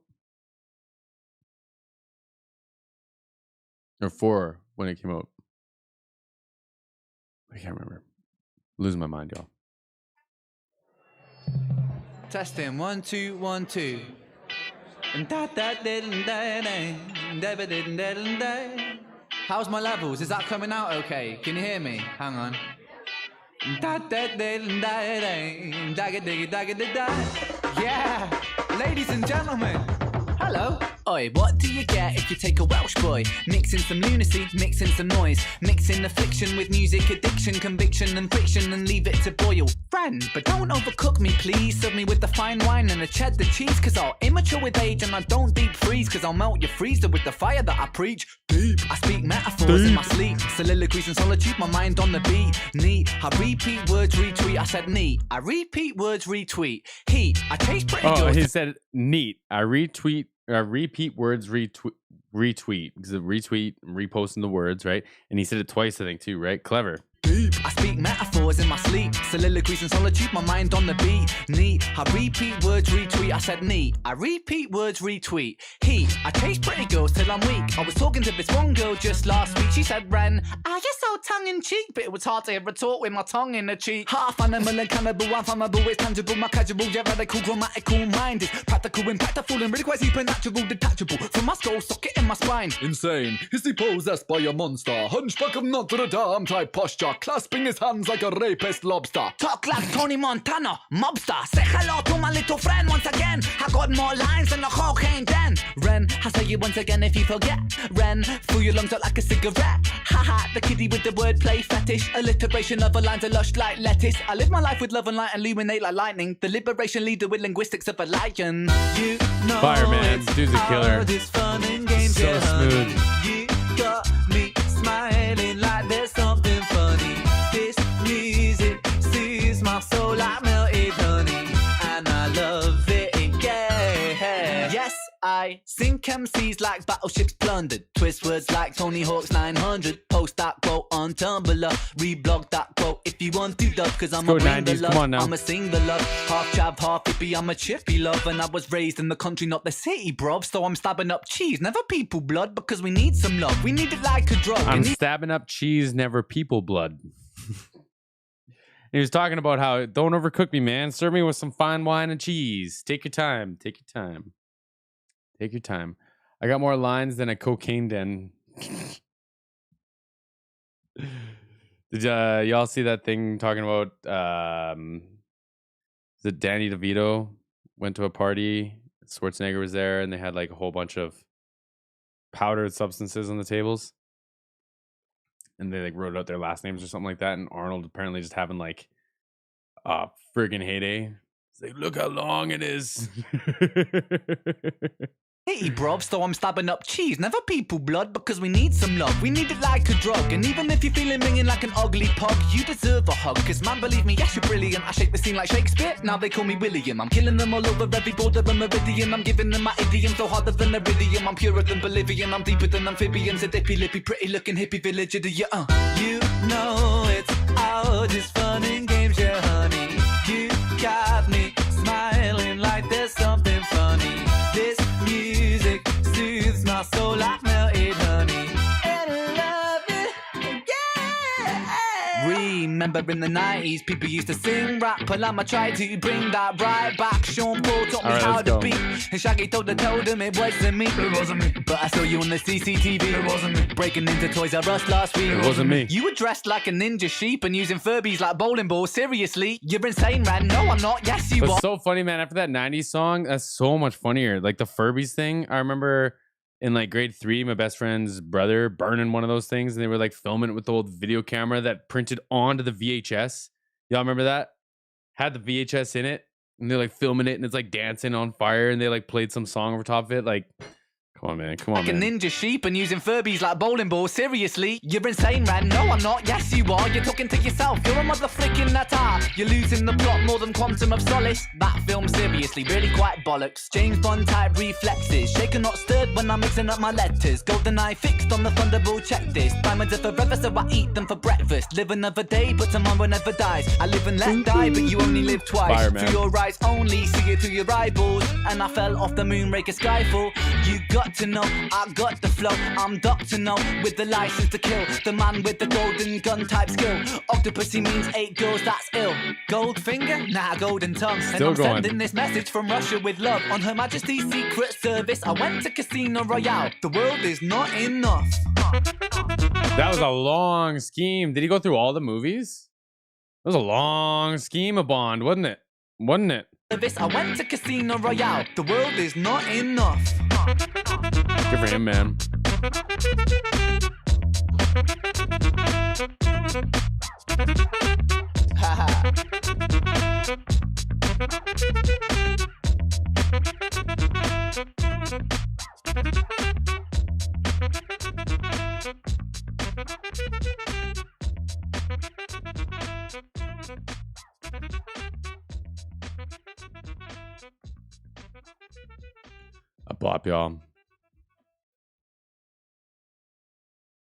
Or 4 when it came out. I can't remember. Losing my mind, y'all. Testing 1 2 1 2. How's my levels? Is that coming out okay? Can you hear me? Hang on. Yeah, ladies and gentlemen, hello. Oi, what do you get if you take a Welsh boy? Mix in some lunacy, mix in some noise, mix in affliction with music addiction, conviction and friction, and leave it to boil. Friend, but don't overcook me, please. Serve me with the fine wine and the cheddar cheese, cause I'll immature with age and I don't deep freeze, cause I'll melt your freezer with the fire that I preach. Deep, I speak metaphors in my sleep, soliloquies in solitude, my mind on the beat. Neat, I repeat words, retweet. I said neat, I repeat words, retweet. Heat, I taste pretty good. Oh, he said neat. I repeat words, retweet because the retweet, reposting the words, right? And he said it twice, I think, too, right? Clever. I speak metaphors in my sleep, soliloquies in solitude, my mind on the beat. Neat, I repeat words, retweet. I said neat, I repeat words, retweet. Heat, I chase pretty girls till I'm weak. I was talking to this one girl just last week. She said, Ren, you're so tongue-in-cheek, but it was hard to hear a talk with my tongue in the cheek. Half animal and cannibal, I'm flammable, it's tangible. My casual, yeah, radical, grammatical mind is practical, impactful, and really quite supernatural, detachable from my skull socket in my spine. Insane, is he possessed by a monster? Hunchback of Notre Dame type posture, clasping his hands like a rapist lobster. Talk like Tony Montana, mobster. Say hello to my little friend once again. I got more lines than a cocaine den. Ren, I'll say you once again if you forget. Ren, fill your lungs out like a cigarette. Haha, the kiddie with the wordplay fetish. Alliteration of a lines are lush like lettuce. I live my life with love and light, illuminate like lightning. The liberation leader with linguistics of a lion. You know Fireman, dude's a killer. This fun and games, so smooth. You got me smiling like there's something funny. This music soothes my soul like melted honey, and I love it again. Yes, I sink MCs like battleships plundered. Twist words like Tony Hawk's 900. Post that quote on Tumblr. Reblog that quote if you want to, dub. Cause I'm a bring the love, I'm a sing the love. Half chav, half hippie, I'm a chippy love. And I was raised in the country, not the city, bruv. So I'm stabbing up cheese, never people blood. Because we need some love, we need it like a drug. I'm stabbing up cheese, never people blood. He was talking about how, don't overcook me, man. Serve me with some fine wine and cheese. Take your time. Take your time. Take your time. I got more lines than a cocaine den. Did y'all see that thing talking about is it Danny DeVito went to a party, Schwarzenegger was there, and they had like a whole bunch of powdered substances on the tables, and they like wrote out their last names or something like that. And Arnold apparently just having like a friggin' heyday. It's like, look how long it is. Hey, bruv, so I'm stabbing up cheese. Never people blood because we need some love. We need it like a drug. And even if you're feeling minging like an ugly pug, you deserve a hug. Cause man, believe me, yes, you're brilliant. I shape the scene like Shakespeare. Now they call me William. I'm killing them all over every border of meridian. I'm giving them my idiom so harder than iridium. I'm purer than Bolivian. I'm deeper than amphibians. A dippy lippy, pretty looking hippie village. You know it's all just fun and games, yeah, honey. You got me smiling like there's something funny. This music soothes my soul like melted honey. And I love it, yeah. Remember in the 90s, people used to sing rap, and I'ma try to bring that right back. Sean Paul taught me how to beat, and Shaggy told him it wasn't me. It wasn't me. But I saw you on the CCTV. It wasn't me. Breaking into Toys R Us last week. It wasn't me. You were dressed like a ninja sheep and using Furbies like bowling balls. Seriously, you're insane, man. No, I'm not. Yes, you are. It's so funny, man. After that 90s song, that's so much funnier. Like the Furbies thing, I remember in like grade 3, my best friend's brother burning one of those things, and they were like filming it with the old video camera that printed onto the VHS. Y'all remember that? Had the VHS in it, and they're like filming it, and it's like dancing on fire, and they like played some song over top of it. Like, come on, man. Come on, like man. a ninja sheep and using Furbies like bowling balls. Seriously, you're insane, man. No, I'm not. Yes, you are. You're talking to yourself. You're a mother flicking that art. You're losing the plot more than Quantum of Solace. That film, seriously, really quite bollocks. James Bond type reflexes. Shaken, not stirred when I'm mixing up my letters. Golden eye fixed on the Thunderbolt checklist. Diamonds are forever, so I eat them for breakfast. Live another day, but tomorrow never dies. I live and let die, but you only live twice. Fire, man. Through your eyes only, see it through your eyeballs. And I fell off the moon, rake a skyfall. You got to know, I got the flow. I'm Dr. No with the license to kill. The man with the golden gun type skill. Octopusy means 8 girls, that's ill. Gold finger? Nah, golden tongue. And Still I'm going. sending this message from Russia with love. On Her Majesty's Secret Service, I went to Casino Royale. The world is not enough. That was a long scheme. Did he go through all the movies? It was a long scheme of Bond, wasn't it? Wasn't it? I went to Casino Royale. The world is not enough. Good for him, man. A bop, y'all.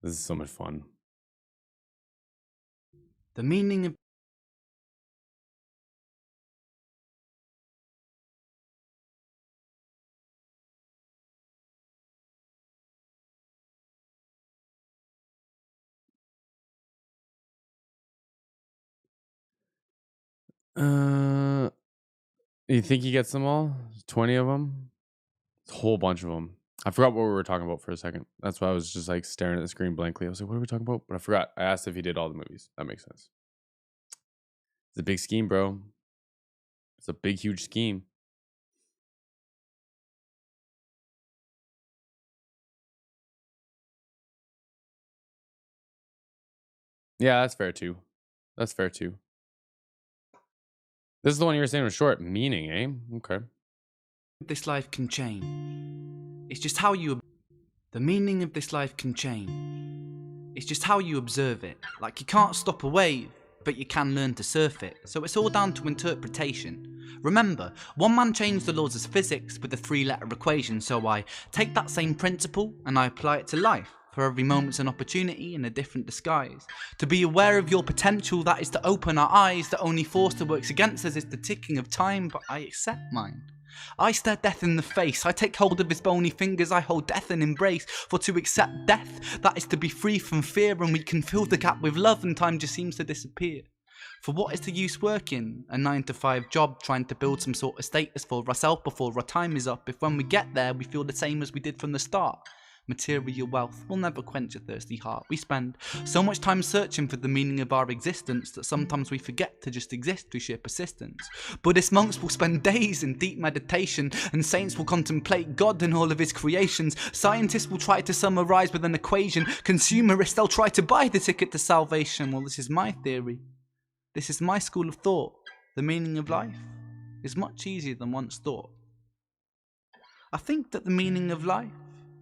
This is so much fun. The meaning of you think he gets them all? 20 of them? A whole bunch of them. I forgot what we were talking about for a second. That's why I was just like staring at the screen blankly. I was like, what are we talking about? But I forgot. I asked if he did all the movies. That makes sense. It's a big scheme, bro. It's a big, huge scheme. Yeah, that's fair too. That's fair too. This is the one you were saying was short. Meaning, eh? Okay. this life can change. It's just how you... The meaning of this life can change. It's just how you observe it. Like, you can't stop a wave, but you can learn to surf it. So it's all down to interpretation. Remember, one man changed the laws of physics with a 3-letter equation, so I take that same principle and I apply it to life. For every moment's an opportunity in a different disguise. To be aware of your potential, that is to open our eyes. The only force that works against us is the ticking of time, but I accept mine. I stare death in the face, I take hold of his bony fingers, I hold death in embrace. For to accept death, that is to be free from fear, and we can fill the gap with love and time just seems to disappear. For what is the use working a 9-to-5 job, trying to build some sort of status for ourselves before our time is up, if when we get there we feel the same as we did from the start? Material wealth will never quench a thirsty heart. We spend so much time searching for the meaning of our existence that sometimes we forget to just exist through sheer persistence. Buddhist monks will spend days in deep meditation, and saints will contemplate God and all of his creations. Scientists will try to summarize with an equation. Consumerists, they'll try to buy the ticket to salvation. Well, this is my theory. This is my school of thought. The meaning of life is much easier than once thought. I think that the meaning of life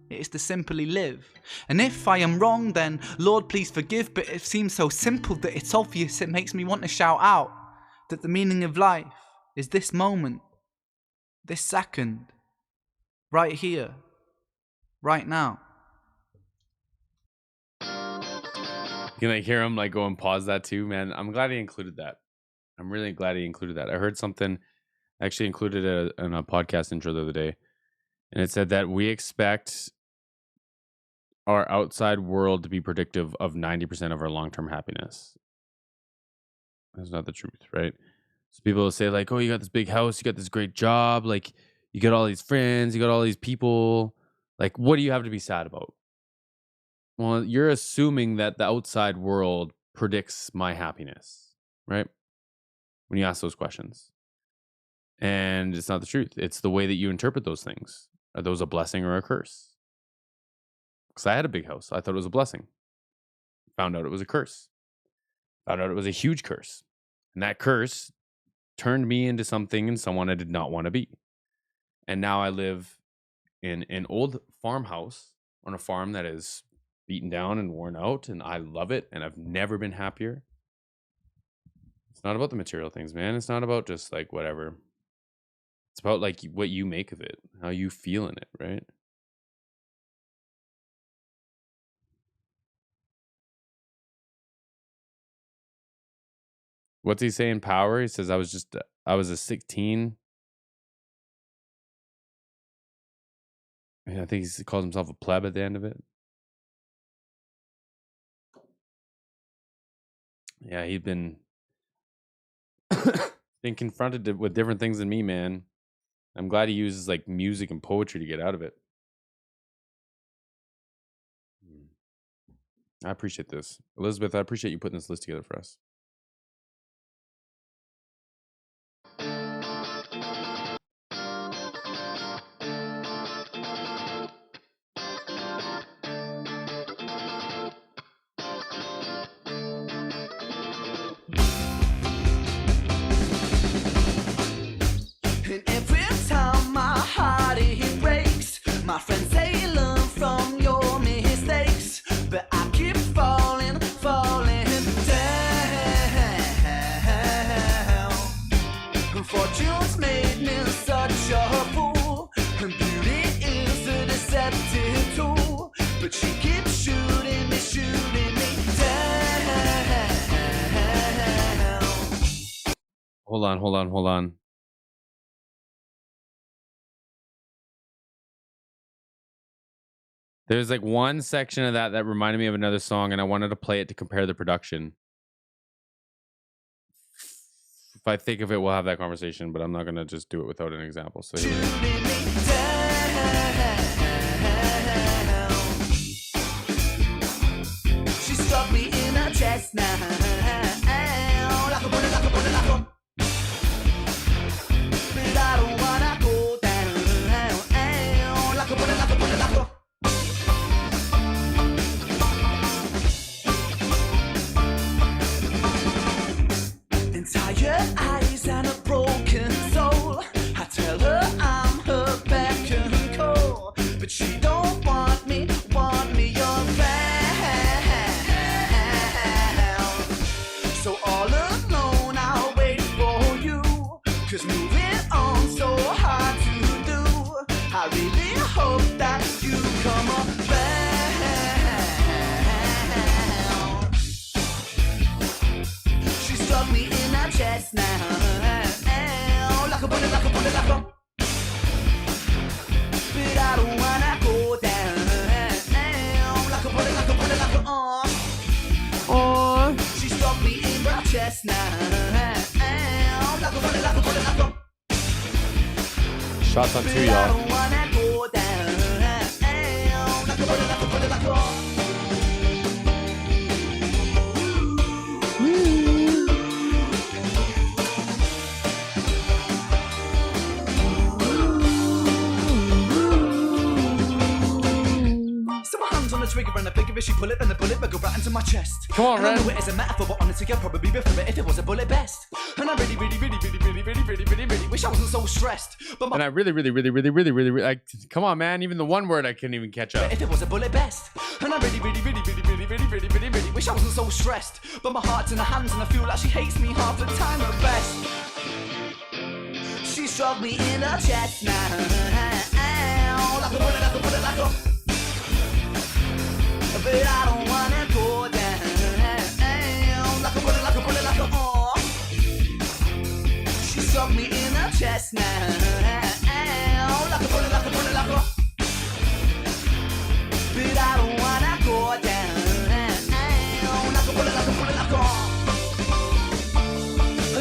is to simply live. And if I am wrong, then Lord, please forgive, but it seems so simple that it's obvious. It makes me want to shout out that the meaning of life is this moment, this second, right here, right now. You can hear him go and pause that too, man. I'm glad he included that. I'm really glad he included that. I heard something, actually included it in a podcast intro the other day, and it said that we expect our outside world to be predictive of 90% of our long-term happiness. That's not the truth, right? So people will say oh, you got this big house, you got this great job, you got all these friends, you got all these people. What do you have to be sad about? Well, you're assuming that the outside world predicts my happiness, right? When you ask those questions. And it's not the truth. It's the way that you interpret those things. Are those a blessing or a curse? Because I had a big house. I thought it was a blessing. Found out it was a curse. Found out it was a huge curse. And that curse turned me into something and someone I did not want to be. And now I live in an old farmhouse on a farm that is beaten down and worn out, and I love it, and I've never been happier. It's not about the material things, man. It's not about just whatever. It's about what you make of it, how you feel in it, right? What's he saying? Power? He says I was a 16. I think he calls himself a pleb at the end of it. Yeah, he'd been confronted with different things than me, man. I'm glad he uses music and poetry to get out of it. I appreciate this. Elizabeth, I appreciate you putting this list together for us. And every time my heart it breaks, my friends say learn from your mistakes, but I keep falling down. Fortune's made me such a fool, and beauty is a deceptive tool, but she keeps shooting me down. Hold on. There's one section of that reminded me of another song, and I wanted to play it to compare the production. If I think of it, we'll have that conversation, but I'm not going to just do it without an example. So here we go. She stuck me in her chest now. Like a bullet. But I don't wanna go down. Like a bullet. Tired eyes and a broken soul. I tell her I'm her beck and call, but she don't want me around. So all alone I'll wait for you, 'cause moving on so hard to do. I really hope that you come around. She stuck me in her chest now, like a bullet. But I don't wanna go down, like a bullet. Oh. She stuck me in her chest now, like a bullet. Shots on two, y'all. So my hands on the trigger and I figure if she pull it, then the bullet will go right into my chest. Come on, and I know Ren. it is a metaphor, but honestly I'd probably prefer it if it was a bullet best. And I really wish I wasn't so stressed. But And I really, like, come on, man. Even the one word I couldn't even catch up. if it was a bullet best. And I really wish I wasn't so stressed. But my heart's in her hands and I feel like she hates me half the time at best. She struck me in the chest now. Like a bullet, like a bullet, like a. But I don't wanna go down. Like a bullet, like a bullet, like a. She struck me in the chest now. Like a bullet, like a bullet, like a. But I don't wanna go down. Like a bullet, like a bullet, like a.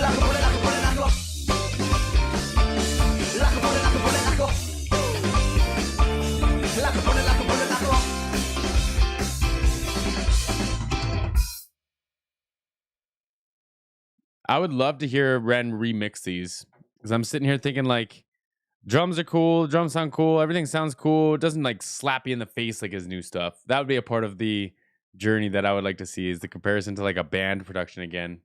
Like a bullet, like a bullet, like a. Like a bullet, like a bullet, like a. Like a bullet, like a bullet, like a. I would love to hear Ren remix these, because I'm sitting here thinking like, drums are cool, drums sound cool, everything sounds cool. It doesn't like slap you in the face like his new stuff. That would be a part of the journey that I would like to see, is the comparison to like a band production again.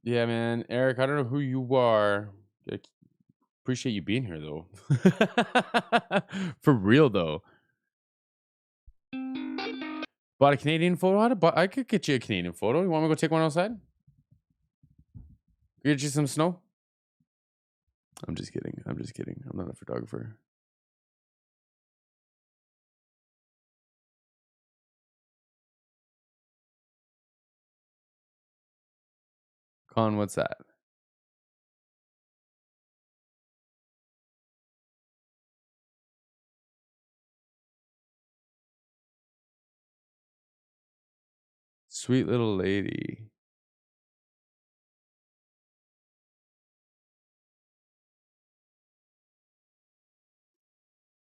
Yeah, man. Eric, I don't know who you are. I appreciate you being here, though. For real, though. Bought a Canadian photo? I could get you a Canadian photo. You want me to go take one outside? Get you some snow? I'm just kidding. I'm just kidding. I'm not a photographer. Con, what's that? Sweet little lady.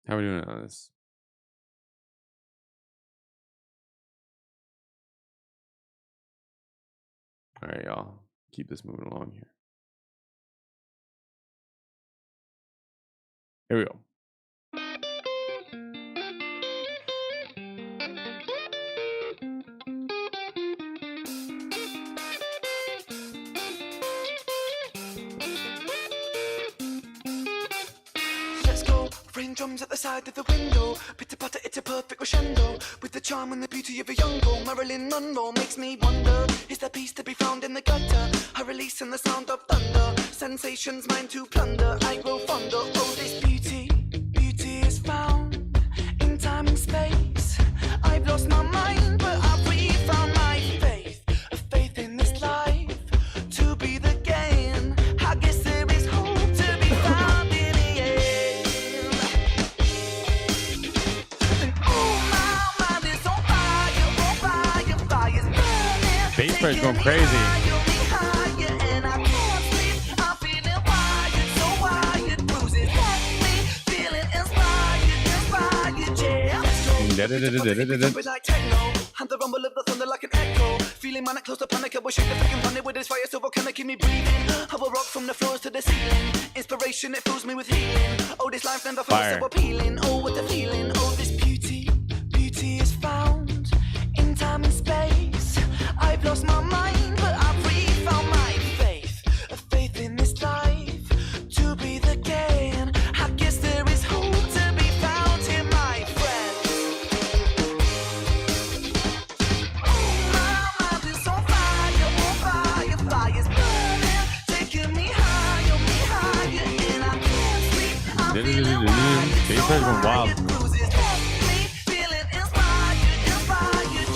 How are we doing on this? All right, y'all. Keep this moving along here. Here we go. Let's go. Raindrops at the side of the window. Pitter patter, it's a perfect crescendo. With the charm and the beauty of a young girl, Marilyn Monroe makes me wonder. Is there peace to be found in the gutter? Her release in the sound of thunder. Sensations mine to plunder. I grow fonder. Oh, this beauty, beauty is found in time and space. I've lost my mind, but I've refound my faith. A faith in this life to be the gain. I guess there is hope to be found in the end. And oh, my mind is on fire, fire's burning. Bass player's going crazy. Like techno, and the rumble of the thunder like an echo. Feeling manic, close to panic, I will shake the freaking thunder with this fire so volcanic, keep me breathing. I will rock from the floors to the ceiling. Inspiration, it fills me with healing. Oh, this life never feels so appealing. Oh, what the feeling. Oh, this beauty, beauty is found in time and space. I've lost my mind, but I've refound my faith. A faith in this life to be the gain. I guess there is hope to be found here, my friend. Fire's burning, taking me higher, and I can't sleep. I'm feeling wild, Bass player's going wild. bruises left me, feeling inspired,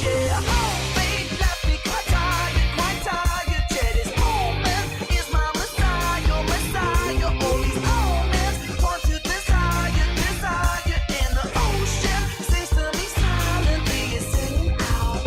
yeah. Oh, babe, left me quite tired, yeah. This moment is my messiah. All these moments want to desire in the ocean. Sings to me silently, it's singing out.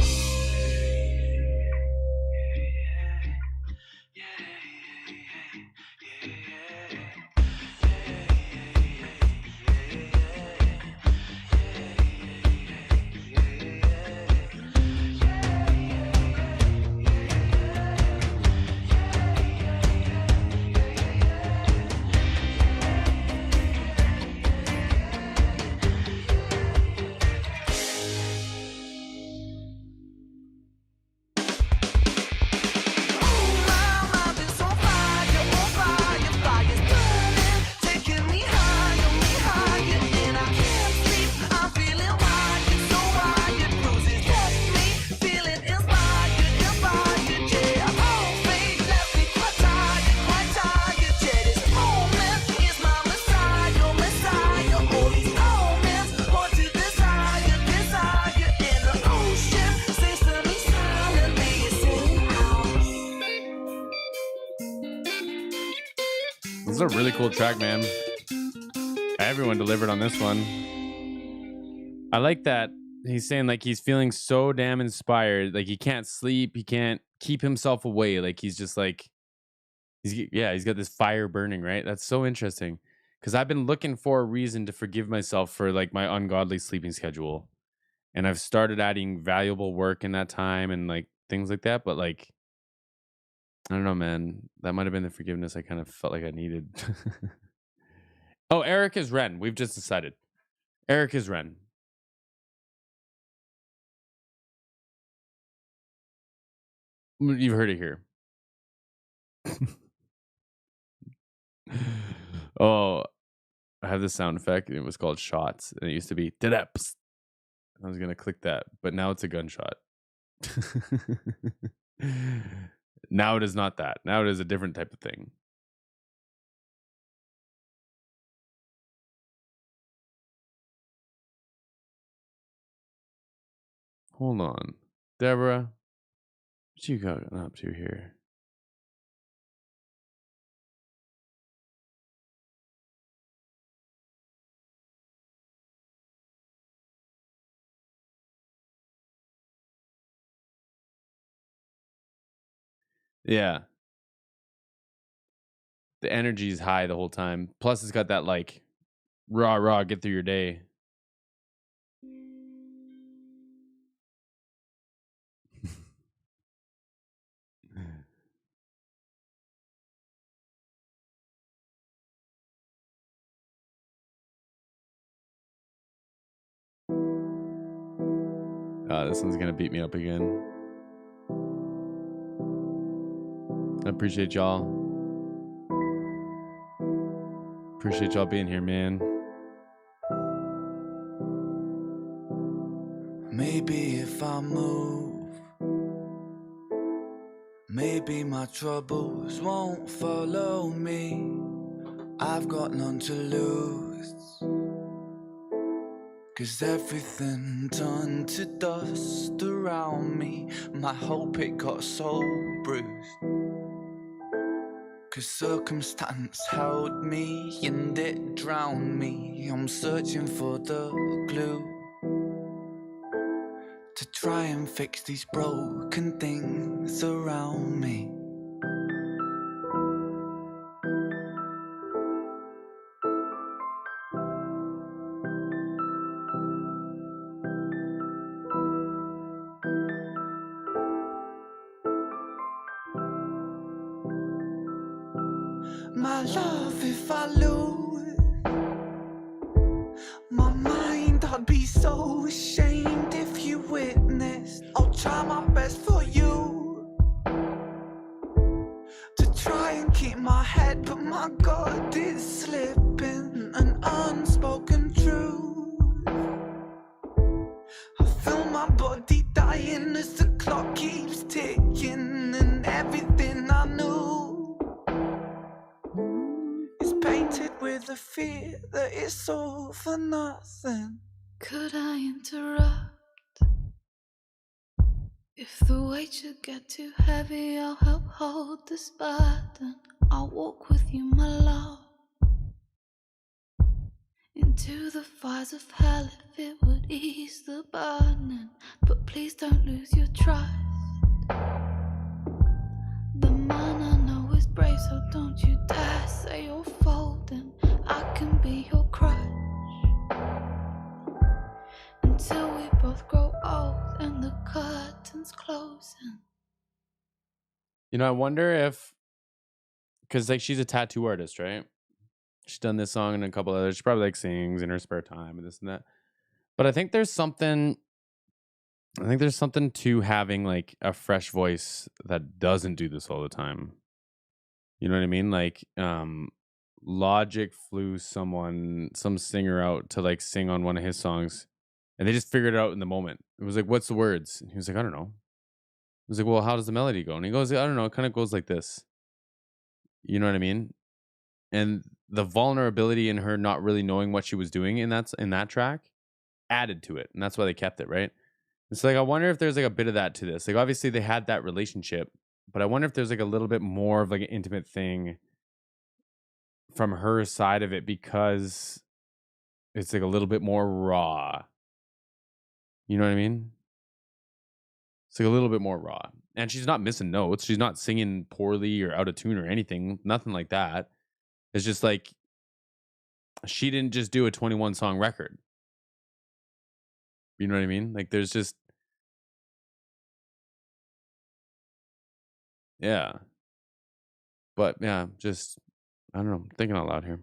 This is a really cool track, man. Everyone delivered on this one. I like that. He's saying like he's feeling so damn inspired. Like he can't sleep. He can't keep himself away. Like he's just like, he's got this fire burning, right? That's so interesting. Because I've been looking for a reason to forgive myself for like my ungodly sleeping schedule. And I've started adding valuable work in that time and like things like that. But like, I don't know, man. That might have been the forgiveness I kind of felt like I needed. Oh, Eric is Ren. We've just decided. Eric is Ren. You've heard it here. Oh, I have this sound effect. It was called shots. And it used to be dedeps. I was going to click that, but now it's a gunshot. Now it is not that. Now it is a different type of thing. Hold on. Deborah, what you got up to here? Yeah. The energy is high the whole time. Plus, it's got that like rah, get through your day. This one's gonna beat me up again. I appreciate y'all. Appreciate y'all being here, man. Maybe if I move, maybe my troubles won't follow me. I've got none to lose, 'cause everything turned to dust around me. My hope it got so bruised, 'cause circumstance held me and it drowned me. I'm searching for the glue to try and fix these broken things around me. My love, if I lose my mind, I'd be so ashamed if you witnessed. I'll try my best for you to try and keep my head, but my God, it's slipping. An unspoken truth, I feel my body dying as the clock keeps ticking, and everything I knew painted with the fear that it's all for nothing. Could I interrupt? If the weight should get too heavy, I'll help hold this burden. I'll walk with you, my love, into the fires of hell if it would ease the burning. But please don't lose your trust. The man I know is brave, so don't you dare say you're folding. I can be your crutch until we both grow old and the curtains closing. You know, I wonder if, because like she's a tattoo artist, right? She's done this song and a couple others. She probably like sings in her spare time and this and that. But I think there's something to having like a fresh voice that doesn't do this all the time. You know what I mean? Like Logic flew some singer out to like sing on one of his songs, and they just figured it out in the moment. It was like, what's the words? And he was like, I don't know. I was like, well, how does the melody go? And he goes, I don't know, it kind of goes like this. You know what I mean? And the vulnerability in her not really knowing what she was doing in that track added to it, and that's why they kept it, right? It's like, I wonder if there's like a bit of that to this. Like, obviously they had that relationship, but I wonder if there's like a little bit more of like an intimate thing from her side of it because it's like a little bit more raw. You know what I mean? It's like a little bit more raw. And she's not missing notes. She's not singing poorly or out of tune or anything. Nothing like that. It's just like she didn't just do a 21 song record. You know what I mean? Like there's just, yeah. But yeah, just, I don't know, I'm thinking out loud here.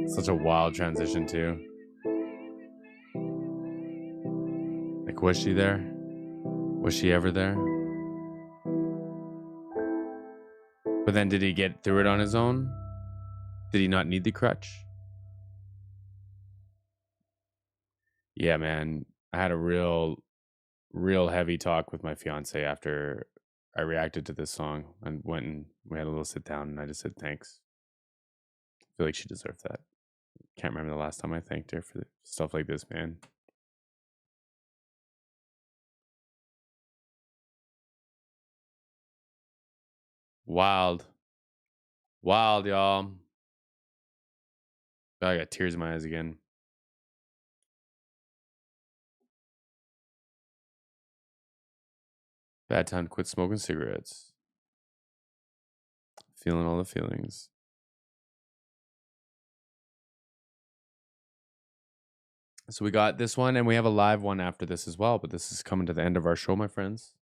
Such a wild transition too. Like, was she there? Was she ever there? But then did he get through it on his own? Did he not need the crutch? Yeah, man. I had a real heavy talk with my fiance after I reacted to this song and went and we had a little sit down and I just said thanks. I feel like she deserved that. Can't remember the last time I thanked her for stuff like this, man. Wild. Wild, y'all. I got tears in my eyes again. Bad time to quit smoking cigarettes. Feeling all the feelings. So we got this one, and we have a live one after this as well, but this is coming to the end of our show, my friends.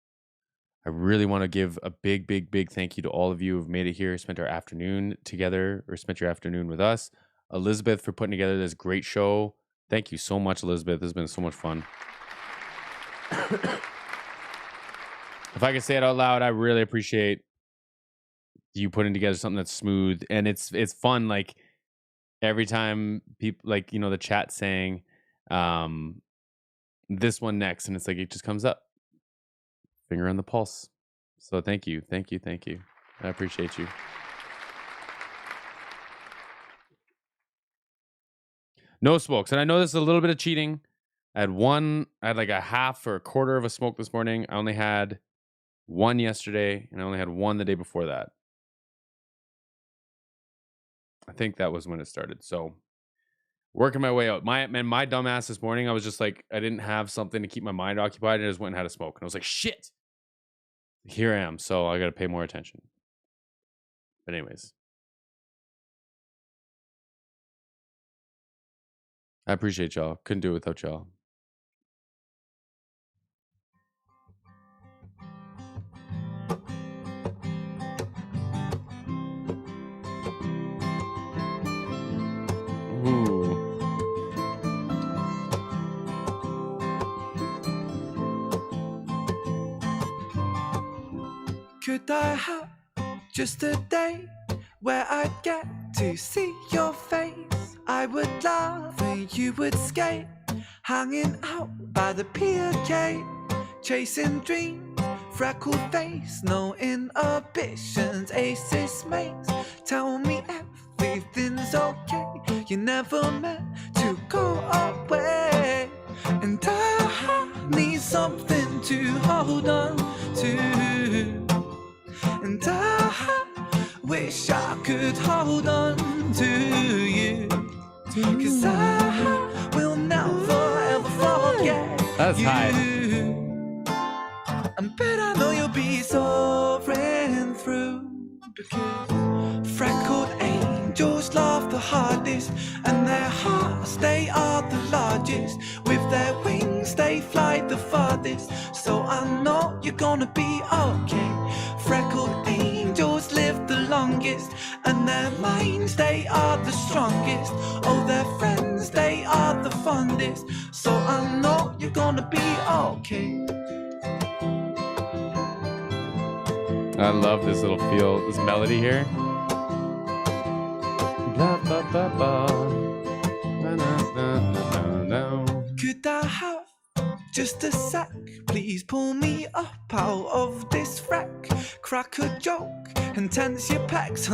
I really want to give a big, big, big thank you to all of you who've made it here, spent our afternoon together, or spent your afternoon with us. Elizabeth for putting together this great show. Thank you so much, Elizabeth. This has been so much fun. If I could say it out loud, I really appreciate you putting together something that's smooth, and it's fun. Like every time people, like, you know, the chat saying, this one next, and it's like it just comes up, finger on the pulse. So thank you. I appreciate you. No smokes, and I know this is a little bit of cheating. I had like a half or a quarter of a smoke this morning. I only had one yesterday, and I only had one the day before that. I think that was when it started. So working my way out. My dumbass this morning, I was just like, I didn't have something to keep my mind occupied. And I just went and had a smoke. And I was like, shit. Here I am. So I got to pay more attention. But anyways. I appreciate y'all. Couldn't do it without y'all. Ooh. Could I have just a day where I'd get to see your face? I would laugh and you would skate, hanging out by the pier gate, chasing dreams, freckled face, no inhibitions, aces mates. Tell me everything's okay. You never meant to go away, and I need something to hold on to, and I wish I could hold on to you, 'cause I will never ever forget. That's you. high. But I know you'll be soaring through, because freckled angels angels laugh the hardest, and their hearts, they are the largest. With their wings, they fly the farthest. So I know you're gonna be okay. Freckled angels live the longest, and their minds, they are the strongest. Oh, their friends, they are the fondest. So I know you're gonna be okay. I love this little feel, this melody here. Blah, blah, blah, blah. Na, na, na, na, na. Could I have just a sec? Please pull me up out of this wreck. Crack a joke and tense your pecs.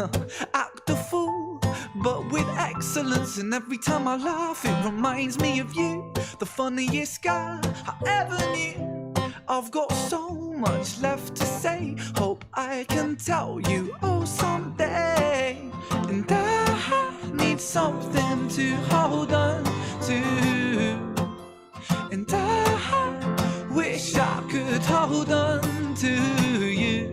Act a fool, but with excellence. And every time I laugh, it reminds me of you. The funniest guy I ever knew. I've got so much left to say. Hope I can tell you oh someday. And I need something to hold on to. And I wish I could hold on to you.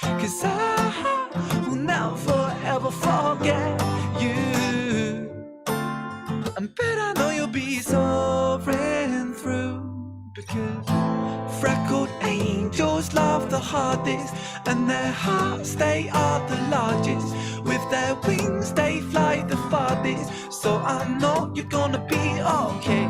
'Cause I will never ever forget you. And bet I know you'll be soaring through. Because freckled angels laugh the hardest, and their hearts, they are the largest. With their wings, they fly the farthest. So I know you're gonna be okay.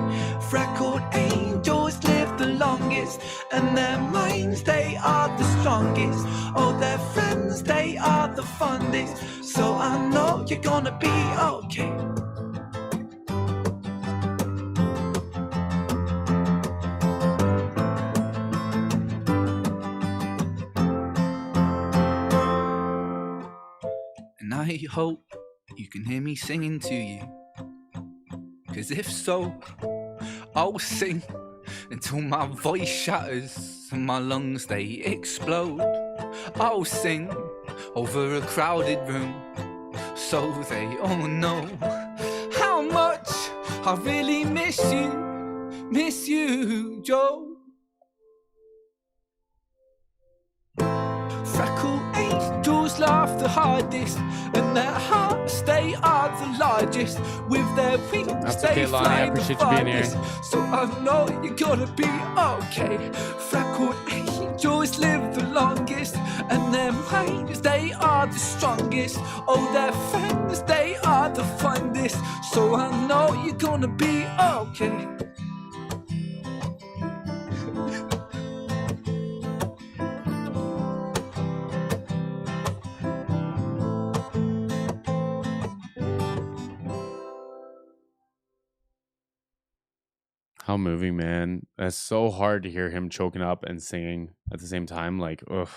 Freckled angels live the longest, and their minds, they are the strongest. Oh, their friends, they are the fondest. So I know you're gonna be okay. And I hope you can hear me singing to you. 'Cause if so, I'll sing until my voice shatters and my lungs, they explode. I'll sing over a crowded room so they all know how much I really miss you, Joe. Freckled angels laugh the hardest, and their hearts, they are the largest. With their wings, That's they okay, Lonnie. fly I the appreciate you being here. farthest. So I know you're gonna be okay. Freckled angels live the longest, and their minds, they are the strongest. Oh, their friends, they are the fondest. So I know you're gonna be okay. How moving, man. It's so hard to hear him choking up and singing at the same time. Like, ugh.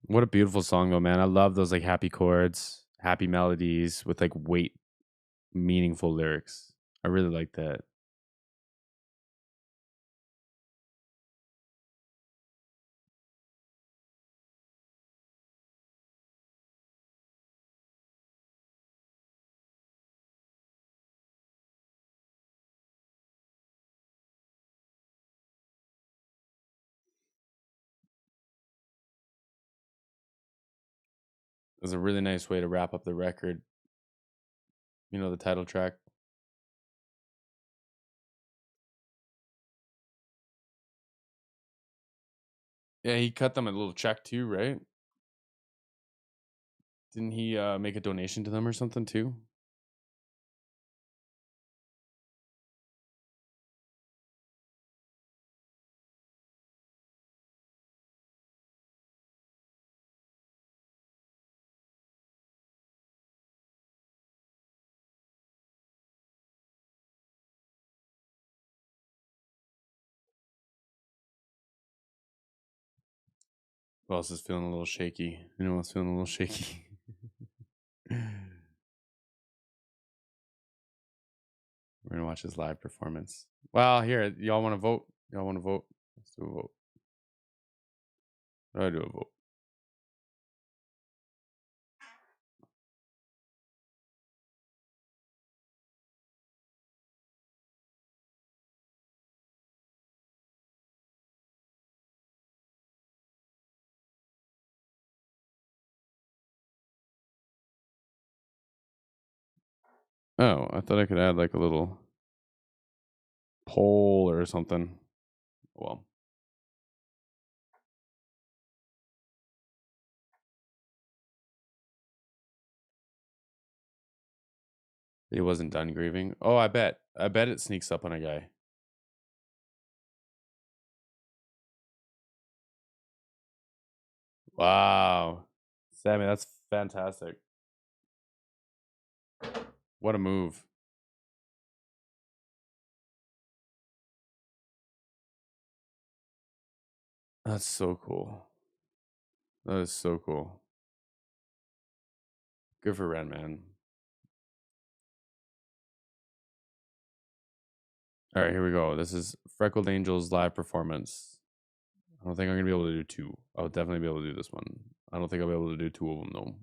What a beautiful song, though, man. I love those like happy chords, happy melodies with like weight, meaningful lyrics. I really like that. It was a really nice way to wrap up the record. You know, the title track. Yeah, he cut them a little check too, right? Didn't he make a donation to them or something too? Who else is feeling a little shaky? Anyone else feeling a little shaky? We're gonna watch his live performance. Well, here, y'all want to vote? Y'all want to vote? Let's do a vote. I do a vote. Oh, I thought I could add like a little poll or something. Well. He wasn't done grieving. Oh, I bet it sneaks up on a guy. Wow. Sammy, that's fantastic. What a move. That's so cool. That is so cool. Good for Ren, man. All right, here we go. This is Freckled Angels live performance. I don't think I'm going to be able to do two. I'll definitely be able to do this one. I don't think I'll be able to do two of them, though.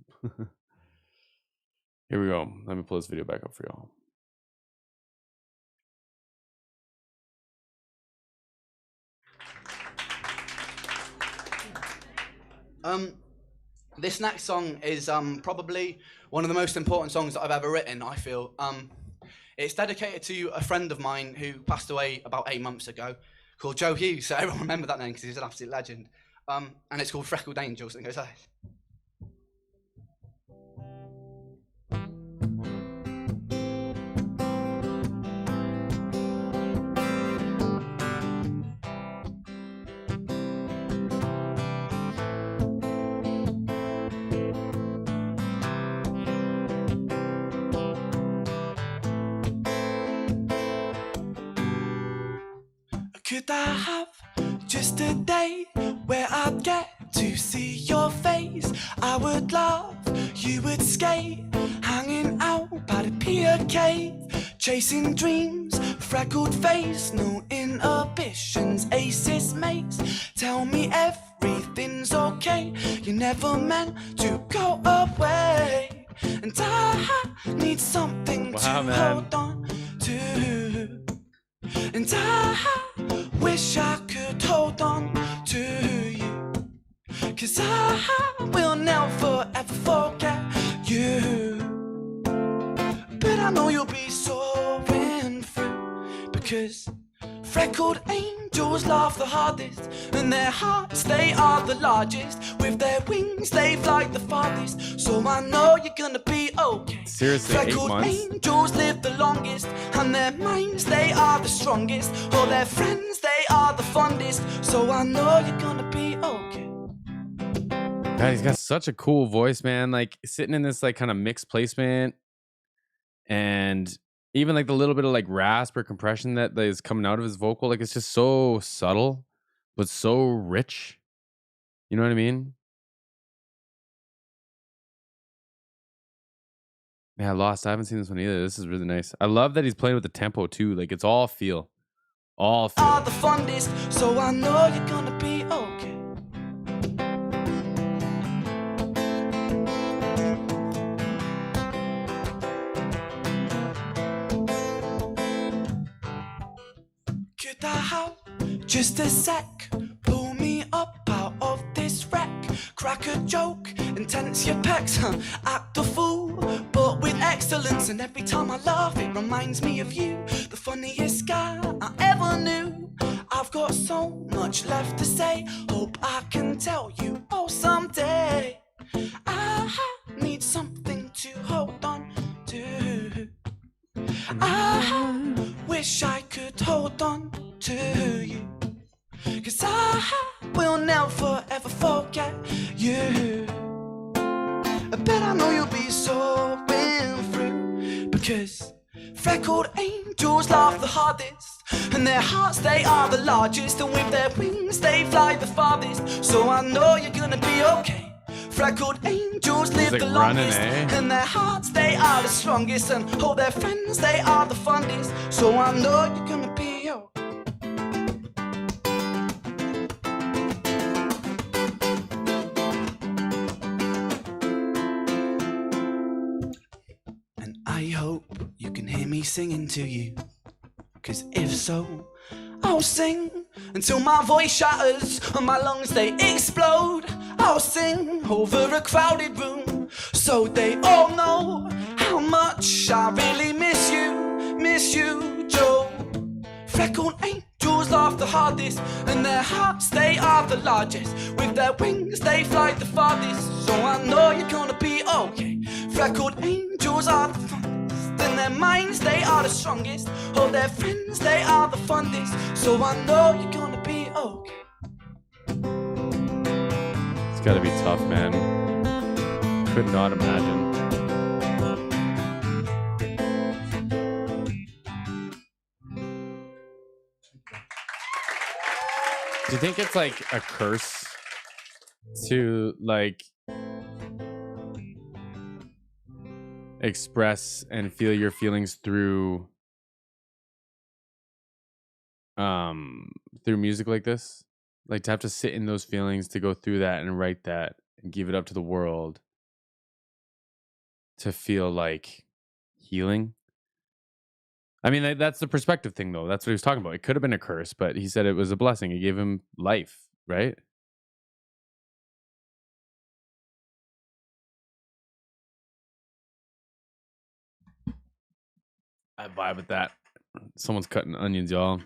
Here we go. Let me pull this video back up for y'all. This next song is probably one of the most important songs that I've ever written, I feel. It's dedicated to a friend of mine who passed away about 8 months ago, called Joe Hughes. So everyone remember that name because he's an absolute legend. And it's called Freckled Angels, and it goes like this. Could I have just a day where I'd get to see your face? I would laugh, you would skate, hanging out by the pier cave, chasing dreams, freckled face, no inhibitions, aces mates. Tell me everything's okay, you never meant to go away, and I need something to hold on to. And I wish I could hold on to you, 'cause I will never ever forget you. But I know you'll be soaring through, because freckled angels laugh the hardest, and their hearts, they are the largest. With their wings, they fly the farthest. So I know you're gonna be okay. Seriously, 8 Freckled months? angels live the longest, and their minds, they are the strongest. All their friends, they are the fondest. So I know you're gonna be okay. God, he's got such a cool voice, man. Like sitting in this like kind of mixed placement, and even like the little bit of like rasp or compression that is coming out of his vocal, like it's just so subtle, but so rich. You know what I mean? Yeah, Lost. I haven't seen this one either. This is really nice. I love that he's playing with the tempo too. Like it's all feel. All feel. Are the fondest, so I know you're gonna be okay. Could I have just a sec? Pull me up out of this wreck. Crack a joke and tense your pecs. Act a fool, but with excellence. And every time I laugh, it reminds me of you. The funniest guy I ever knew. I've got so much left to say. Hope I can tell you all someday. I need something to hold on to. I wish I could hold on to you, 'cause I will never ever forget you. But I know you'll be soaring through, because freckled angels laugh the hardest, and their hearts, they are the largest. And with their wings, they fly the farthest. So I know you're gonna be okay. Freckled angels live like the running, longest, eh? and their hearts, they are the strongest. And all their friends, they are the fondest. So I know you're gonna be okay. And I hope you can hear me singing to you, 'cause if so, I'll sing until my voice shatters and my lungs, they explode. I'll sing over a crowded room, so they all know how much I really miss miss you, Joe. Freckled angels laugh the hardest, and their hearts, they are the largest. With their wings, they fly the farthest, so I know you're gonna be okay. Freckled angels are the funnest, in their minds, they are the strongest. Oh, their friends, they are the fondest, so I know you're gonna be okay. It's gotta be tough, man. Could not imagine. Do you think it's like a curse to like express and feel your feelings through music like this? Like to have to sit in those feelings, to go through that and write that and give it up to the world, to feel like healing. I mean, that's the perspective thing, though. That's what he was talking about. It could have been a curse, but he said it was a blessing. It gave him life, right? I vibe with that. Someone's cutting onions, y'all.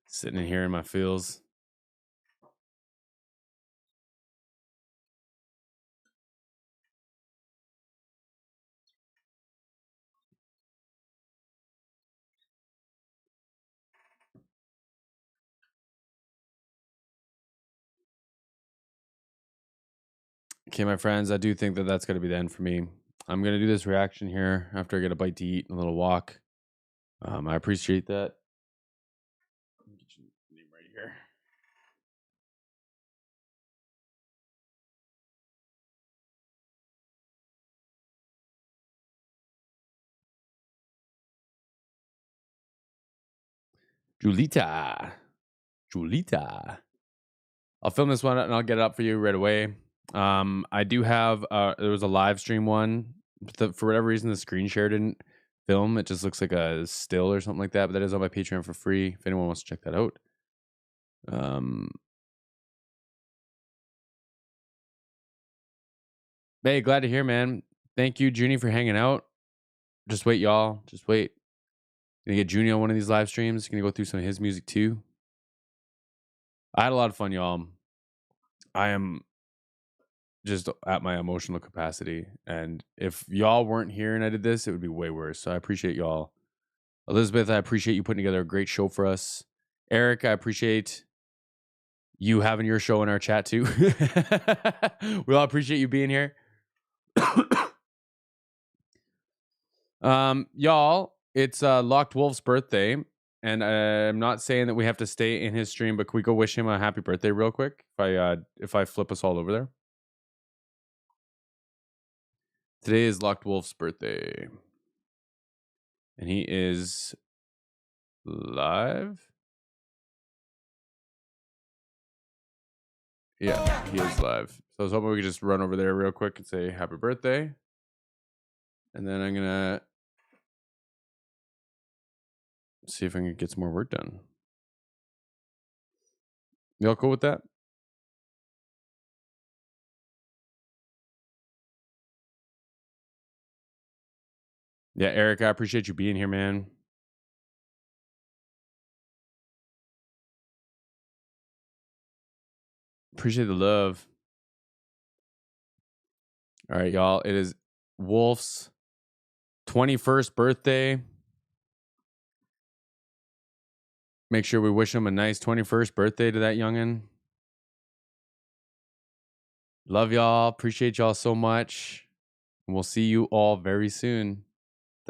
Sitting in here in my feels. Okay, my friends, I do think that that's going to be the end for me. I'm going to do this reaction here after I get a bite to eat and a little walk. I appreciate that. Get your name right here. Julita. I'll film this one and I'll get it up for you right away. I do have there was a live stream one. For whatever reason, the screen share didn't film. It just looks like a still or something like that. But that is on my Patreon for free if anyone wants to check that out. Hey, glad to hear, man. Thank you, Junie, for hanging out. Just wait, y'all. Just wait. Gonna get Junie on one of these live streams. Gonna go through some of his music too. I had a lot of fun, y'all. I am just at my emotional capacity. And if y'all weren't here and I did this, it would be way worse. So I appreciate y'all. Elizabeth, I appreciate you putting together a great show for us. Eric, I appreciate you having your show in our chat too. We all appreciate you being here. Y'all, it's Locked Wolf's birthday. And I'm not saying that we have to stay in his stream, but can we go wish him a happy birthday real quick? If I flip us all over there. Today is Locked Wolf's birthday. And he is live. Yeah, he is live. So I was hoping we could just run over there real quick and say happy birthday. And then I'm going to see if I can get some more work done. Y'all cool with that? Yeah, Eric, I appreciate you being here, man. Appreciate the love. All right, y'all. It is Wolf's 21st birthday. Make sure we wish him a nice 21st birthday to that youngin'. Love y'all. Appreciate y'all so much. And we'll see you all very soon.